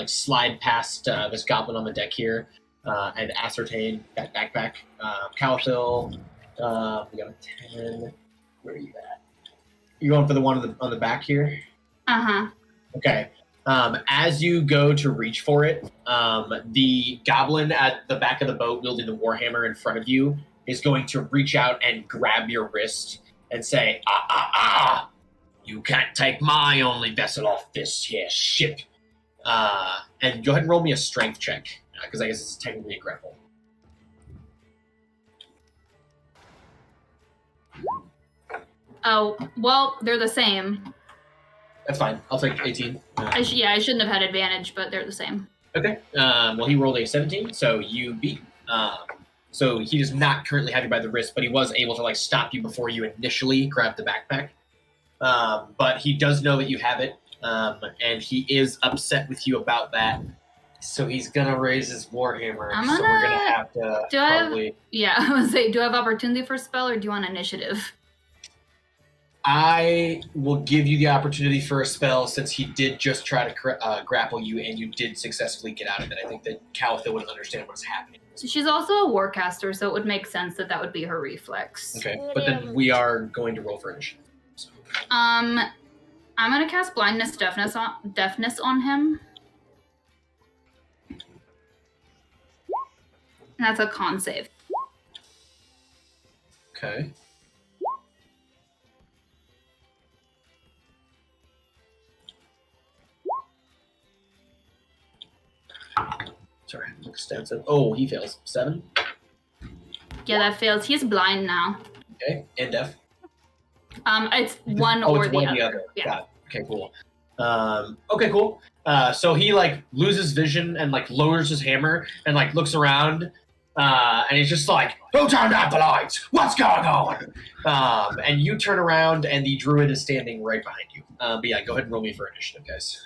slide past this goblin on the deck here and ascertain that backpack. Calathil, we got a 10. Where are you at? You going for the one on the back here? Uh-huh. Okay. As you go to reach for it, the goblin at the back of the boat wielding the warhammer in front of you is going to reach out and grab your wrist and say, you can't take my only vessel off this here ship. And go ahead and roll me a strength check, because I guess it's technically a grapple. Oh, well, they're the same. That's fine. I'll take 18. I shouldn't have had advantage, but they're the same. Okay. Well, he rolled a 17, so you beat. So he does not currently have you by the wrist, but he was able to like stop you before you initially grabbed the backpack. But he does know that you have it, and he is upset with you about that. So he's gonna raise his warhammer. So we're gonna have to probably. I was say, do I have opportunity for spell or do you want initiative? I will give you the opportunity for a spell since he did just try to grapple you and you did successfully get out of it. I think that Calathil would understand what's happening. So she's also a warcaster, so it would make sense that would be her reflex. Okay, but then we are going to roll for initiative. So. I'm gonna cast blindness deafness on him. And that's a con save. Okay. Sorry, extensive. Oh, he fails. 7. Yeah, that fails. He's blind now. Okay, and deaf. It's one Oh, or it's the one other. or the other. Yeah. Got it. Okay, cool. Okay, cool. So he like loses vision and like lowers his hammer and like looks around, and he's just like, "Who turned out the lights? What's going on?" And you turn around and the druid is standing right behind you. But yeah, go ahead and roll me for initiative, guys.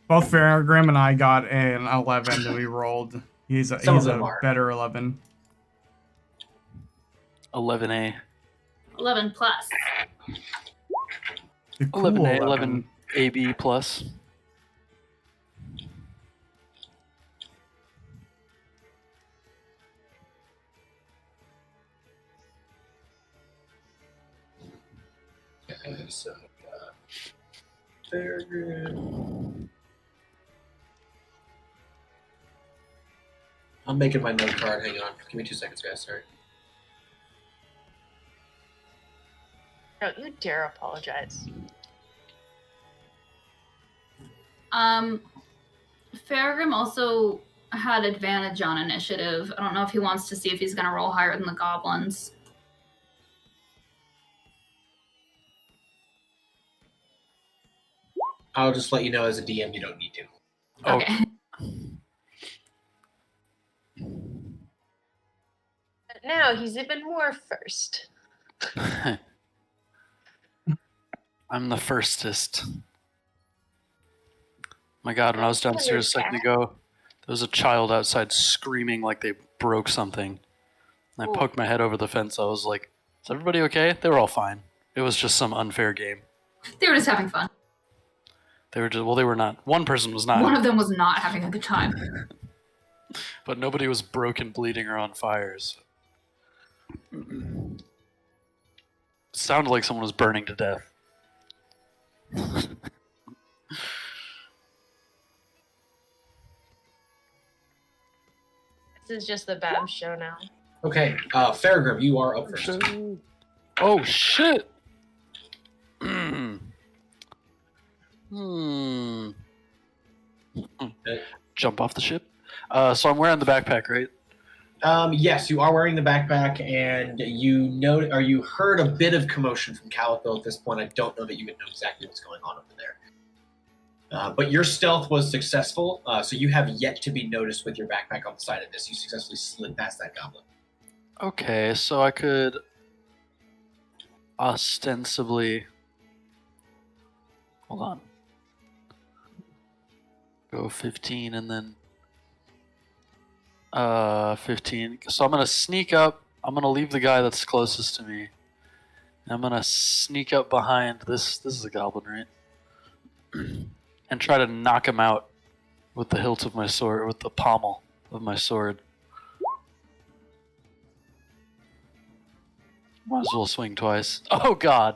Both Farragrim and I got an 11 that we rolled. He's a better 11. 11A. 11 plus. The cool 11A, 11AB plus. Okay, so Fairground. I'm making my note card. Hang on. Give me 2 seconds, guys. Sorry. Don't you dare apologize. Farragrim also had advantage on initiative. I don't know if he wants to see if he's going to roll higher than the goblins. I'll just let you know as a DM you don't need to. Okay. But now he's even more first. I'm the firstest. My God, when I was downstairs a second ago, there was a child outside screaming like they broke something. And I poked my head over the fence. I was like, is everybody okay? They were all fine. It was just some unfair game. They were just having fun. They were just, well, they were not. One person was not. One of them was not having a good time. But nobody was broken, bleeding, or on fires. Sounded like someone was burning to death. This is just the Bab show now. Okay, Fairgrim, you are up first. Oh, shit! Jump off the ship? So I'm wearing the backpack, right? Yes, you are wearing the backpack, and you heard a bit of commotion from Calico at this point. I don't know that you would know exactly what's going on over there. But your stealth was successful, so you have yet to be noticed with your backpack on the side of this. You successfully slid past that goblin. Okay, so I could ostensibly... Hold on. Go 15 and then... 15. So I'm going to sneak up. I'm going to leave the guy that's closest to me. And I'm going to sneak up behind this is a goblin, right? And try to knock him out with the hilt of my sword, with the pommel of my sword. Might as well swing twice. Oh God!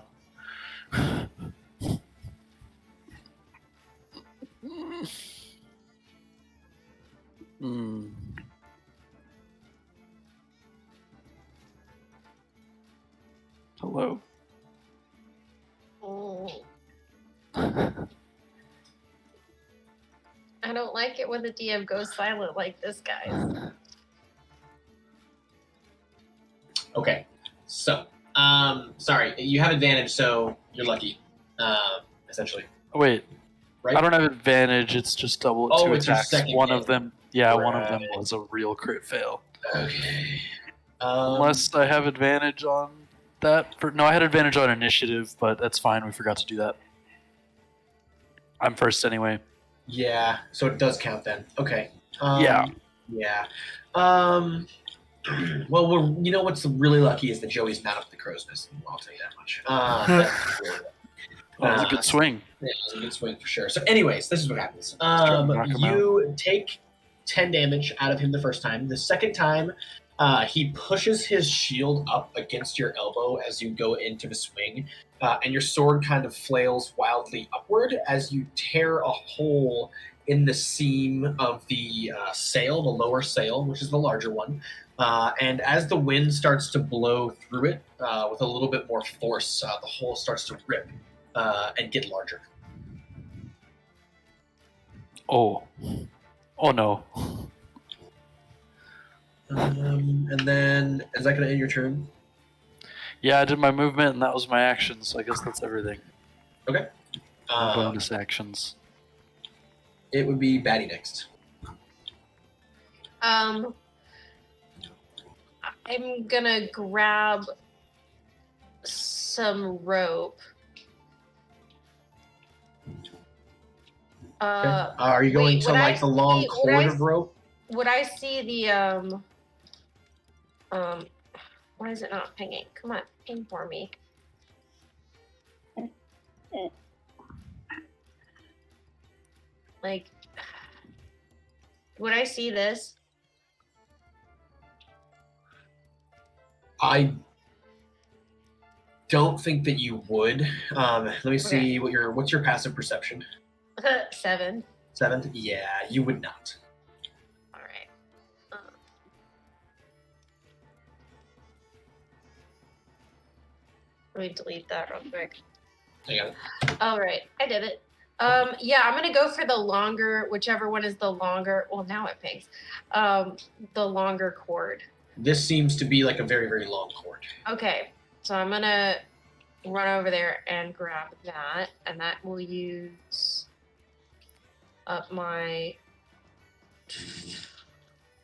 Hello. I don't like it when the DM goes silent like this, guys. Okay, so, sorry, you have advantage, so you're lucky, essentially. Wait, Right? I don't have advantage. It's just double Oh, two it's your attacks. second One hit. of them, yeah, one of them Right. was a real crit fail. Okay. Unless I have advantage on that. No, I had advantage on initiative, but that's fine. We forgot to do that. I'm first anyway. Yeah, so it does count then. Okay. Yeah. Yeah. Well, you know what's really lucky is that Joey's not up the crow's nest. I'll tell you that much. That's really lucky. That was a good swing. Yeah, it was a good swing for sure. So, anyways, this is what happens. trying to knock him You take 10 damage out of him the first time. The second time, he pushes his shield up against your elbow as you go into the swing, and your sword kind of flails wildly upward as you tear a hole in the seam of the sail, the lower sail, which is the larger one. And as the wind starts to blow through it with a little bit more force, the hole starts to rip and get larger. Oh no. And then, is that going to end your turn? Yeah, I did my movement and that was my action, so I guess that's everything. Okay. No bonus actions. It would be Batty next. I'm gonna grab some rope. Are you going to like the long cord of rope? Would I see the why is it not pinging? Come on, ping for me. Like, would I see this? don't think that you would. Let me see what's your passive perception? 7. 7? Yeah, you would not. All right. Let me delete that real quick. Hang on. All right, I did it. Yeah, I'm gonna go for the longer, whichever one is the longer. Well, now it pings. The longer cord. This seems to be like a very, very long cord. Okay, so I'm gonna run over there and grab that, and that will use up my.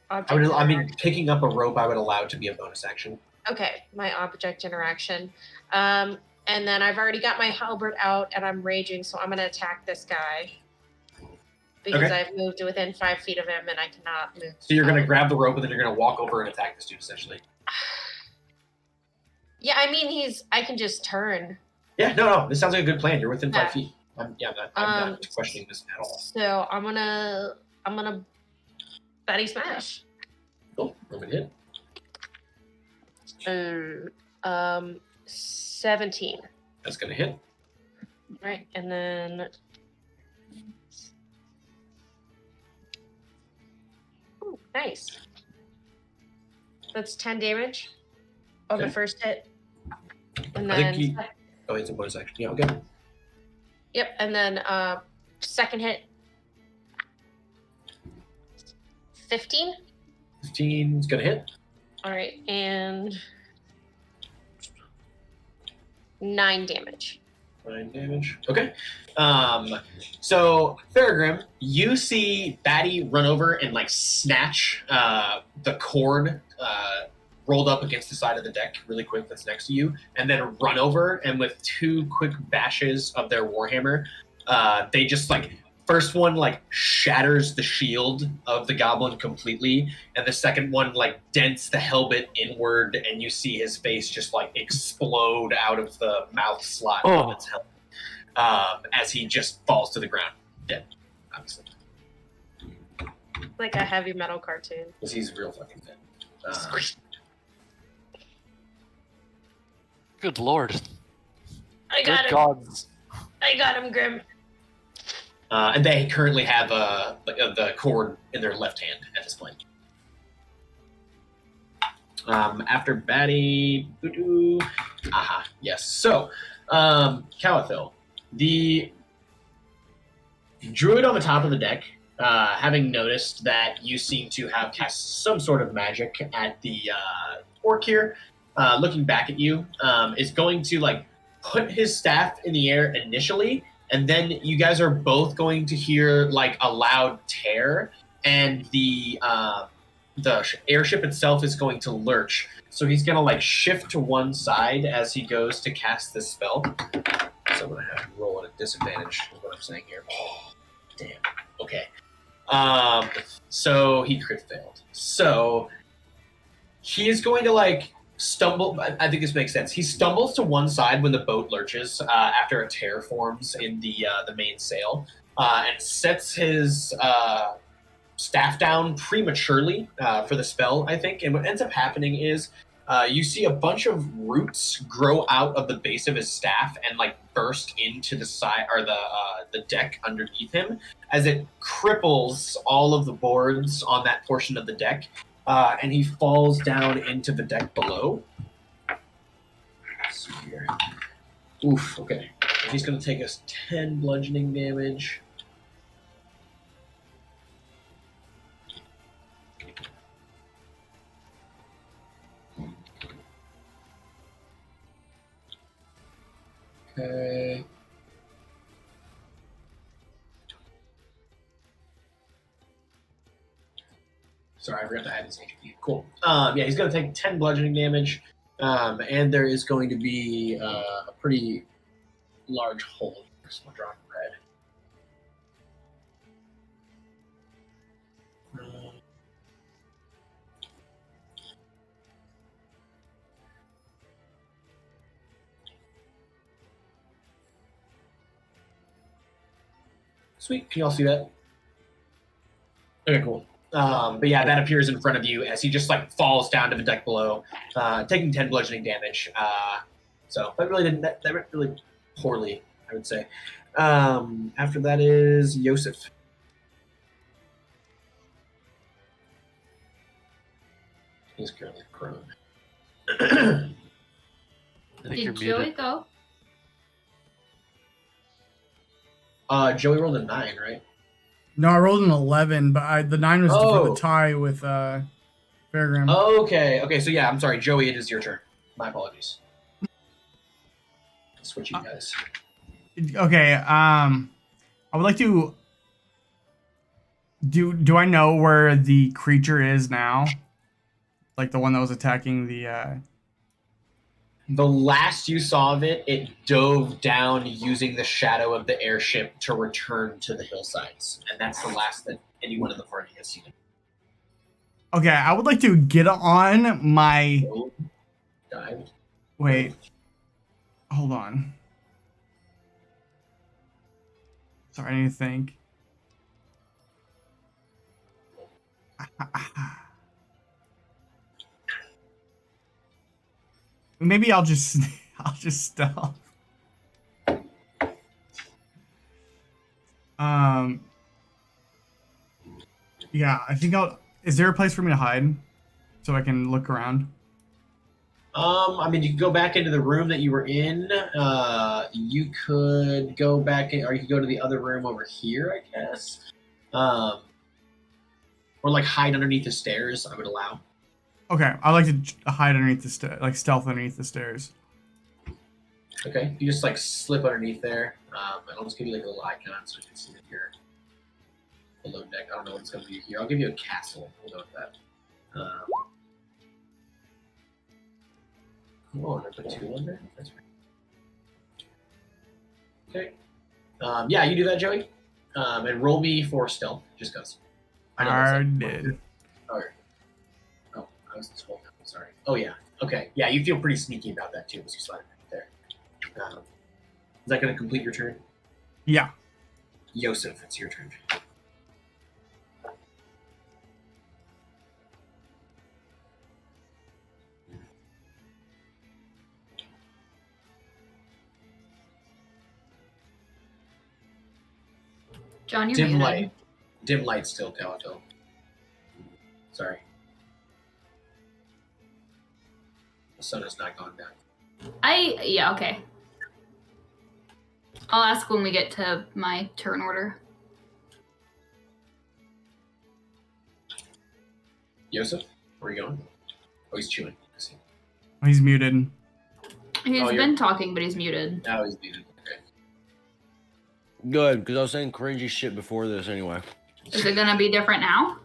I mean, picking up a rope I would allow to be a bonus action. Okay, my object interaction. And then I've already got my halberd out and I'm raging, so I'm going to attack this guy. Because I've moved to within 5 feet of him and I cannot move. So you're going to grab the rope and then you're going to walk over and attack this dude, essentially. Yeah, I mean, I can just turn. Yeah, no, this sounds like a good plan. You're within 5 feet. I'm not questioning this at all. So I'm gonna Betty Smash. Cool, I'm gonna hit. 17. That's gonna hit. Right, and then ooh, nice. That's 10 damage on the first hit. And then it's a bonus action. Yeah, okay. Yep, and then second hit. 15. 15 is gonna hit. All right, and 9 damage. 9 damage. Okay. So Farragrim, you see Batty run over and like snatch the cord rolled up against the side of the deck really quick that's next to you, and then run over, and with 2 quick bashes of their warhammer, they just like first one like shatters the shield of the goblin completely, and the second one like dents the helmet inward, and you see his face just like explode out of the mouth slot of its helmet as he just falls to the ground dead, obviously. Like a heavy metal cartoon. Because he's real fucking thin. Good lord. I got him. Gods. I got him, Grim. And they currently have the cord in their left hand at this point. After Batty, yes. So, Calathil, the druid on the top of the deck, having noticed that you seem to have cast some sort of magic at the orc here, looking back at you, is going to like put his staff in the air initially, and then you guys are both going to hear like a loud tear, and the airship itself is going to lurch. So he's gonna like shift to one side as he goes to cast this spell. So I'm gonna have to roll at a disadvantage, is what I'm saying here. Oh, damn. Okay. So he crit failed. So he is going to like stumble. I think this makes sense. He stumbles to one side when the boat lurches after a tear forms in the main sail, and sets his staff down prematurely for the spell, I think. And what ends up happening is you see a bunch of roots grow out of the base of his staff and like burst into the side or the deck underneath him as it cripples all of the boards on that portion of the deck. And he falls down into the deck below. Let's see here. Oof, okay. He's going to take us 10 bludgeoning damage. Okay. Sorry, I forgot to hide his HP. Cool. Yeah, he's going to take 10 bludgeoning damage, and there is going to be a pretty large hole here, so I'll draw red. Sweet. Can you all see that? Okay, cool. But yeah, that appears in front of you as he just like falls down to the deck below, taking 10 bludgeoning damage. So that really didn't. That went really poorly, I would say. After that is Yosef. He's currently prone. I think you're Did Joey muted. go? Joey rolled a 9, right? No, I rolled an 11, but the 9 was for Oh. the tie with Fairgram. Okay. So yeah, I'm sorry, Joey. It is your turn. My apologies. Switch you guys. Okay, I would like to. Do I know where the creature is now? Like the one that was attacking the. The last you saw of it, it dove down using the shadow of the airship to return to the hillsides, and that's the last that anyone in the party has seen. Okay, I would like to get on my. Dived. Wait. Hold on. Sorry, I need to think. Maybe I'll just stealth. Yeah, I think I'll. Is there a place for me to hide so I can look around? I mean, you could go back into the room that you were in. You could go back in, or you could go to the other room over here, I guess. Or like hide underneath the stairs. I would allow. Okay, I like to hide underneath the like stealth underneath the stairs. Okay, you just like slip underneath there. I'll just give you like a little icon so you can see that you're below deck. I don't know what's going to be here. I'll give you a castle. We'll go with that. Oh, I put 2 under. That's right. Okay. Yeah, you do that, Joey. And roll me for stealth, just cause. I did. Oh, I was this whole time. Sorry. Oh yeah. Okay. Yeah, you feel pretty sneaky about that too, as you slide right there. Is that going to complete your turn? Yeah. Yosef, it's your turn. John, you're Dim muted. light. Dim light still, Calico. Sorry. The sun has not gone down. Yeah, okay. I'll ask when we get to my turn order. Yosef, where are you going? Oh, he's chewing. I see. He's muted. He's Oh, been talking, but he's muted. Now he's muted. Okay. Good, because I was saying cringy shit before this anyway. Is it gonna be different now?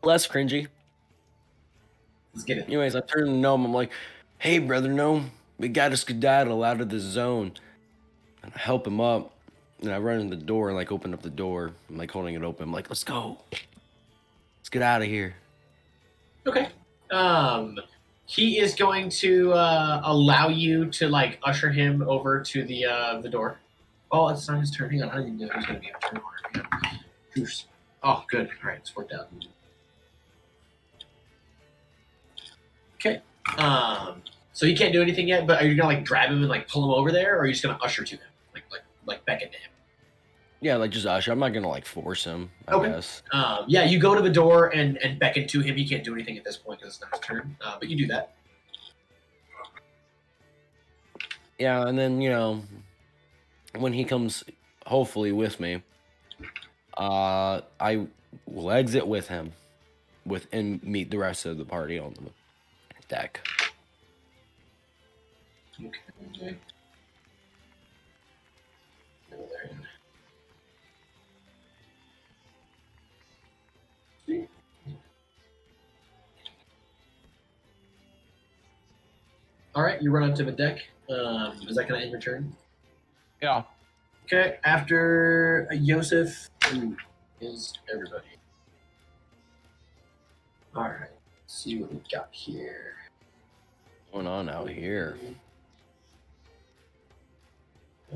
Less cringy. Let's get it. Anyways, I turn to Gnome. I'm like, hey, brother Gnome, we got to skedaddle out of the zone. And I help him up. And I run in the door and, like, open up the door. I'm, like, holding it open. I'm like, let's go. Let's get out of here. Okay. He is going to allow you to like usher him over to the door. Oh, it's not his turn. Hang on, I didn't know it was going to be a turn order. Yeah. Oh, good. All right, it's worked out. Okay. So he can't do anything yet, but are you gonna like grab him and like pull him over there, or are you just gonna usher to him, like beckon to him? Yeah, like, just usher. I'm not going to, like, force him, I guess. Yeah, you go to the door and beckon to him. He can't do anything at this point because it's not his turn, but you do that. Yeah, and then, you know, when he comes, hopefully, with me, I will exit with him and meet the rest of the party on the deck. Okay. Go there. All right, you run up to the deck. Is that going to end your turn? Yeah. Okay, after Yosef, who is everybody? All right, let's see what we got here. What's going on out here?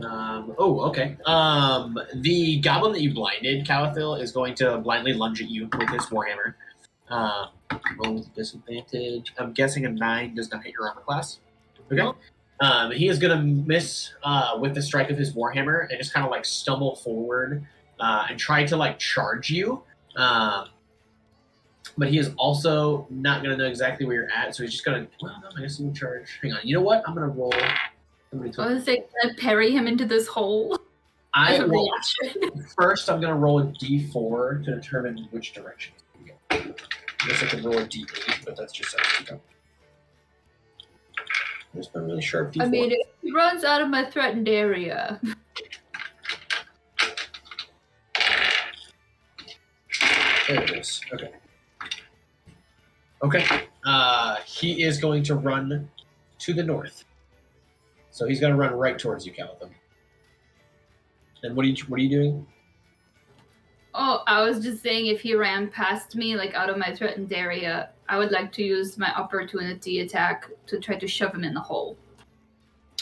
Okay. The goblin that you blinded, Calathil, is going to blindly lunge at you with his warhammer. Roll with disadvantage. I'm guessing a 9 does not hit your armor class. Okay. He is going to miss with the strike of his warhammer and just kind of like stumble forward and try to like charge you. But he is also not going to know exactly where you're at, so he's just going to. Well, no, I guess he will charge. Hang on. You know what? I'm going to roll. I was going to say, can I parry him into this hole? I will. First, I'm going to roll a d4 to determine which direction he can go. I guess I could roll a d8, but that's just as you go. There's no really sharp d4. I mean, if he runs out of my threatened area. There it is. Okay. Okay. He is going to run to the north. So he's going to run right towards you, Callum. And what are you doing? Oh, I was just saying if he ran past me, like out of my threatened area, I would like to use my opportunity attack to try to shove him in the hole.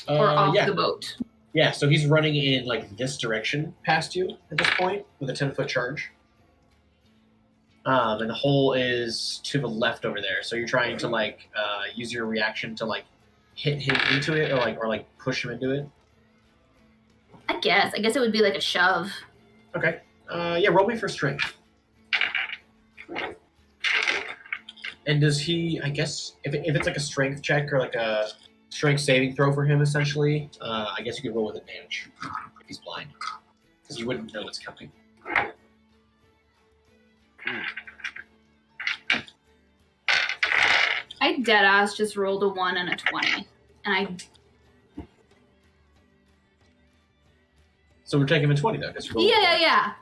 Or off the boat. Yeah, so he's running in like this direction past you at this point with a 10-foot charge. And the hole is to the left over there. So you're trying to like use your reaction to like hit him into it or like push him into it. I guess it would be like a shove. Okay. Yeah, roll me for strength. And does he? I guess if it's like a strength check or like a strength saving throw for him, essentially, I guess you could roll with advantage if he's blind, because you wouldn't know what's coming. I deadass just rolled a 1 and a 20, and So we're taking a 20 though. Yeah,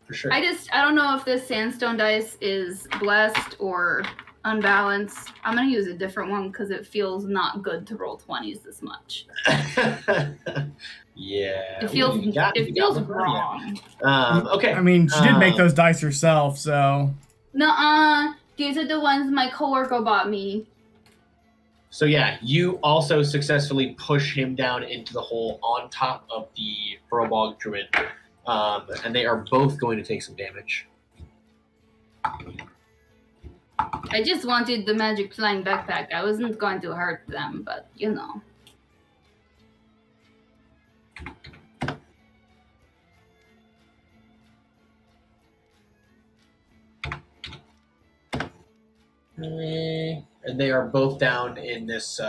for sure. I don't know if this sandstone dice is blessed or unbalanced. I'm gonna use a different one because it feels not good to roll 20s this much. Yeah. It feels wrong. Okay. I mean, she did make those dice herself, so. Nuh-uh. These are the ones my coworker bought me. So yeah, you also successfully push him down into the hole on top of the Furlbog Druid, and they are both going to take some damage. I just wanted the magic flying backpack. I wasn't going to hurt them, but you know. And they are both down in this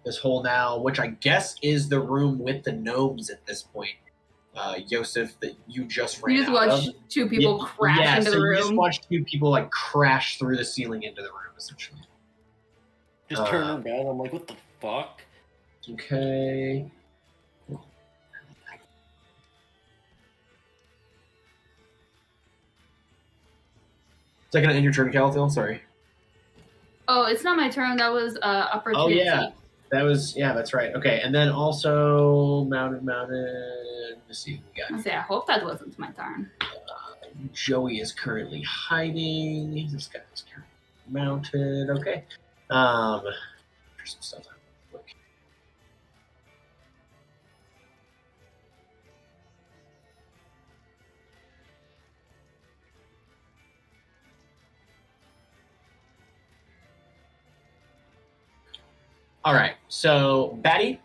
this hole now, which I guess is the room with the gnomes at this point. Yosef, that you just ran You just out watched of. two people crash into the room. You just watched two people like crash through the ceiling into the room, essentially. Just turn around. I'm like, what the fuck? Okay. Is that gonna end your turn, Calathil? Sorry. Oh, it's not my turn. That was opportunity. Oh yeah, that's right. Okay, and then also mounted. Let's see what we got. I hope that wasn't my turn. Joey is currently hiding. This guy's currently mounted. Okay. There's some stuff. Look. All right. So, Batty,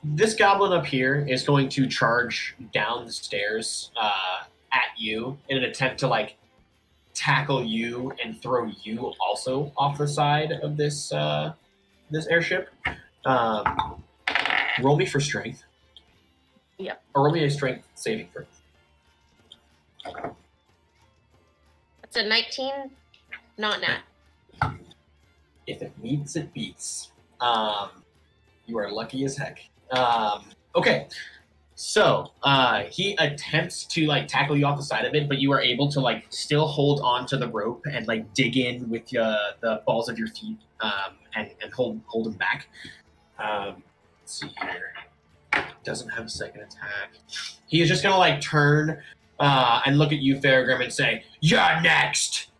this goblin up here is going to charge down the stairs at you in an attempt to like tackle you and throw you also off the side of this this airship. Roll me for strength. Yep. Or roll me a strength saving throw. That's a 19, not nat. If it meets, it beats. You are lucky as heck. Okay, so he attempts to like tackle you off the side of it, but you are able to like still hold on to the rope and like dig in with the balls of your feet and hold him back. Let's see here. Doesn't have a second attack. He is just gonna like turn and look at you, Farragrim, and say, "You're next."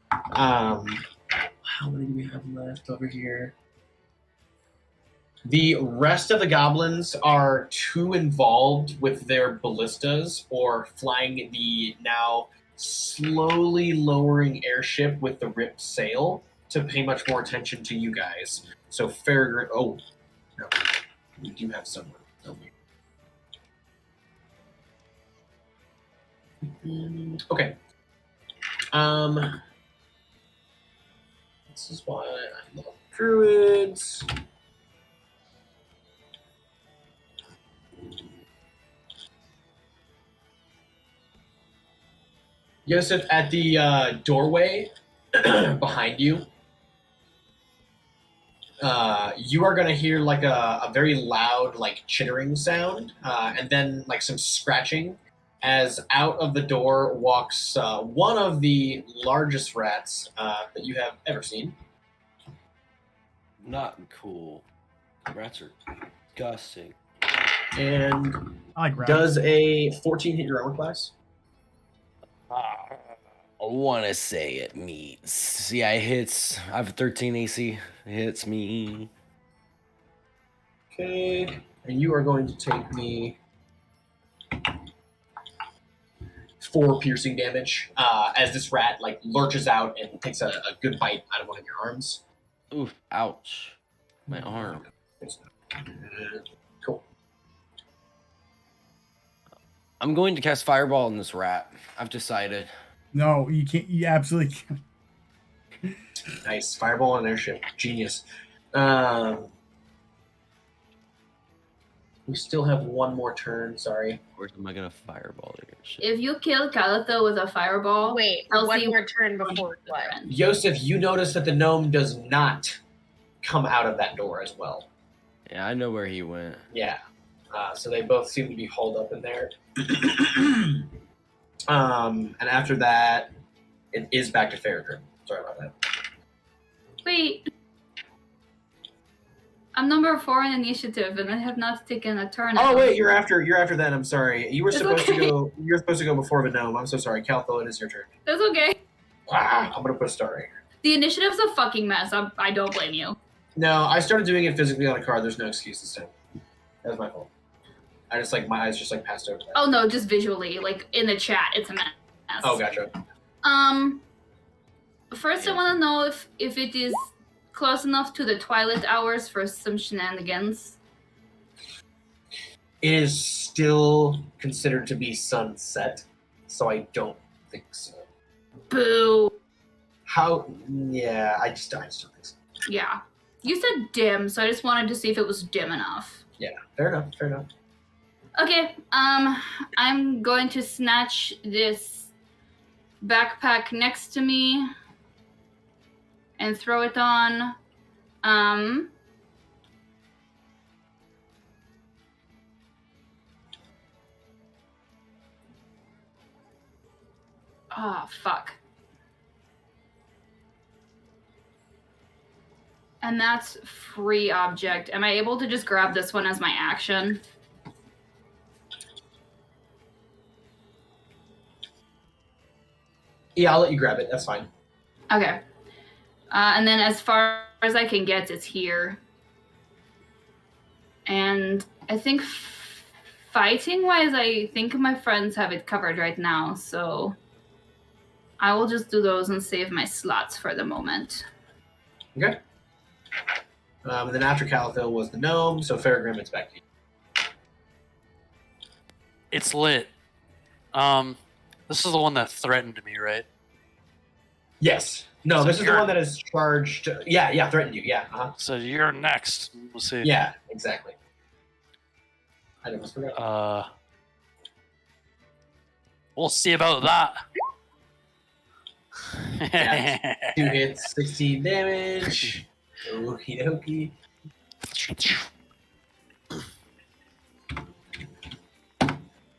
How many do we have left over here? The rest of the goblins are too involved with their ballistas or flying the now slowly lowering airship with the ripped sail to pay much more attention to you guys. So Farragut. Oh, no, we do have someone. Okay. This is why I love druids. Yosef, at the doorway behind you, you are going to hear like a very loud, like chittering sound, and then like some scratching as out of the door walks one of the largest rats that you have ever seen. Not cool. Rats are disgusting. And I like rats. does a 14 hit your armor class? I want to say it meets. Yeah, it hits. I have 13 AC. It hits me. Okay. And you are going to take me 4 piercing damage as this rat like lurches out and takes a good bite out of one of your arms. Oof, ouch. My arm. Cool. I'm going to cast Fireball on this rat. I've decided. No, you can't. You absolutely can't. Nice. Fireball on airship. Genius. We still have one more turn. Sorry. Where am I going to Fireball the airship? If you kill Calitho with a fireball, Wait, I'll one see more turn before what? Yosef, you notice that the gnome does not come out of that door as well. Yeah, I know where he went. Yeah. So they both seem to be holed up in there. And after that, it is back to Farragut. Sorry about that. Wait. I'm number 4 in initiative, and I have not taken a turn. Oh wait, you're after that. I'm sorry. You were It's supposed to okay. go. You're supposed to go before the gnome. I'm so sorry, Caltho. It is your turn. That's okay. I'm gonna put a star right here. The initiative's a fucking mess. I don't blame you. No, I started doing it physically on a card. There's no excuse this time. That was my fault. I just like my eyes just like passed over that. Oh no, just visually, like in the chat, it's a mess. Oh, gotcha. First I want to know if it is close enough to the twilight hours for some shenanigans. It is still considered to be sunset, so I don't think so. Boo. How? Yeah, I just don't think so. Yeah. You said dim, so I just wanted to see if it was dim enough. Yeah, fair enough. Fair enough. Okay, I'm going to snatch this backpack next to me and throw it on. Oh, fuck. And that's free object. Am I able to just grab this one as my action? Yeah, I'll let you grab it. That's fine. Okay. And then as far as I can get, it's here. And I think fighting-wise, I think my friends have it covered right now, so I will just do those and save my slots for the moment. Okay. And then after Calitho was the gnome, so Farragrim, it's back to you. It's lit. This is the one that threatened me, right? Yes. No, So this is the you're- one that is charged. Yeah, threatened you. Yeah. Uh-huh. So you're next. We'll see. Yeah, exactly. I almost forgot. We'll see about that. Yeah. 2 hits, 16 damage. Okie dokie.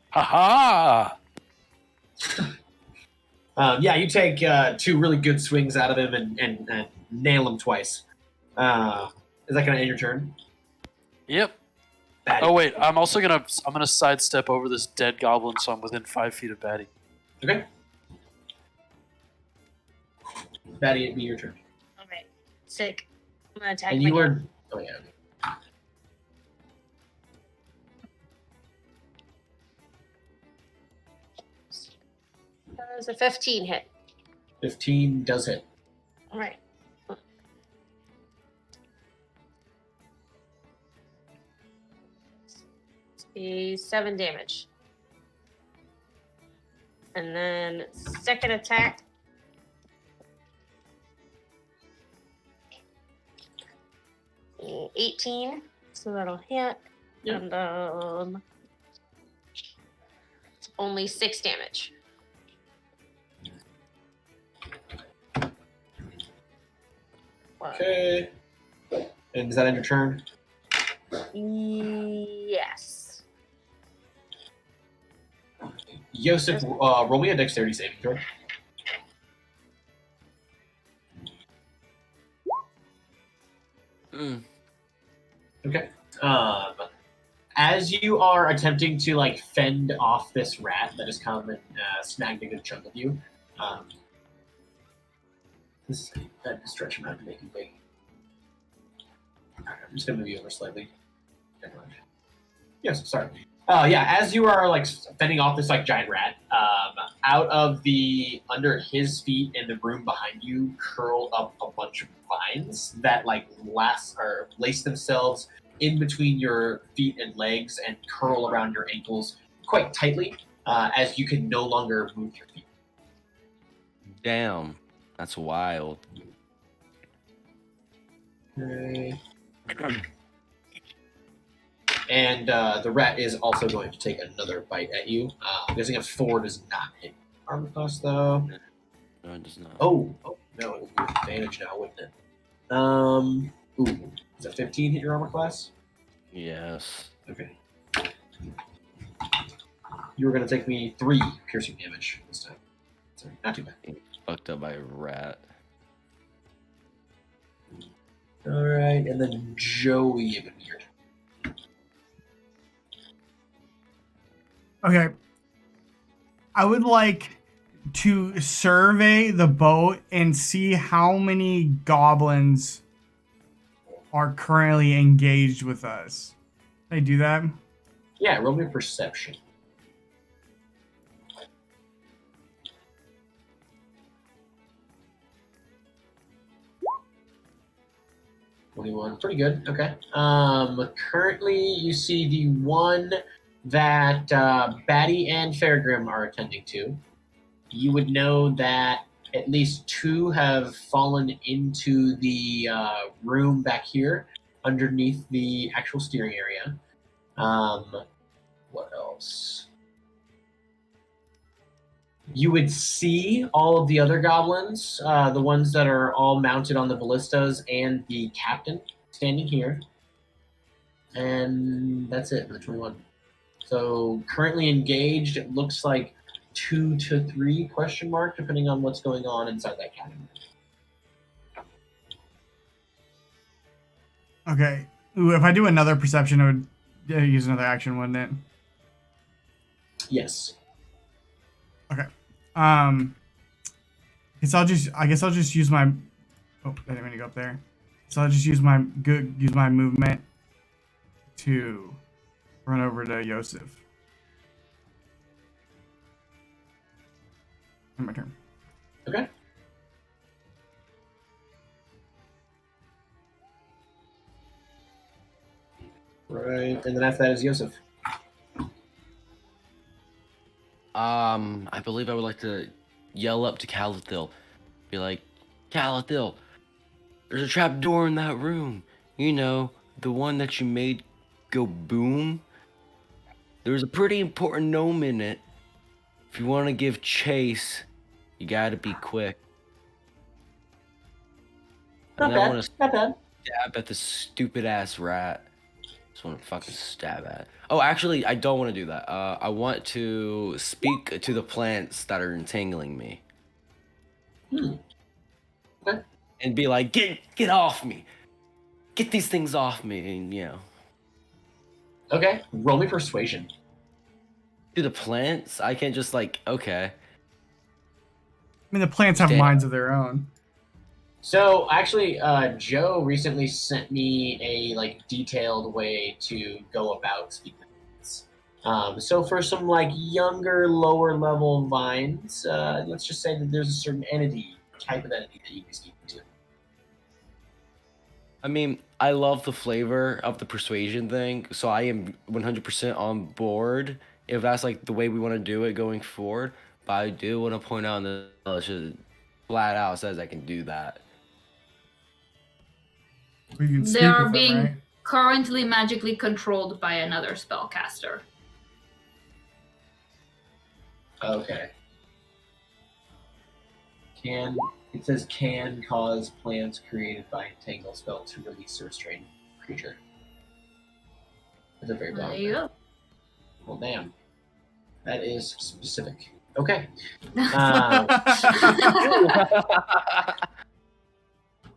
Haha! Yeah, you take 2 really good swings out of him and nail him twice. Is that gonna end your turn? Yep. Batty. Oh wait, I'm gonna sidestep over this dead goblin, so I'm within 5 feet of Batty. Okay. Batty, it'd be your turn. Okay, sick. I'm gonna attack. And my you guy. were. Oh yeah. That was a 15 hit. 15 does hit. All right. be 7 damage. And then second attack. Mm, 18. So that'll hit. Yep. And it's only 6 damage. Okay. And does that end your turn? Yes. Yosef, roll me a dexterity saving throw. Okay. As you are attempting to like fend off this rat that has come and snagged a good chunk of you, this that stretch amount to make you big. Alright, I'm just gonna move you over slightly. Never mind. Yes, sorry. Yeah, as you are like fending off this like giant rat, out of the under his feet in the room behind you curl up a bunch of vines that like lace themselves in between your feet and legs and curl around your ankles quite tightly, as you can no longer move your feet. Damn, that's wild. Okay. And the rat is also going to take another bite at you. I'm guessing a 4 does not hit armor class, though. No, it does not. Oh no, it would be with advantage now, wouldn't it? Ooh, does a 15 hit your armor class? Yes. Okay. You were going to take me 3 piercing damage this time. So not too bad. Fucked up by a rat. All right, and then Joey, it would be your turn. Okay. I would like to survey the boat and see how many goblins are currently engaged with us. Can I do that? Yeah, roll me a perception. $21, pretty good. Okay. Currently, you see the one that Batty and Fairgrim are attending to. You would know that at least 2 have fallen into the room back here underneath the actual steering area. What else? You would see all of the other goblins, the ones that are all mounted on the ballistas, and the captain standing here. And that's it, the 21. So currently engaged, it looks like 2 to 3 question mark, depending on what's going on inside that cabin. Okay. Ooh, if I do another perception, I would use another action, wouldn't it? Yes. Okay. I guess I'll just use my. Oh, I didn't mean to go up there. So I'll just use my movement to run over to Yosef. My turn. Okay. Right, and then after that is Yosef. I believe I would like to yell up to Calathil. Be like, Calathil, there's a trap door in that room. You know, the one that you made go boom. There's a pretty important gnome in it. If you want to give chase, you gotta be quick. Not And I bad, want to not bad. stab at the stupid ass rat. Just want to fucking stab at it. Oh, actually, I don't want to do that. I want to speak to the plants that are entangling me. Okay. And be like, get off me. Get these things off me, and, you know. Okay, roll me persuasion. To the plants? I can't just like, okay. I mean, the plants have Damn. minds of their own. So actually, Joe recently sent me a like detailed way to go about speaking to vines. So for some like younger, lower level vines, let's just say that there's a certain type of entity that you can speak to. I mean, I love the flavor of the persuasion thing, so I am 100% on board if that's like the way we want to do it going forward. But I do want to point out that it should flat out says I can do that. We can They speak are with them, being right? currently magically controlled by another spellcaster. Okay. It says can cause plants created by entangle spell to release a restrained creature. That's a very There bad you go. Well, damn. That is specific. Okay.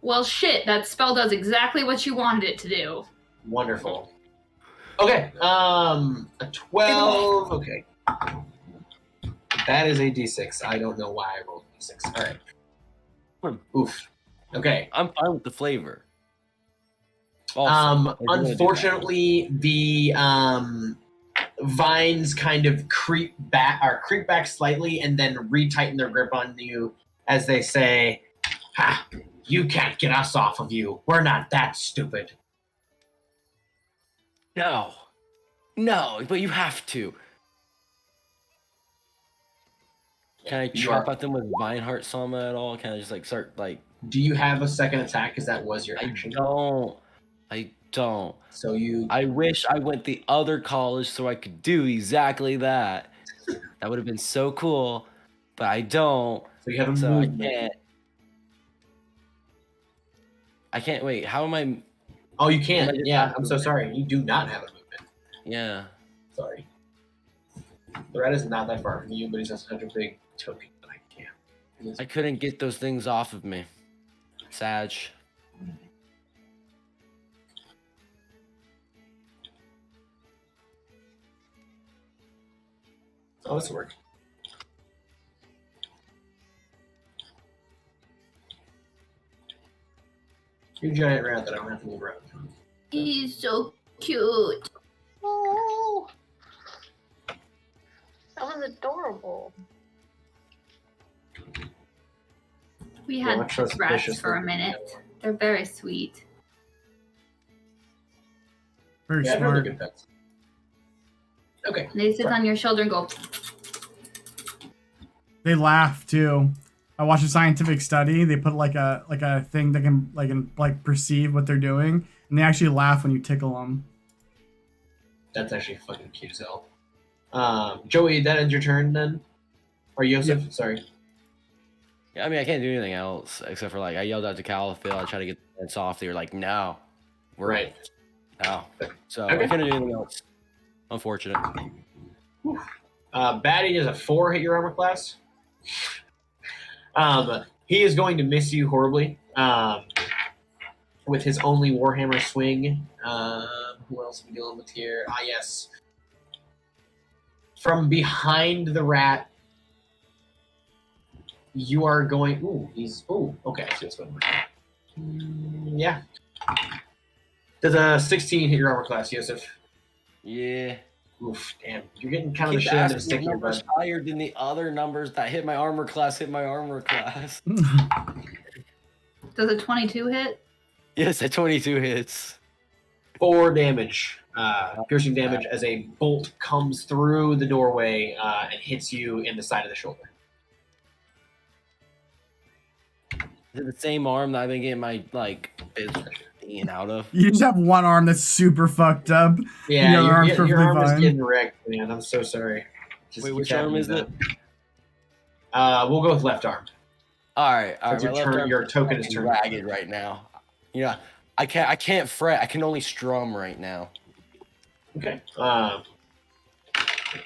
Well, shit, that spell does exactly what you wanted it to do. Wonderful. Okay. A 12. Okay. That is a d6. I don't know why I rolled a d6. All right. Oof. Okay. I'm fine with the flavor. Also, if you wanna do that. Unfortunately, the vines kind of creep back slightly and then retighten their grip on you as they say, "Ha! You can't get us off of you. We're not that stupid." No, but you have to. Can I chop at them with Vineheart Sama at all? Can I just like start like? Do you have a second attack? Because that was your action. I don't. So you. I wish I went the other college so I could do exactly that. That would have been so cool, but I don't. So you have a So movement. I can't. Wait. How am I? Oh, you can't. Yeah, I'm so sorry. You do not have a movement. Yeah. Sorry. The rat is not that far from you, but he's just such a big token that I can't. I couldn't get those things off of me. Sag. Oh, this will work. You giant rat that I don't have to move around. He's so cute. Oh, that was adorable. We Yeah, had much less rats vicious for a than- minute. They're very sweet. Very Yeah, really smart. good pets. Okay. They sit on your shoulder and go. They laugh too. I watched a scientific study. They put like a thing that can perceive what they're doing, and they actually laugh when you tickle them. That's actually fucking cute as hell. Joey, that ends your turn then? Or Yosef? Yep. Sorry. Yeah, I mean, I can't do anything else except for like I yelled out to Caliphil. I tried to get the heads off. They were like, "No, Right. no." So Okay. I couldn't do anything else. Unfortunate. Batty is a 4 hit your armor class. He is going to miss you horribly. With his only Warhammer swing. Who else are we dealing with here? Ah, yes. From behind the rat, you are going. Okay. I see what's going on. Yeah. Does a 16 hit your armor class, Yosef? Yeah. Oof, damn. You're getting kind of a Keep shit end of the asking stick here, numbers bud. higher than the other numbers that hit my armor class. Does a 22 hit? Yes, at 22 hits. 4 damage. Piercing damage as a bolt comes through the doorway and hits you in the side of the shoulder. Is it the same arm that I've been getting my biz being out of? You just have one arm that's super fucked up. Yeah, The other arm's your perfectly arm is fine. getting wrecked, man. I'm so sorry. Just Wait, keep which arm happening, is it? We'll go with left arm. All right. Since My your left turn- arm's your token is fucking turned. ragged right now. Yeah, I can't fret. I can only strum right now. Okay.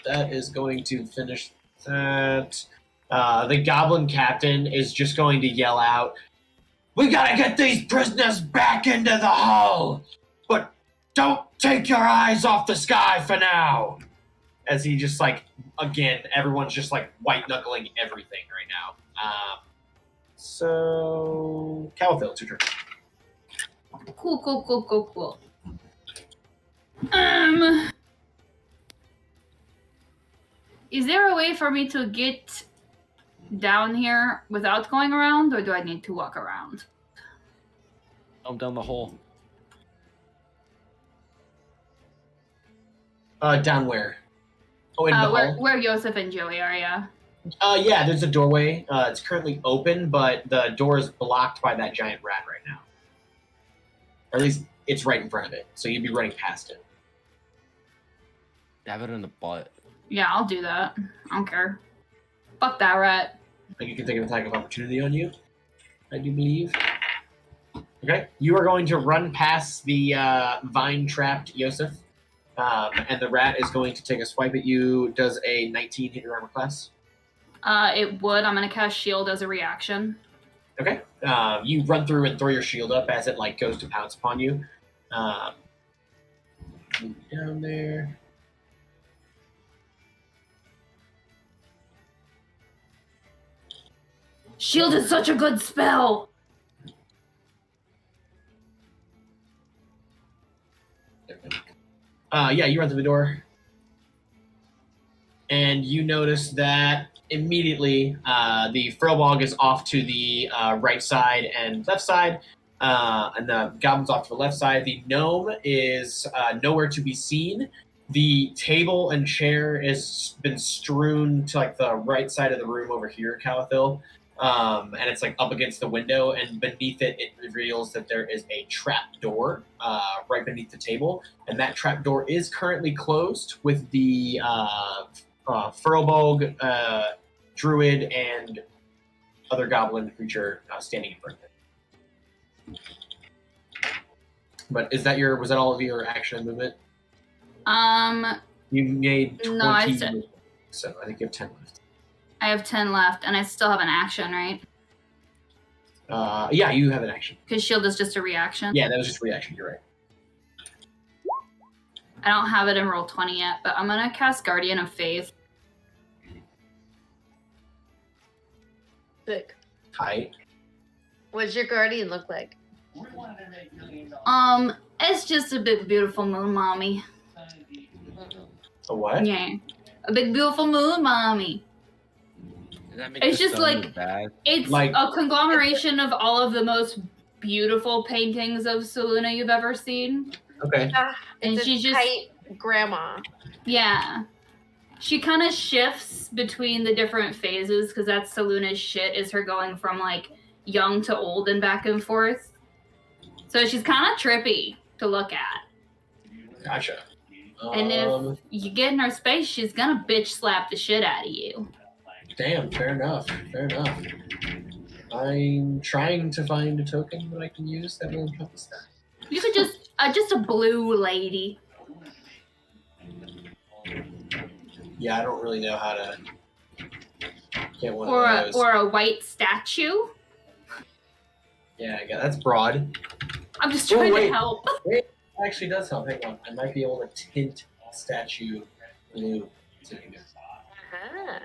That is going to finish that. The goblin captain is just going to yell out, "We gotta get these prisoners back into the hull! But don't take your eyes off the sky for now!" As he just again, everyone's just white knuckling everything right now. So, Calville, it's your turn. Cool. Is there a way for me to get down here without going around, or do I need to walk around? I'm down the hole. Down where? Oh, in the hall? Where Yosef and Joey are, yeah. Yeah, there's a doorway. It's currently open, but the door is blocked by that giant rat right now. Or at least it's right in front of it, so you'd be running past it. Stab it in the butt. Yeah, I'll do that. I don't care. Fuck that rat. Like you can take an attack of opportunity on you, I do believe. Okay, you are going to run past the vine-trapped Yosef, and the rat is going to take a swipe at you. Does a 19 hit your armor class? It would. I'm gonna cast shield as a reaction. Okay. You run through and throw your shield up as it like goes to pounce upon you. Down there. Shield is such a good spell. Yeah, you run through the door, and you notice that immediately the Frobog is off to the right side and left side, and the Goblin's off to the left side. The gnome is nowhere to be seen. The table and chair has been strewn to like the right side of the room over here, Calathil. And it's like up against the window, and beneath it, it reveals that there is a trap door right beneath the table, and that trap door is currently closed with the Furlbog, druid, and other goblin creature standing in front of it. But was that all of your action and movement? You made 20, no, I said, so I think you have 10 left. I have 10 left, and I still have an action, right? Yeah, you have an action. Because shield is just a reaction. Yeah, that was just a reaction. You're right. I don't have it in roll 20 yet, but I'm gonna cast Guardian of Faith. Sick. Hi. What's your guardian look like? It's just a big beautiful moon mommy. A what? Yeah, a big beautiful moon mommy. Does that make It's the just sun like bad? it's Like- a conglomeration of all of the most beautiful paintings of Seluna you've ever seen. Okay. And It's she's a just- tight grandma. Yeah. She kind of shifts between the different phases because that's Seluna's shit, is her going from like young to old and back and forth. So she's kind of trippy to look at. Gotcha. And if you get in her space, she's gonna bitch slap the shit out of you. Damn, fair enough. Fair enough. I'm trying to find a token that I can use that will encompass that. You could just a blue lady. Yeah, I don't really know how to get one Or of those. or a white statue. Yeah, I got that's broad. I'm just Oh, trying wait. to help. It actually does help. Hang on. I might be able to tint statue blue. So you go. Uh-huh.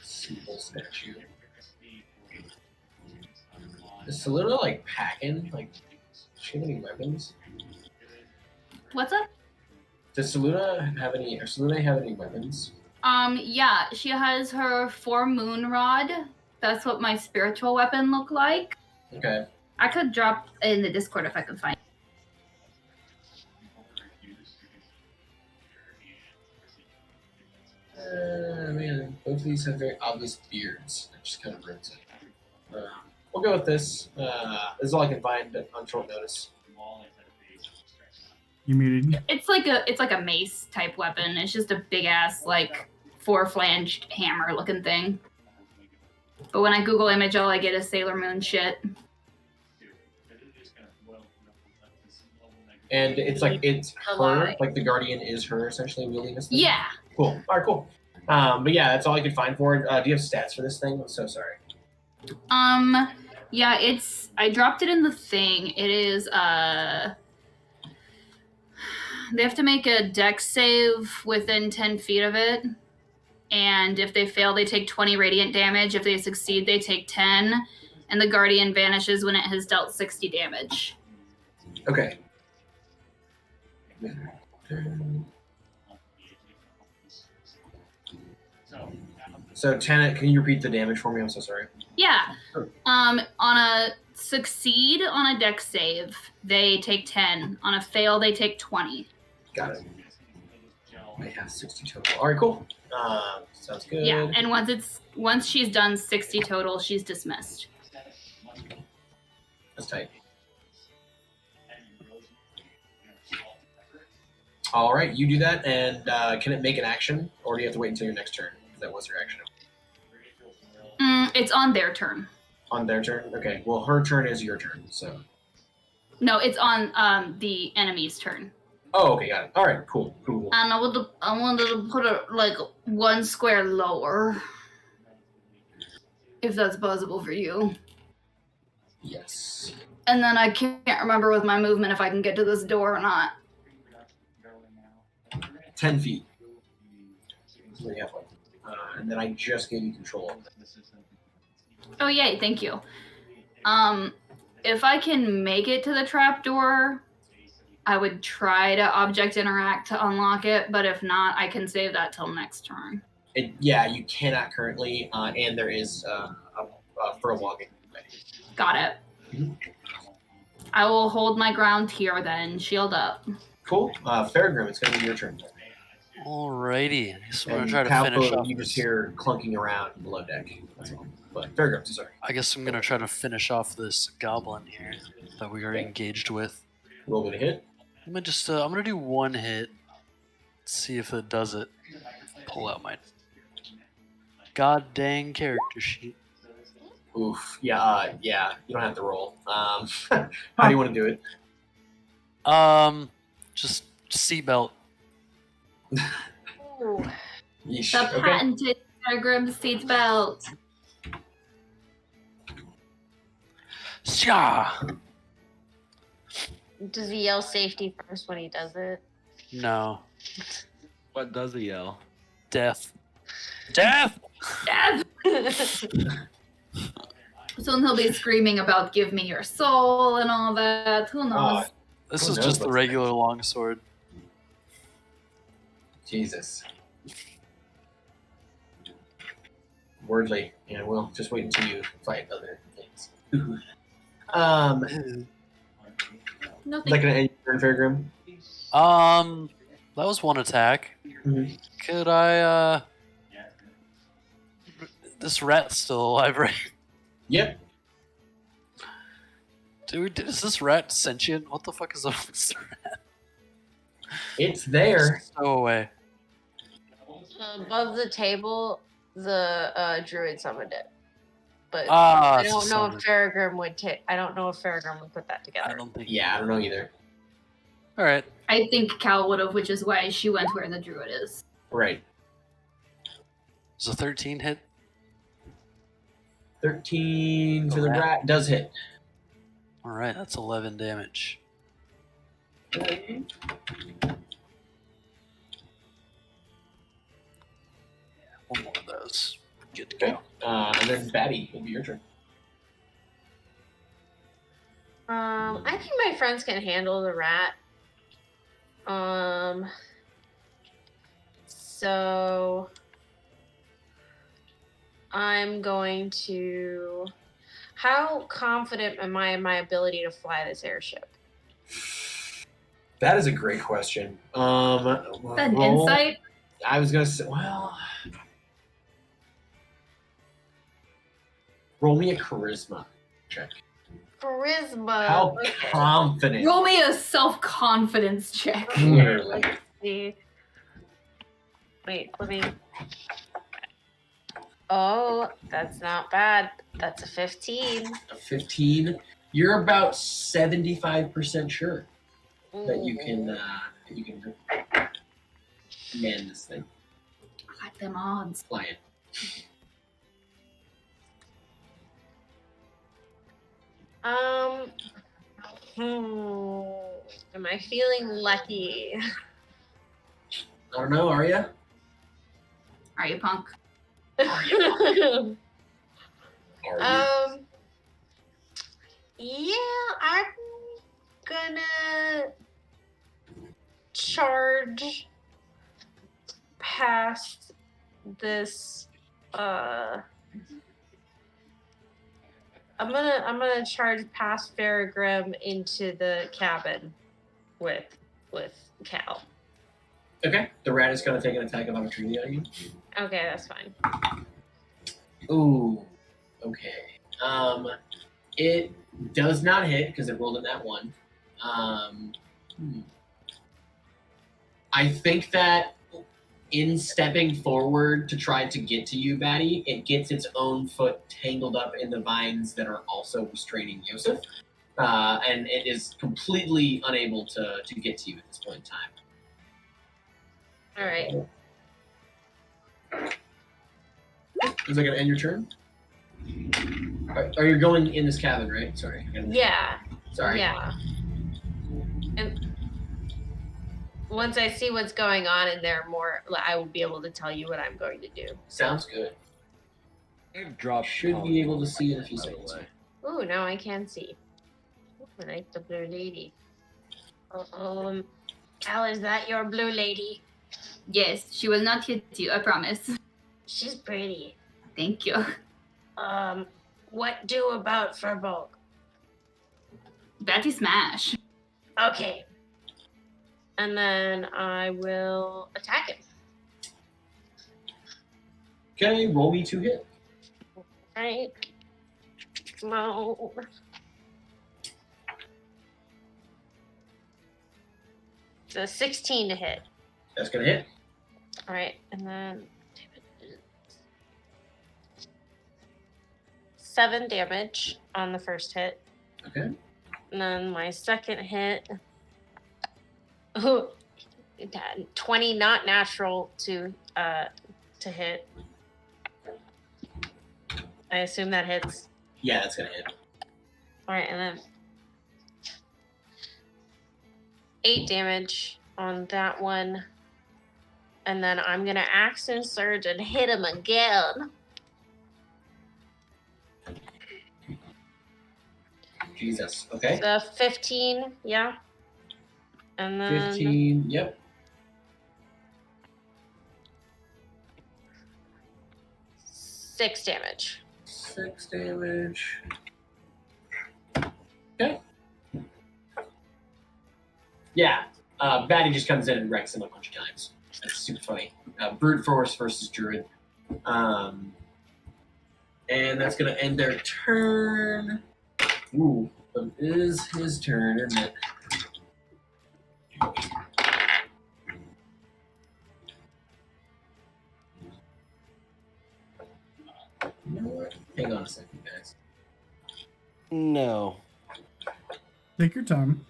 Simple statue. Is Seluna like packing? Like, does she have any weapons? What's up? Does Seluna have any? Or Seluna have any weapons? Yeah, she has her 4 moon rod. That's what my spiritual weapon looked like. Okay. I could drop in the Discord if I could find. Man, both of these have very obvious beards. That just kind of ruins it. We'll go with this. This is all I can find on short notice. You muted. It's like a mace type weapon. It's just a big ass like 4-flanged hammer looking thing. But when I Google image, all I get is Sailor Moon shit. And it's like it's her, Alive. like the Guardian is her essentially wielding this thing. Yeah. Cool. All right, cool. But yeah, that's all I could find for it. Do you have stats for this thing? I'm so sorry. Yeah, I dropped it in the thing. It is they have to make a dex save within 10 feet of it. And if they fail, they take 20 radiant damage. If they succeed, they take 10. And the Guardian vanishes when it has dealt 60 damage. Okay. So, Tana, can you repeat the damage for me? I'm so sorry. Yeah. On a succeed on a dex save, they take 10. On a fail, they take 20. Got it. I have 60 total. All right, cool. Sounds good. Yeah, and once she's done 60 total, she's dismissed. That's tight. All right, you do that, and can it make an action, or do you have to wait until your next turn? That was your action. It's on their turn. On their turn? Okay. Well, her turn is your turn, so. No, it's on the enemy's turn. Oh, okay, got it. All right, cool. And I wanted to put it like 1 square lower, if that's possible for you. Yes. And then I can't remember with my movement if I can get to this door or not. 10 feet. What do you have left? And then I just gave you control. Oh yay, thank you. If I can make it to the trapdoor, I would try to object interact to unlock it, but if not, I can save that till next turn. Yeah, you cannot currently, and there is for a walking. Got it. Mhm. I will hold my ground here then. Shield up. Cool. Faragrim, it's going to be your turn. Alrighty. I guess I'm gonna And try to Calpo, finish off. you just hear clunking around below deck. That's all. But Faragrim, sorry. I guess I'm gonna try to finish off this goblin here that we are Okay. engaged with. Roll with a hit. I'm gonna just I'm gonna do 1 hit. See if it does it. Pull out my god dang character sheet. Oof. Yeah. You don't have to roll. How do you want to do it? Just seatbelt. Ooh. Yeesh. The Okay. patented Faragrim seat belt. Sha! Does he yell safety first when he does it? No. What does he yell? Death. Death! Death! Soon he'll be screaming about "Give me your soul" and all that. Who knows? This Who is knows just the what's regular longsword. Jesus. Wordly. Yeah, we'll just wait until you fight other things. No, Like an end turn, Faragrim? That was 1 attack. Mhm. Could I, this rat's still alive, right? Yep. Dude, is this rat sentient? What the fuck is up with this rat? It's there. Stow away. Above the table, the druid summoned it. But Ah, I it's a don't know summon. if Faragrim would take. I don't know if Faragrim would put that I together. don't think. Yeah, I don't know either. Alright. I think Cal would have, which is why she went where the druid is. Right. Does a 13 hit? 13 for the Rat. rat does hit. Alright, that's 11 damage. One more of those. Good to Okay. go. And then Batty, it'll be your turn. I think my friends can handle the rat. So I'm going to. How confident am I in my ability to fly this airship? That is a great question. An roll- insight? I was gonna say, well, roll me a charisma check. Charisma. How okay. confident? Roll me a self-confidence check. Literally. Let's see. Wait, let me. Oh, that's not bad. That's a 15. A 15. You're about 75% sure that you can man this thing, I like them odds. fly it. Am I feeling lucky? I don't know. Are you? Are you punk? Are you? Yeah, I'm gonna charge past this I'm gonna charge past Farragrim into the cabin with Cal. Okay, the rat is going to take an attack of opportunity on you. Okay, that's fine. Ooh, okay. It does not hit because it rolled in that one. I think that in stepping forward to try to get to you, Batty, it gets its own foot tangled up in the vines that are also restraining Yosef, and it is completely unable to get to you at this point in time. All right. Is that going to end your turn? Are you going in this cabin, right? Sorry. Yeah. Sorry. Yeah. And once I see what's going on in there more, I will be able to tell you what I'm going to do. Sounds good. Drop Should be able to see in a few by the seconds. way. Ooh, now I can see. Ooh, I like the blue lady. Cal, is that your blue lady? Yes, she will not hit you, I promise. She's pretty. Thank you. What do about Furbolg? Batty smash. Okay. And then I will attack him. Okay, roll me 2 hit. Right. No. So 16 to hit. That's going to hit. All right, and then 7 damage on the first hit. Okay. And then my second hit. Oh, 20 not natural to hit. I assume that hits. Yeah, that's going to hit. All right, and then 8 damage on that one. And then I'm going to Action Surge and hit him again. Jesus. Okay. So 15, yeah. And then 15. Yep. 6 damage. 6 damage. Okay. Yeah. Batty just comes in and wrecks him a bunch of times. That's super funny. Brute Force versus Druid. And that's going to end their turn. Ooh, it is his turn, isn't it? You know what? Hang on a second, guys. No. Take your time.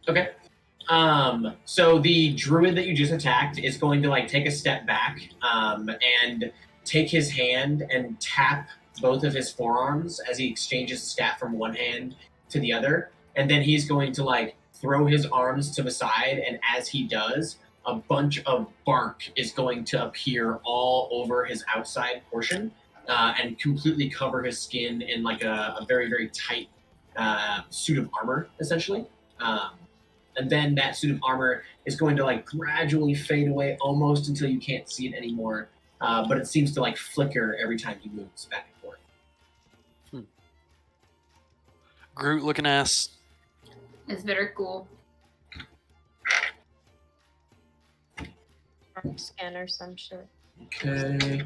Okay. So the druid that you just attacked is going to like take a step back, and take his hand and tap both of his forearms as he exchanges the staff from one hand to the other, and then he's going to like throw his arms to the side, and as he does, a bunch of bark is going to appear all over his outside portion, and completely cover his skin in like a very, very tight suit of armor, essentially. And then that suit of armor is going to like gradually fade away almost until you can't see it anymore. But it seems to like flicker every time he moves back and forth. Groot looking ass. It's very cool. Skin or some shit. Okay.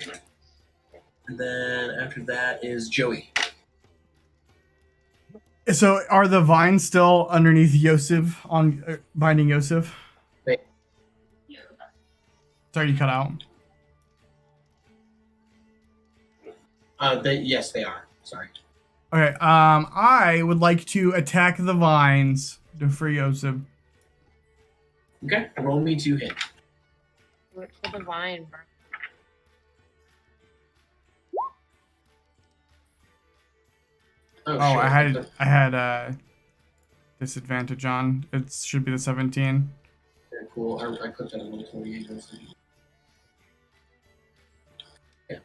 And then after that is Joey. So are the vines still underneath Yosef on binding Yosef? Sorry, you cut out. Yes, they are. Sorry. Okay. I would like to attack the vines to free Yosef. Okay. Roll me 2 hit. Look for the vine, bro. Oh, Oh, shit. I had disadvantage on. It should be the 17. Very cool. I clicked on 128. Yeah.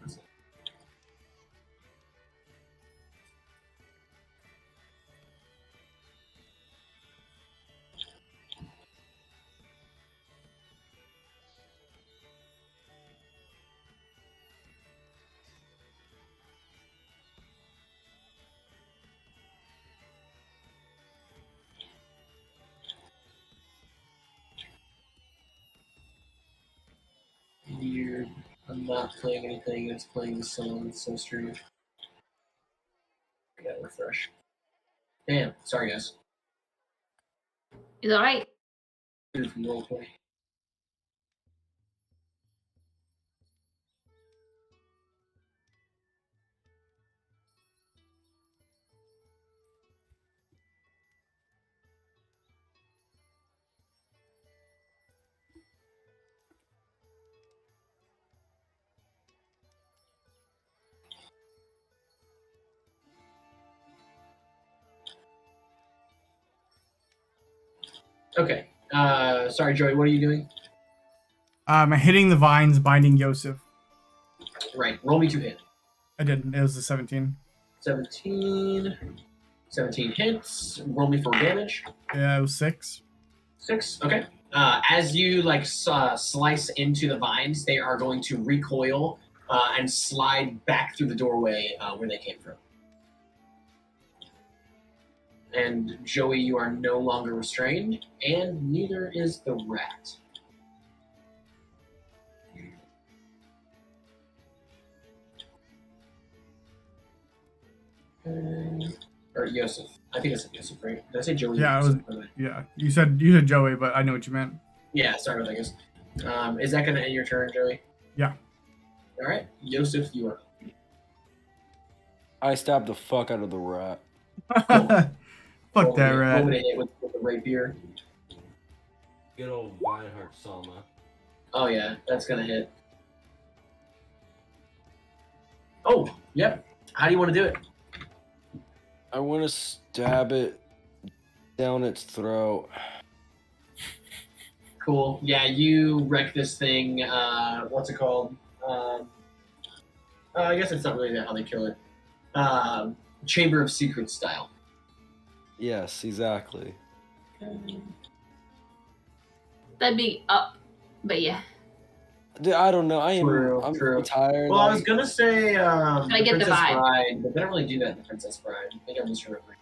Weird. I'm not playing anything. It's playing the song. It's so strange. I gotta refresh. Damn. Sorry, guys. It's alright. Here's the roleplay. Okay. Sorry, Joey. What are you doing? Hitting the vines, binding Yosef. Right. Roll me 2 hit. I did. It was a 17. 17. 17 hits. Roll me for damage. Yeah, it was 6. 6. Okay. As you slice into the vines, they are going to recoil and slide back through the doorway where they came from. And Joey, you are no longer restrained, and neither is the rat. Or Yosef. I think I said Yosef, right? Did I say Joey? Yeah, Yosef? Yeah. You said Joey, but I know what you meant. Yeah, sorry about that, guys. Is that going to end your turn, Joey? Yeah. All right. Yosef, you are. I stabbed the fuck out of the rat. Fuck that rat. Roll me to hit with the rapier. Good old Reinhardt Salma. Oh, yeah. That's going to hit. Oh, yep. How do you want to do it? I want to stab it down its throat. Cool. Yeah, you wreck this thing. What's it called? I guess it's not really how they kill it. Chamber of Secrets style. Yes, exactly. That'd be up, but yeah. Dude, I don't know. I'm True. tired. Well, I was gonna say I get the Princess vibe. Bride, but they don't really do that in the Princess Bride. I think I'm misremembering.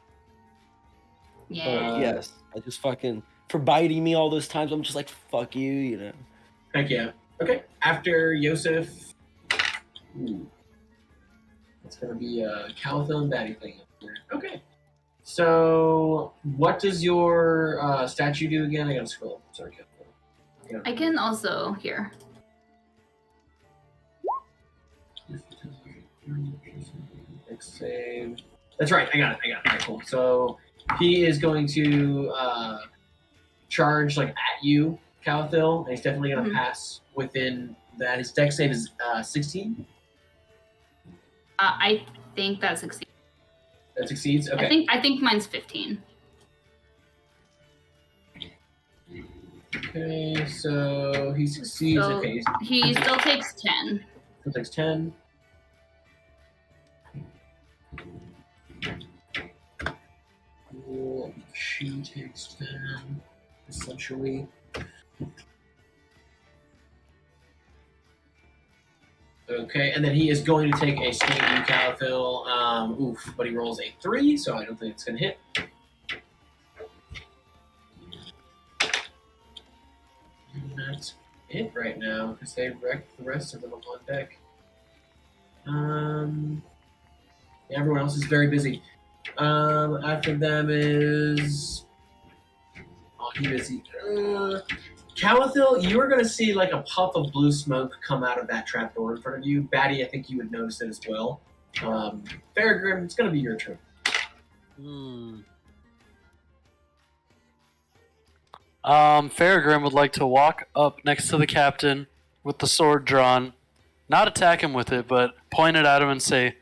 Yeah. Yes, I just fucking for biting me all those times. I'm just like, fuck you, you know. Heck yeah. Okay. After Yosef, it's gonna be a Calathil and Batty thing. Okay. So, what does your statue do again? I gotta scroll. Sorry, Calathil. I can also hear. Next save. That's right. I got it. All right, cool. So he is going to charge like at you, Calathil, and he's definitely going to pass within that. His dex save is 16. I think that succeeds. That succeeds. Okay. I think mine's 15. Okay. So he succeeds. So okay. he still takes 10. He takes 10. Cool. She takes 10. Essentially. Okay, and then he is going to take a swing at you, Calathil. Oof, but he rolls a 3, so I don't think it's going to hit. And that's it right now, because they wrecked the rest of them on deck. Yeah, everyone else is very busy. After them is... Oh, he busy. Calathil, you are going to see like a puff of blue smoke come out of that trapdoor in front of you. Batty, I think you would notice it as well. Farragrim, it's going to be your turn. Farragrim would like to walk up next to the captain with the sword drawn, not attack him with it, but point it at him and say,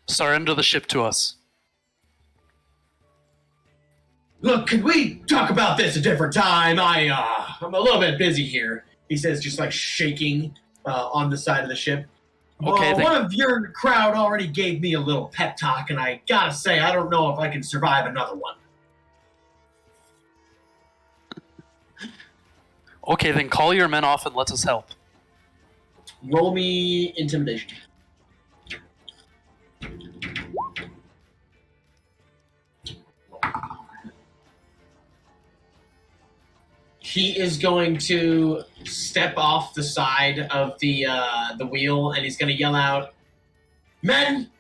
"Surrender the ship to us." Look, could we talk about this a different time? I'm a little bit busy here. He says, just like shaking on the side of the ship. Okay, Well, one of your crowd already gave me a little pep talk, and I gotta say, I don't know if I can survive another one. Okay, then call your men off and let us help. Roll me intimidation. He is going to step off the side of the wheel, and he's going to yell out, "Men,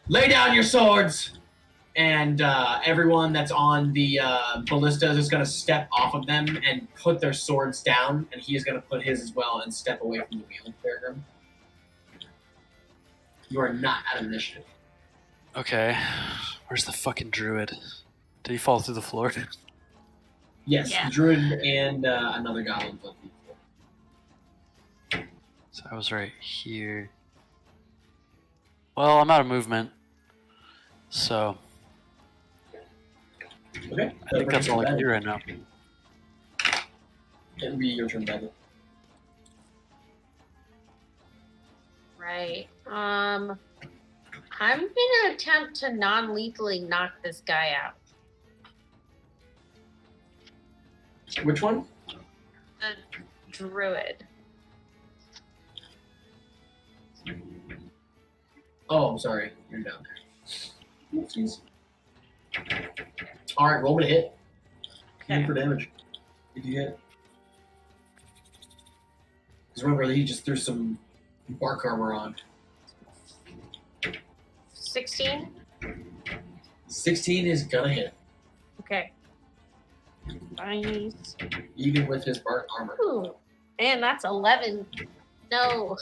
lay down your swords!" And everyone that's on the ballistas is going to step off of them and put their swords down, and he is going to put his as well and step away from the wheel. Peregrine. You are not out of initiative. Okay. Where's the fucking druid? Did he fall through the floor? Yes, Yeah. the druid and another goblin. So I was right here. Well, I'm out of movement. So Okay. I think that's all I can do right now. It'll be your turn, Badly. Right. I'm gonna attempt to non-lethally knock this guy out. Which one? The druid. Oh, I'm sorry. You're down there. Oopsies. Alright, roll me to hit. Hit for damage. If you hit. Because remember that he just threw some bark armor on. 16? 16 is gonna hit. Okay. Nice. Even with his bark armor. Ooh. Man, that's 11. No.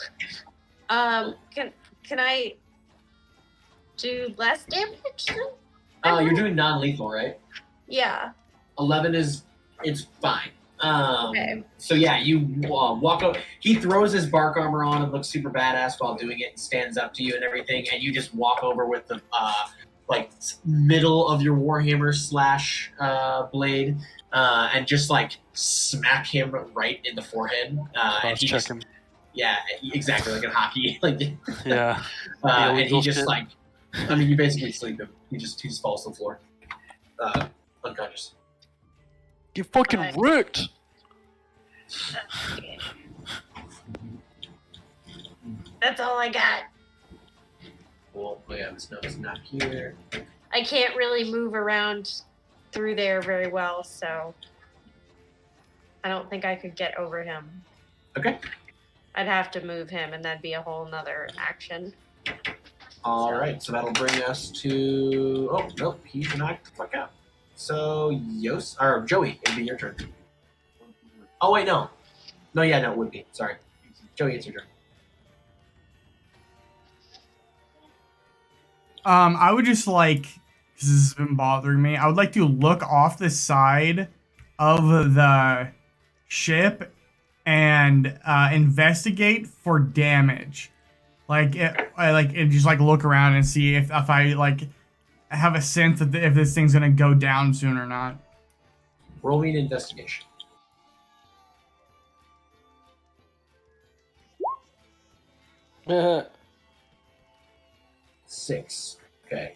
Can I do less damage then? You're doing non-lethal, right? Yeah. 11 is, it's fine. Okay. So yeah, you walk up. He throws his bark armor on and looks super badass while doing it, and stands up to you and everything. And you just walk over with the like middle of your warhammer slash blade, and just like smack him right in the forehead. And he Check just, him. yeah, exactly like in hockey. Like Yeah. and he illegal just shit. like, I mean, you basically sleep him. He just falls to the floor, unconscious. You fucking Alright. wrecked. That's all I got. Cool. Oh yeah, this note's not here. I can't really move around through there very well, so I don't think I could get over him. Okay. I'd have to move him, and that'd be a whole nother action. All right, so that'll bring us to. Oh nope, he's knocked the fuck out. So Joey, it'd be your turn. Oh wait, no, it would be. Sorry, Joey, it's your turn. I would just like, 'cause this has been bothering me, I would like to look off the side of the ship and investigate for damage. And just like look around and see if I like have a sense that if this thing's gonna go down soon or not. Roll me an investigation. Uh, 6. Okay.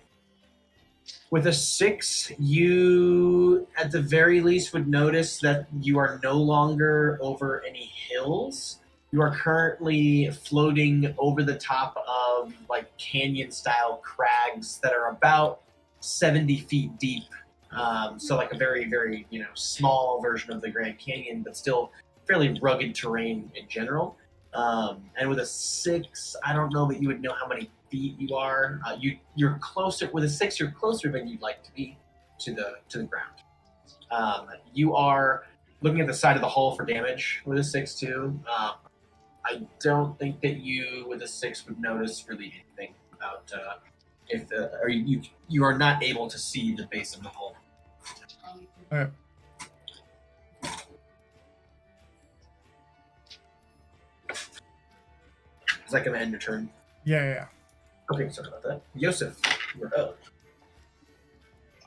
With a 6, you at the very least would notice that you are no longer over any hills. You are currently floating over the top of like canyon-style crags that are about 70 feet deep. So like a very, very, small version of the Grand Canyon, but still fairly rugged terrain in general. And with a 6, I don't know that you would know how many feet you are. You're closer with a 6. You're closer than you'd like to be to the ground. You are looking at the side of the hull for damage with a 6 too. I don't think that you with a 6 would notice really anything about you are not able to see the base of the hull. Okay. Is that going to end your turn? Yeah. Okay, sorry about that. Yosef, you're up.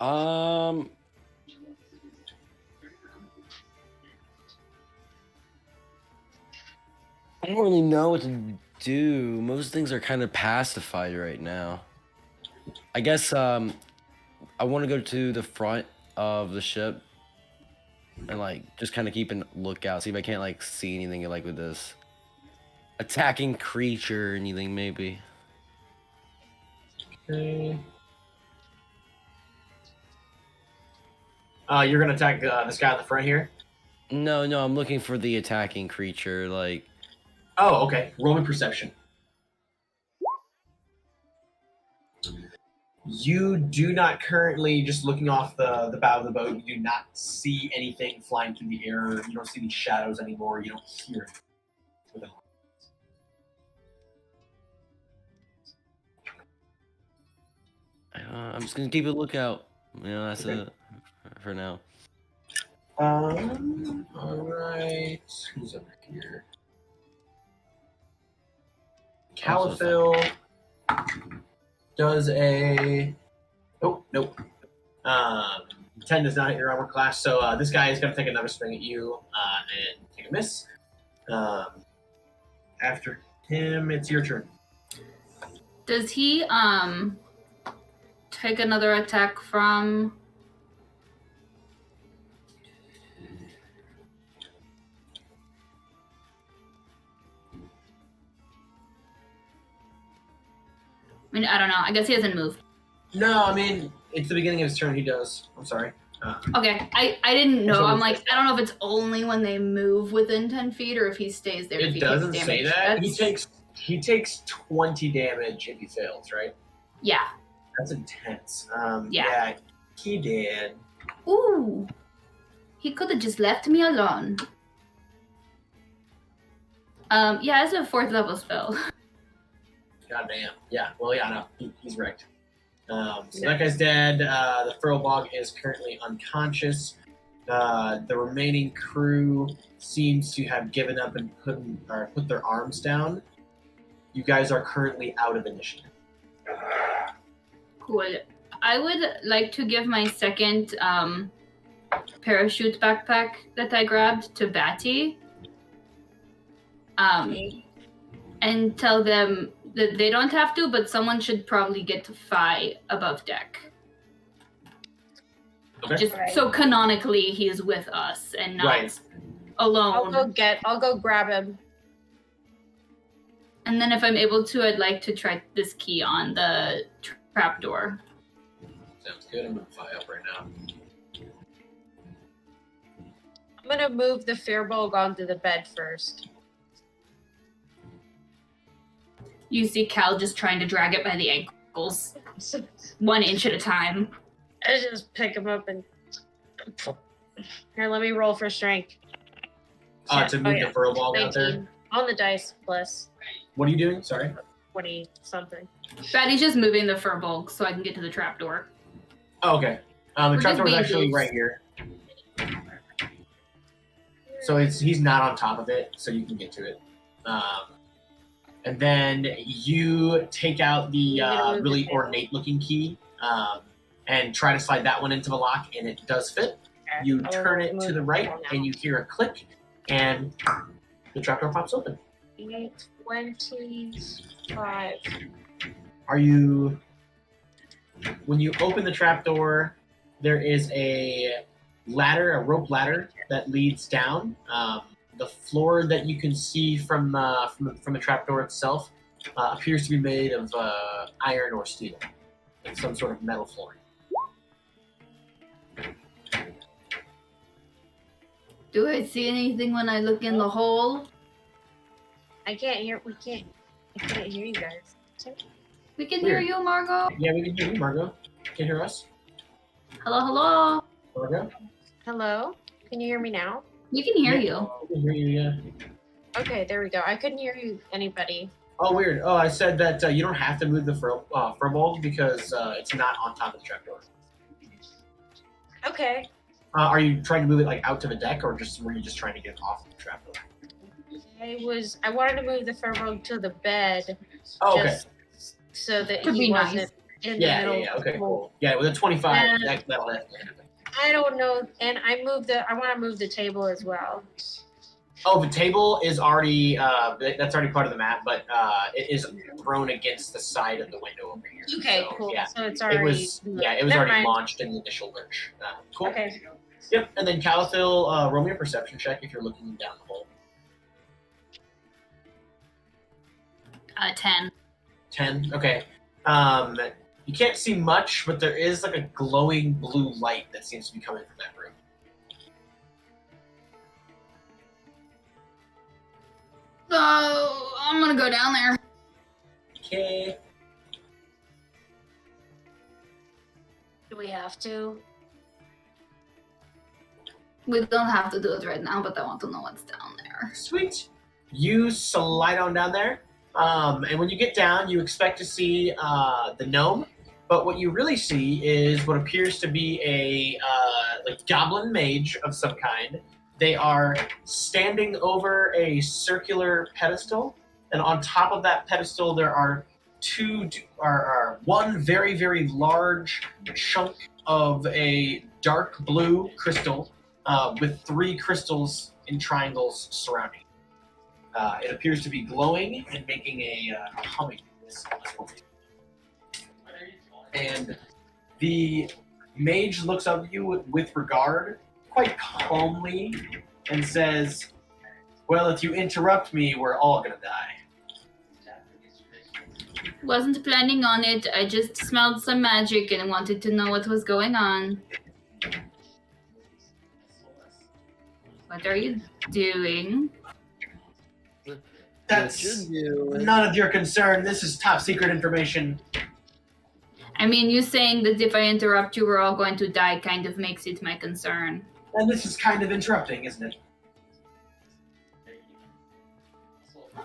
Um, I don't really know what to do. Most things are kind of pacified right now. I guess I want to go to the front of the ship and like just kind of keep a lookout, see if I can't like see anything like with this attacking creature or anything maybe. Okay. You're gonna attack this guy on the front here. No, I'm looking for the attacking creature. Like, Oh, okay. Roll me perception. You do not currently, just looking off the bow of the boat, you do not see anything flying through the air. You don't see any shadows anymore. You don't hear it. I'm just gonna keep a lookout. You know, that's Okay. it for now. All right. Who's over here? Caliphyll does a. Oh, nope. 10 does not hit your armor class, so this guy is going to take another swing at you and take a miss. After him, it's your turn. Does he take another attack from? I mean, I don't know. I guess he hasn't moved. No, I mean, it's the beginning of his turn. He does. I'm sorry. Okay, I didn't know. So I'm like, I don't know if it's only when they move within 10 feet or if he stays there. if It he doesn't takes say damage. that. He takes 20 damage if he fails, right? Yeah. That's intense. Yeah. He did. Ooh. He could have just left me alone. Yeah, it's a 4th level spell. Goddamn. Yeah. Well, yeah. No, he's wrecked. So that guy's dead. The Furlbog is currently unconscious. The remaining crew seems to have given up and put their arms down. You guys are currently out of initiative. Cool. I would like to give my second parachute backpack that I grabbed to Batty. And tell them that they don't have to, but someone should probably get to Phi above deck. Okay. Just so canonically he's with us and not alone. I'll go grab him. And then if I'm able to, I'd like to try this key on the trapdoor. Sounds good. I'm gonna fly up right now. I'm gonna move the Firbolg onto the bed first. You see Cal just trying to drag it by the ankles, 1 inch at a time. I just pick him up and here. Let me roll for strength. To move the Furlbog out there. 19 on the dice plus What are you doing? Sorry. 20 something. Batty's just moving the Furbolg so I can get to the trapdoor. Oh, okay. The We're trapdoor is just actually being right here. So he's not on top of it, so you can get to it. And then you take out the really ornate-looking key and try to slide that one into the lock, and it does fit. You turn it to the right, and you hear a click, and the trapdoor pops open. 25. Are you? When you open the trapdoor, there is a rope ladder that leads down. The floor that you can see from the trapdoor itself appears to be made of iron or steel. It's some sort of metal flooring. Do I see anything when I look in the hole? I can't hear you guys. We can Weird. hear you, Margot. Yeah, we can hear you, Margot. Can you hear us? Hello. Margot? Hello? Can you hear me now? We can hear you. We can hear you, yeah. Okay, there we go. I couldn't hear you, anybody. Oh, weird. Oh, I said that you don't have to move the Furbolg because it's not on top of the trapdoor. Okay. Are you trying to move it like out to the deck, or were you just trying to get it off the trapdoor? I wanted to move the Firbolg to the bed. Oh, okay. Just so that Could he be wasn't nice. in the Yeah, middle. yeah, of the okay, hole. cool. Yeah, with a 25, And- that'll definitely happen. I don't know, and I want to move the table as well. Oh, the table is already, that's already part of the map, but it is thrown against the side of the window over here. Okay, So, cool. Yeah, So it's it already. was Never already mind. launched in the initial lurch. Cool. Okay. Yep, and then Calathil, roll me a perception check if you're looking down the hole. 10. 10, okay. You can't see much, but there is like a glowing blue light that seems to be coming from that room. So I'm gonna go down there. Okay. Do we have to? We don't have to do it right now, but I want to know what's down there. Sweet. You slide on down there, and when you get down, you expect to see the gnome, but what you really see is what appears to be a like goblin mage of some kind. They are standing over a circular pedestal, and on top of that pedestal, there are one very, very large chunk of a dark blue crystal with 3 crystals in triangles surrounding it. It appears to be glowing and making a humming noise. And the mage looks up at you with regard, quite calmly, and says, "Well, if you interrupt me, we're all gonna die." Wasn't planning on it. I just smelled some magic and wanted to know what was going on. What are you doing? That's What you doing? none of your concern. This is top secret information. I mean, you saying that if I interrupt you, we're all going to die kind of makes it my concern. And this is kind of interrupting, isn't it?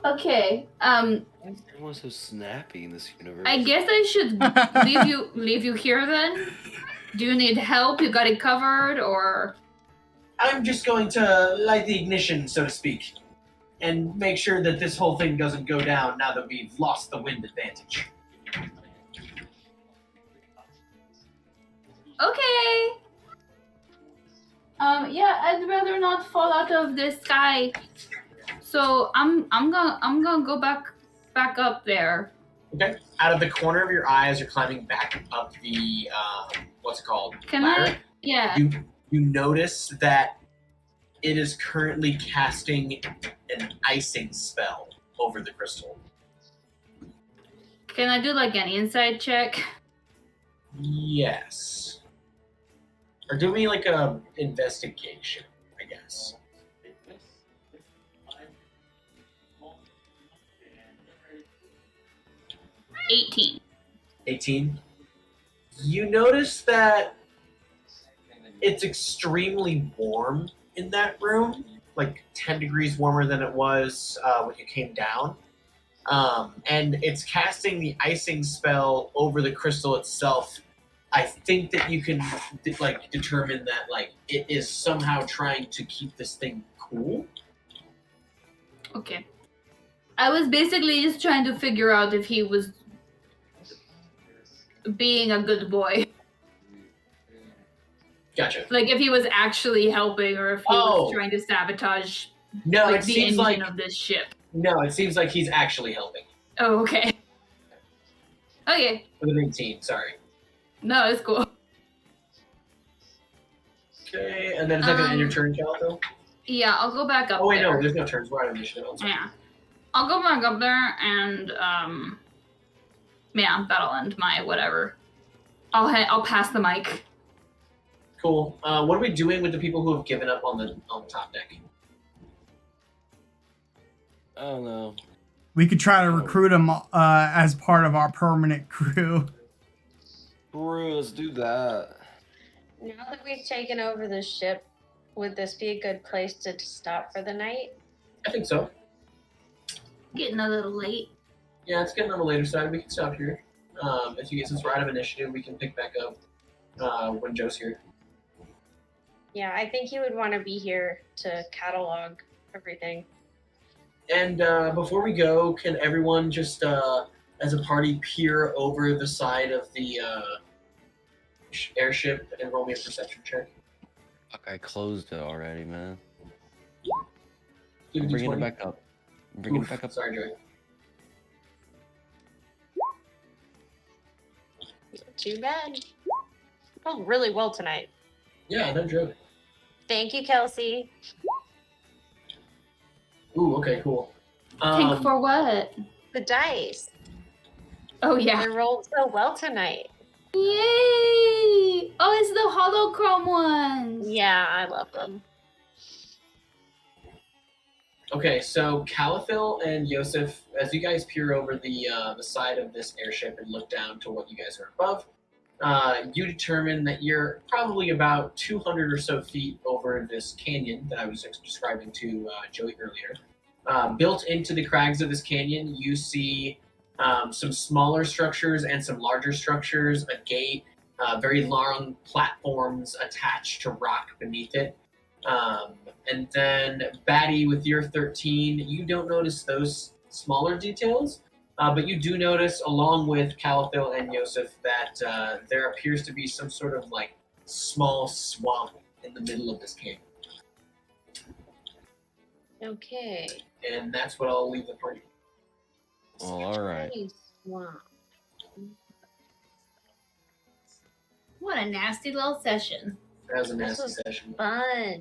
Okay. Everyone's so snappy in this universe. I guess I should leave you here then. Do you need help? You got it covered, or? I'm just going to light the ignition, so to speak, and make sure that this whole thing doesn't go down now that we've lost the wind advantage. Okay. Yeah, I'd rather not fall out of the sky. So I'm gonna go back up there. Okay. Out of the corner of your eyes, you're climbing back up the what's it called? Can ladder. I? Yeah. You notice that it is currently casting an icing spell over the crystal. Can I do like an inside check? Yes. Or do me like a investigation, I guess. 18. 18. You notice that it's extremely warm in that room, like 10 degrees warmer than it was when you came down. And it's casting the icing spell over the crystal itself. I think that you can determine that it is somehow trying to keep this thing cool. Okay. I was basically just trying to figure out if he was being a good boy. Gotcha. Like if he was actually helping or if he was trying to sabotage No, it the seems engine like of this ship. no, it seems like he's actually helping. Oh, okay. Okay. With an 18, sorry. No, it's cool. Okay, and then is that gonna end your turn, Calico? Yeah, I'll go back up Oh wait, there. no, there's no turns. We're on initiative. I'm sorry. Yeah. I'll go back up there and yeah, that'll end my whatever. I'll pass the mic. Cool. What are we doing with the people who have given up on the top deck? I don't know. We could try to recruit them as part of our permanent crew. Bro, let's do that. Now that we've taken over the ship, would this be a good place to stop for the night? I think so. Getting a little late. Yeah, it's getting on the later side. We can stop here. Since we're out of initiative, we can pick back up when Joe's here. Yeah, I think you would want to be here to catalog everything. And before we go, can everyone just as a party peer over the side of the airship and roll me a perception check. Fuck, I closed it already, man. Do a I'm bringing it D20. back up. I'm bringing it Oof, back up. Sorry, Joey. Not too bad. Rolled really well tonight. Yeah, no joke. Thank you, Kelsey. Ooh, okay, cool. Think for what? The dice. Oh yeah. They rolled so well tonight. Yay! Oh, it's the holochrome ones. Yeah, I love them. Okay, so Caliphil and Yosef, as you guys peer over the side of this airship and look down to what you guys are above, you determine that you're probably about 200 or so feet over this canyon that I was describing to Joey earlier. Built into the crags of this canyon, you see some smaller structures and some larger structures, a gate, very long platforms attached to rock beneath it. And then Batty, with your 13, you don't notice those smaller details, but you do notice, along with Caliphil and Yosef, that there appears to be some sort of like small swamp in the middle of this canyon. Okay. And that's what I'll leave the party. Well, all right. Nice. Wow. What a nasty little session. That was a This nasty was session. fun.